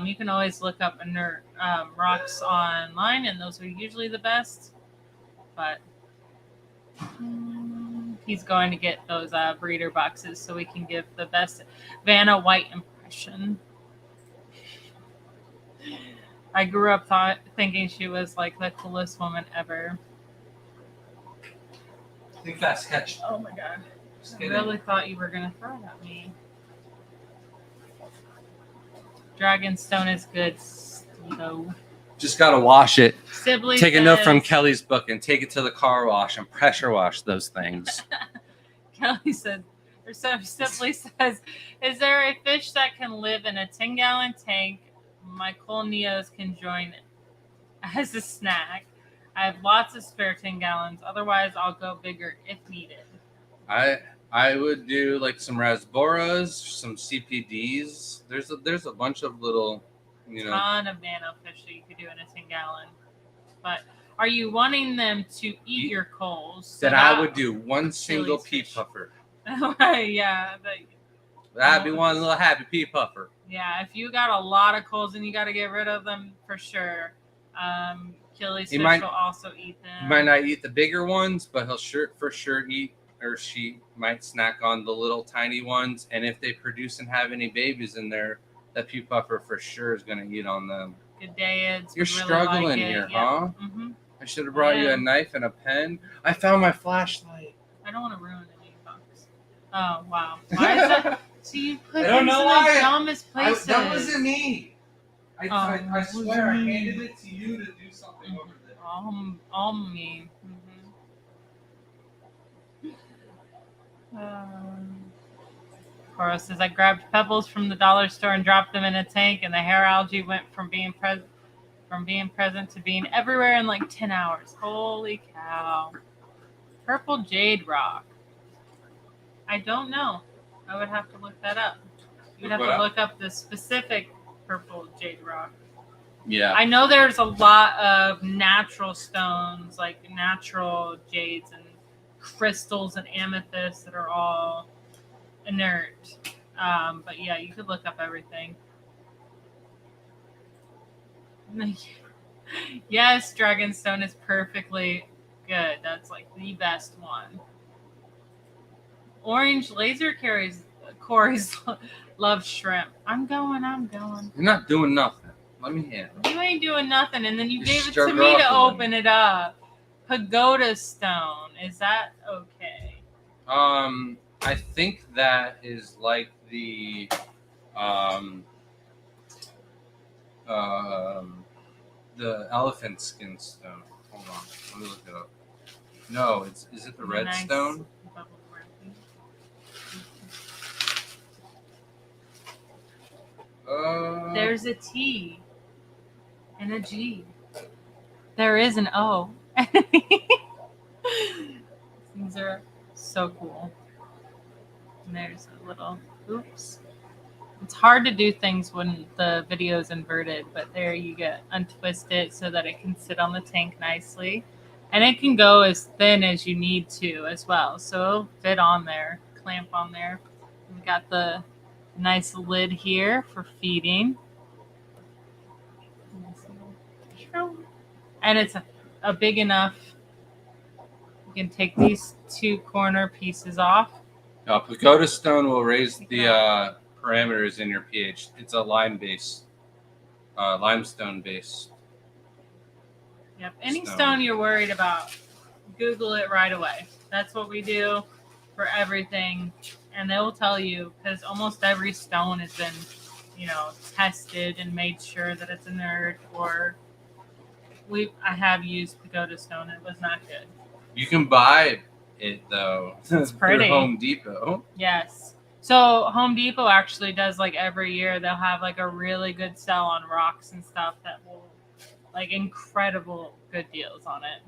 S1: You can always look up inert rocks online, and those are usually the best. But he's going to get those breeder boxes so we can give the best Vanna White impression. I grew up thinking she was like the coolest woman ever.
S4: Think fast, catch.
S1: Oh my god.
S4: Just
S1: I
S4: kidding.
S1: really thought you were going to throw it at me. Dragonstone is good, though.
S2: Just gotta wash it.
S1: Sibley
S2: Take a note from
S1: says-
S2: Kelly's book and take it to the car wash and pressure wash those things.
S1: Kelly said, or so Sibley says, is there a fish that can live in a 10-gallon tank? My cool Neos can join as a snack. I have lots of spare 10 gallons. Otherwise, I'll go bigger if needed.
S2: I would do like some Rasboras, some CPDs. There's a bunch of little,
S1: Ton of nanofish that you could do in a 10-gallon. But are you wanting them to eat your coals?
S2: Then I would do one single pea
S1: fish.
S2: puffer.
S1: Yeah.
S2: That'd be one little happy pea puffer.
S1: Yeah, if you got a lot of coals and you got to get rid of them for sure. Achilles fish will also eat them.
S2: He might not eat the bigger ones, but he'll for sure eat, or she might snack on the little tiny ones. And if they produce and have any babies in there, that pea puffer for sure is going to eat on them.
S1: Good day, Ed.
S2: You're
S1: really
S2: struggling
S1: like
S2: here,
S1: yeah.
S2: huh?
S1: Mm-hmm.
S2: I should have brought you a knife and a pen. I found my flashlight.
S1: I don't want to ruin any books. Oh, wow. Why is that? So you put
S2: I don't
S1: things
S2: know
S1: in
S2: why.
S1: the dumbest places.
S2: That wasn't me. I swear I
S1: wasn't me.
S2: handed it to you to do something over there.
S1: All me. Cora says, I grabbed pebbles from the dollar store and dropped them in a tank, and the hair algae went from being present to being everywhere in like 10 hours. Holy cow. Purple jade rock. I don't know. I would have to look that up. You'd have to look up the specific purple jade rock.
S2: Yeah.
S1: I know there's a lot of natural stones, like natural jades and crystals and amethysts that are all inert. But yeah, you could look up everything. Yes, Dragonstone is perfectly good. That's like the best one. Orange laser Corey's love shrimp. I'm going.
S2: You're not doing nothing. Let me handle it.
S1: You ain't doing nothing, and then you gave it to
S2: struggle
S1: me to
S2: off
S1: open it up. Pagoda stone. Is that okay?
S2: I think that is like the elephant skin stone. Hold on, let me look it up. No, is it the red
S1: Nice
S2: stone?
S1: bubble wrapping. There's a T and a G. There is an O. These are so cool. And there's a little, oops. It's hard to do things when the video is inverted, but there you get untwist it so that it can sit on the tank nicely. And it can go as thin as you need to as well. So it'll fit on there, clamp on there. We've got the nice lid here for feeding. And it's a big enough. You can take these two corner pieces off.
S2: Pagoda stone will raise the parameters in your pH. It's a limestone based.
S1: Yep. Any stone you're worried about, Google it right away. That's what we do for everything. And they will tell you, because almost every stone has been, tested and made sure that it's inert. Or I have used Pagoda stone. It was not good.
S2: You can buy it though.
S1: It's pretty.
S2: Through Home Depot.
S1: Yes. So Home Depot actually does, like, every year they'll have like a really good sell on rocks and stuff that will, like, incredible good deals on it.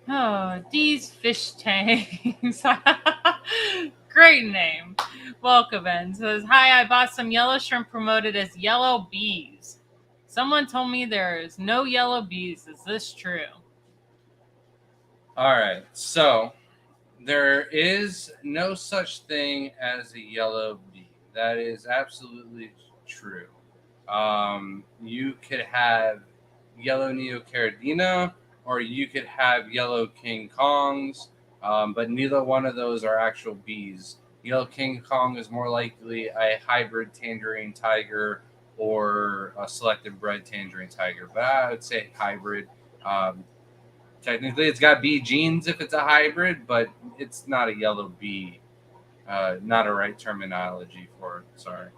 S1: Oh, D's Fish Tanks. Great name. Welcome in. Says, hi, I bought some yellow shrimp promoted as yellow bees. Someone told me there is no yellow bees. Is this true?
S2: All right. So there is no such thing as a yellow bee. That is absolutely true. You could have yellow Neocaridina, or you could have yellow King Kongs, but neither one of those are actual bees. Yellow King Kong is more likely a hybrid tangerine tiger or a selective bred tangerine tiger, but I would say hybrid. Technically, it's got bee genes if it's a hybrid, but it's not a yellow bee. Not a right terminology for it. Sorry.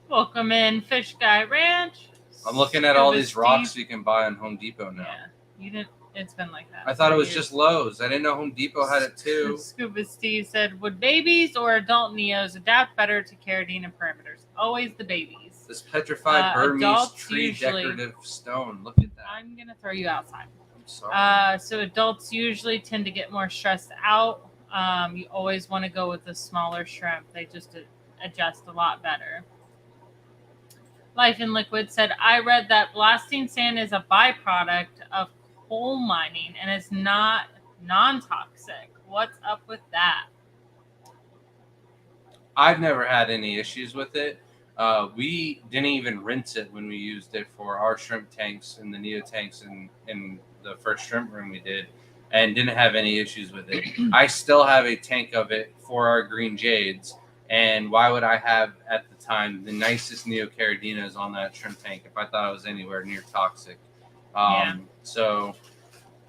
S1: Welcome in, Fish Guy Ranch.
S2: I'm looking at all these rocks you can buy on Home Depot now.
S1: Yeah, you didn't. It's been like that.
S2: I thought it was just Lowe's. I didn't know Home Depot had it too.
S1: Scuba Steve said, would babies or adult Neos adapt better to Caridina parameters? Always the babies.
S2: This petrified Burmese tree
S1: usually,
S2: decorative stone. Look at that.
S1: I'm going to throw you outside.
S4: Sorry.
S1: So adults usually tend to get more stressed out. You always want to go with the smaller shrimp. They just adjust a lot better. Life in Liquid said, I read that blasting sand is a byproduct of coal mining and is not non-toxic. What's up with that?
S2: I've never had any issues with it. We didn't even rinse it when we used it for our shrimp tanks and the Neo tanks in the first shrimp room we did, and didn't have any issues with it. I still have a tank of it for our green jades, and why would I have at the time the nicest Neocaradinas on that shrimp tank if I thought it was anywhere near toxic? So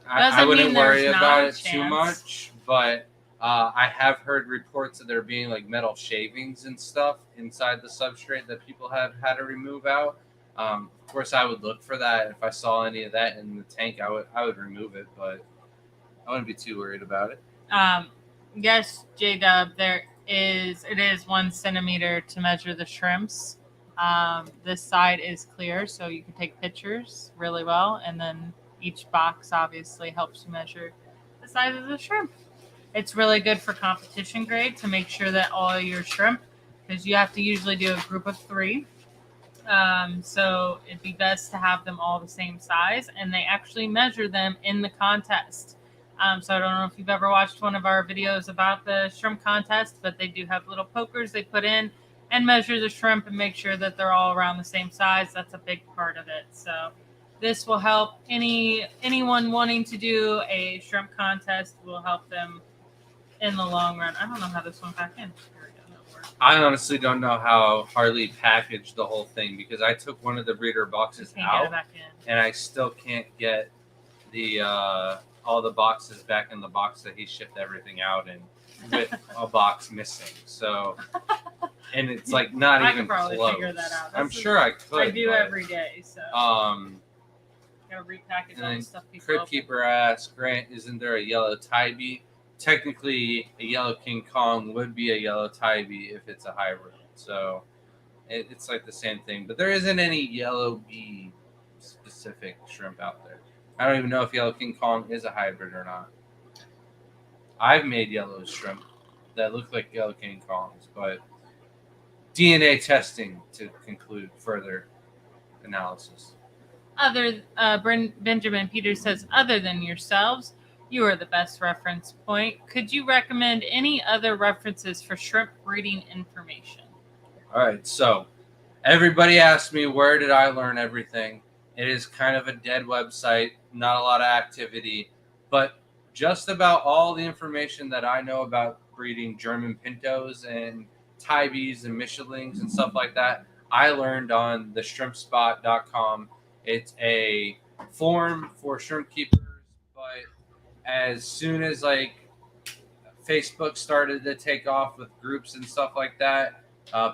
S2: I
S1: Doesn't
S2: wouldn't
S1: mean
S2: worry
S1: there's not
S2: about
S1: a
S2: it too
S1: chance.
S2: much, but I have heard reports of there being like metal shavings and stuff inside the substrate that people have had to remove out. Of course, I would look for that. If I saw any of that in the tank, I would remove it, but I wouldn't be too worried about it.
S1: Yes, J-Dub, it is 1 centimeter to measure the shrimps. This side is clear, so you can take pictures really well, and then each box obviously helps you measure the size of the shrimp. It's really good for competition grade to make sure that all your shrimp, because you have to usually do a group of 3. So it'd be best to have them all the same size, and they actually measure them in the contest. So I don't know if you've ever watched one of our videos about the shrimp contest, but they do have little pokers they put in and measure the shrimp and make sure that they're all around the same size. That's a big part of it. So this will help anyone wanting to do a shrimp contest, will help them in the long run. I don't know how this went back in. Here we go. That worked.
S2: I honestly don't know how Harley packaged the whole thing, because I took one of the breeder boxes
S1: Can't get it
S2: out
S1: back in.
S2: and I still can't get the all the boxes back in the box that he shipped everything out in, with a box missing. So, and it's like not
S1: I
S2: even
S1: could probably
S2: close.
S1: figure that out.
S2: I'm
S1: That's
S2: sure I could.
S1: I do
S2: but,
S1: every day, so gotta repackage all the
S2: and
S1: stuff people
S2: Crypt
S1: open.
S2: Keeper asks, Grant, isn't there a yellow Tybee? Technically, a yellow King Kong would be a yellow Tybee if it's a hybrid. So it's like the same thing. But there isn't any yellow bee specific shrimp out there. I don't even know if yellow King Kong is a hybrid or not. I've made yellow shrimp that look like yellow King Kongs, but DNA testing to conclude further analysis.
S1: Benjamin Peters says, other than yourselves, you are the best reference point. Could you recommend any other references for shrimp breeding information?
S2: All right, so everybody asked me, where did I learn everything? It is kind of a dead website, not a lot of activity, but just about all the information that I know about breeding German Pintos and Tybees and Michelins and stuff like that, I learned on the shrimpspot.com. It's a forum for shrimp keepers, but as soon as like Facebook started to take off with groups and stuff like that,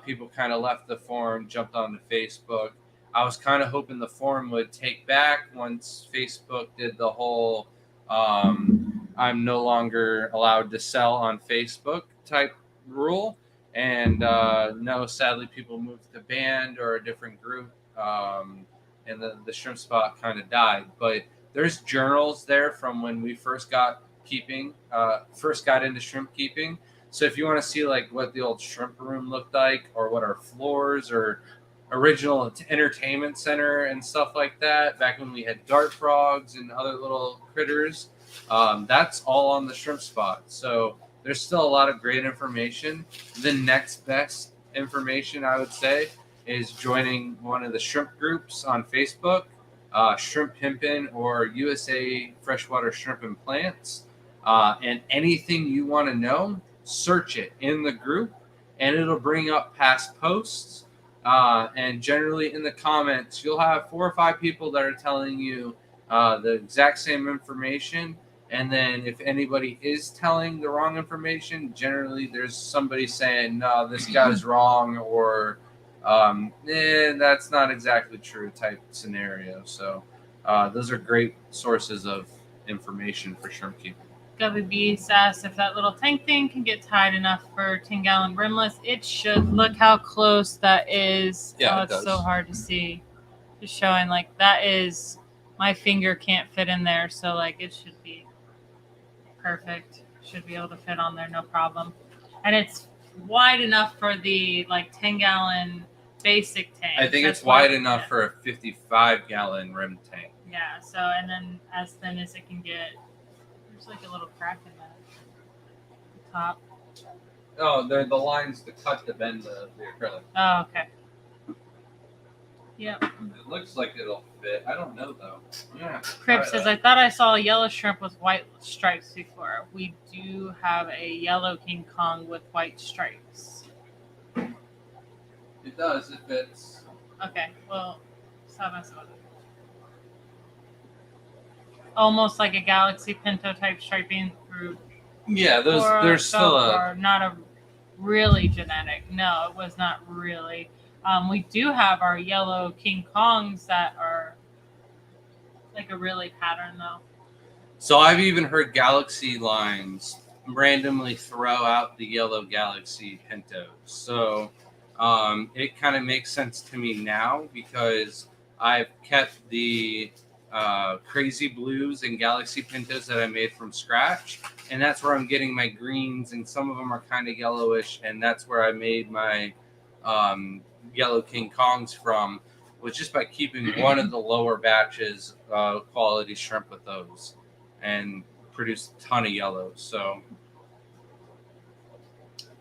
S2: people kind of left the forum, jumped onto Facebook. I was kind of hoping the forum would take back once Facebook did the whole I'm no longer allowed to sell on Facebook type rule. And no, sadly, people moved to band or a different group, and the shrimp spot kind of died. But there's journals there from when we first got into shrimp keeping. So if you want to see like what the old shrimp room looked like, or what our floors or original entertainment center and stuff like that, back when we had dart frogs and other little critters, that's all on the shrimp spot. So there's still a lot of great information. The next best information, I would say, is joining one of the shrimp groups on Facebook, Shrimp Pimpin' or USA Freshwater Shrimp and Plants. And anything you want to know, search it in the group, and it'll bring up past posts. And generally in the comments, you'll have 4 or 5 people that are telling you the exact same information. And then if anybody is telling the wrong information, generally there's somebody saying, no, this guy's wrong, or that's not exactly true type scenario. So those are great sources of information for shrimp keeping.
S1: WB asks if that little tank thing can get tied enough for 10-gallon rimless. It should. Look how close that is.
S2: Yeah,
S1: oh,
S2: it
S1: it's
S2: does.
S1: so hard to see. Just showing like that is my finger can't fit in there, so like it should be perfect. Should be able to fit on there, no problem. And it's wide enough for the like 10-gallon basic tank.
S4: I think
S1: That's
S4: it's wide
S1: why-
S4: enough for a 55-gallon rim tank.
S1: Yeah. So and then as thin as it can get. There's like a little crack in the top.
S4: Oh, they're the lines to cut to bend the acrylic.
S1: Oh, okay. Yep.
S4: It looks like it'll fit. I don't know though. Yeah.
S1: Crib says, I thought I saw a yellow shrimp with white stripes before. We do have a yellow King Kong with white stripes.
S4: It does. It fits.
S1: Okay, well, stop messing with it. Almost like a Galaxy Pinto type striping through.
S4: Yeah, those.
S1: or
S4: There's still a.
S1: or not a really genetic. No, it was not really. We do have our yellow King Kongs that are like a really pattern though.
S2: So I've even heard Galaxy lines randomly throw out the yellow Galaxy Pintos. So it kind of makes sense to me now because I've kept the Crazy Blues and Galaxy Pintos that I made from scratch. And that's where I'm getting my greens, and some of them are kind of yellowish. And that's where I made my yellow King Kongs from, was just by keeping one of the lower batches quality shrimp with those, and produced a ton of yellows. So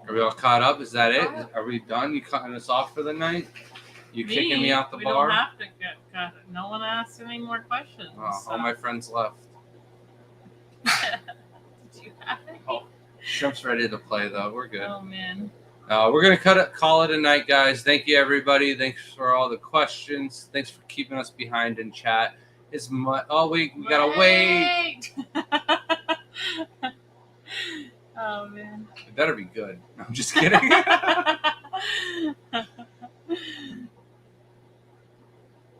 S2: are we all caught up? Is that it? Are we done? You cutting us off for the night? You kicking me out the
S1: we
S2: bar?
S1: Don't have to get, no one asked any more questions.
S2: Oh,
S1: so.
S2: all my friends left.
S1: Did you have it?
S2: Oh, Shrimp's ready to play though. We're good.
S1: Oh man.
S2: We're gonna call it a night, guys. Thank you, everybody. Thanks for all the questions. Thanks for keeping us behind in chat. It's oh wait, we gotta wait.
S1: Oh man.
S2: It better be good. I'm just kidding.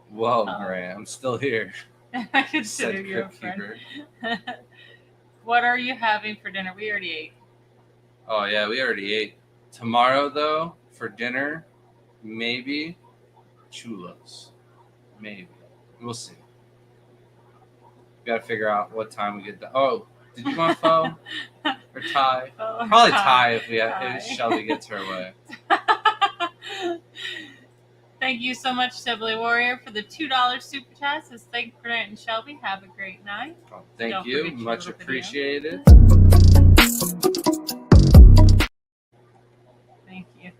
S2: Whoa, Maria, I'm still here.
S1: I consider
S2: Said
S1: you a
S2: Crypt
S1: friend.
S2: Keeper.
S1: What are you having for dinner? We already ate.
S2: Oh yeah, we already ate. Tomorrow though, for dinner, maybe chulos. Maybe. We'll see. We gotta figure out what time we get the oh, did you want pho? Or Thai?
S1: Oh,
S2: Probably Thai if
S1: Thai.
S2: if Shelby gets her way.
S1: Thank you so much, Sibley Warrior, for the $2 super chat. Says thank Grant and Shelby. Have a great night.
S2: Oh, thank
S1: Don't
S2: you.
S1: forget your
S2: Much
S1: little video.
S2: appreciated.
S1: Thank you.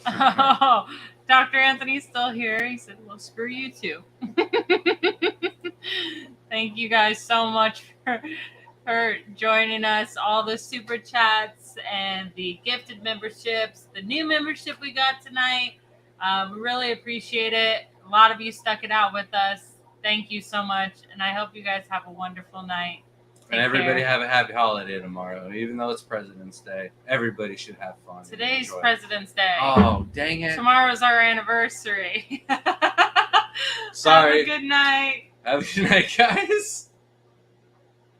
S1: Oh, Dr. Anthony's still here. He said, well, screw you too. Thank you guys so much for joining us. All the super chats and the gifted memberships, the new membership we got tonight. We really appreciate it. A lot of you stuck it out with us. Thank you so much. And I hope you guys have a wonderful night.
S2: And
S1: Take
S2: everybody
S1: care.
S2: have a happy holiday tomorrow. Even though it's President's Day, everybody should have fun. and
S1: Today's
S2: enjoy.
S1: President's Day.
S2: Oh, dang it.
S1: Tomorrow's our anniversary.
S2: Sorry.
S1: Have a good night.
S2: Have a good night, guys.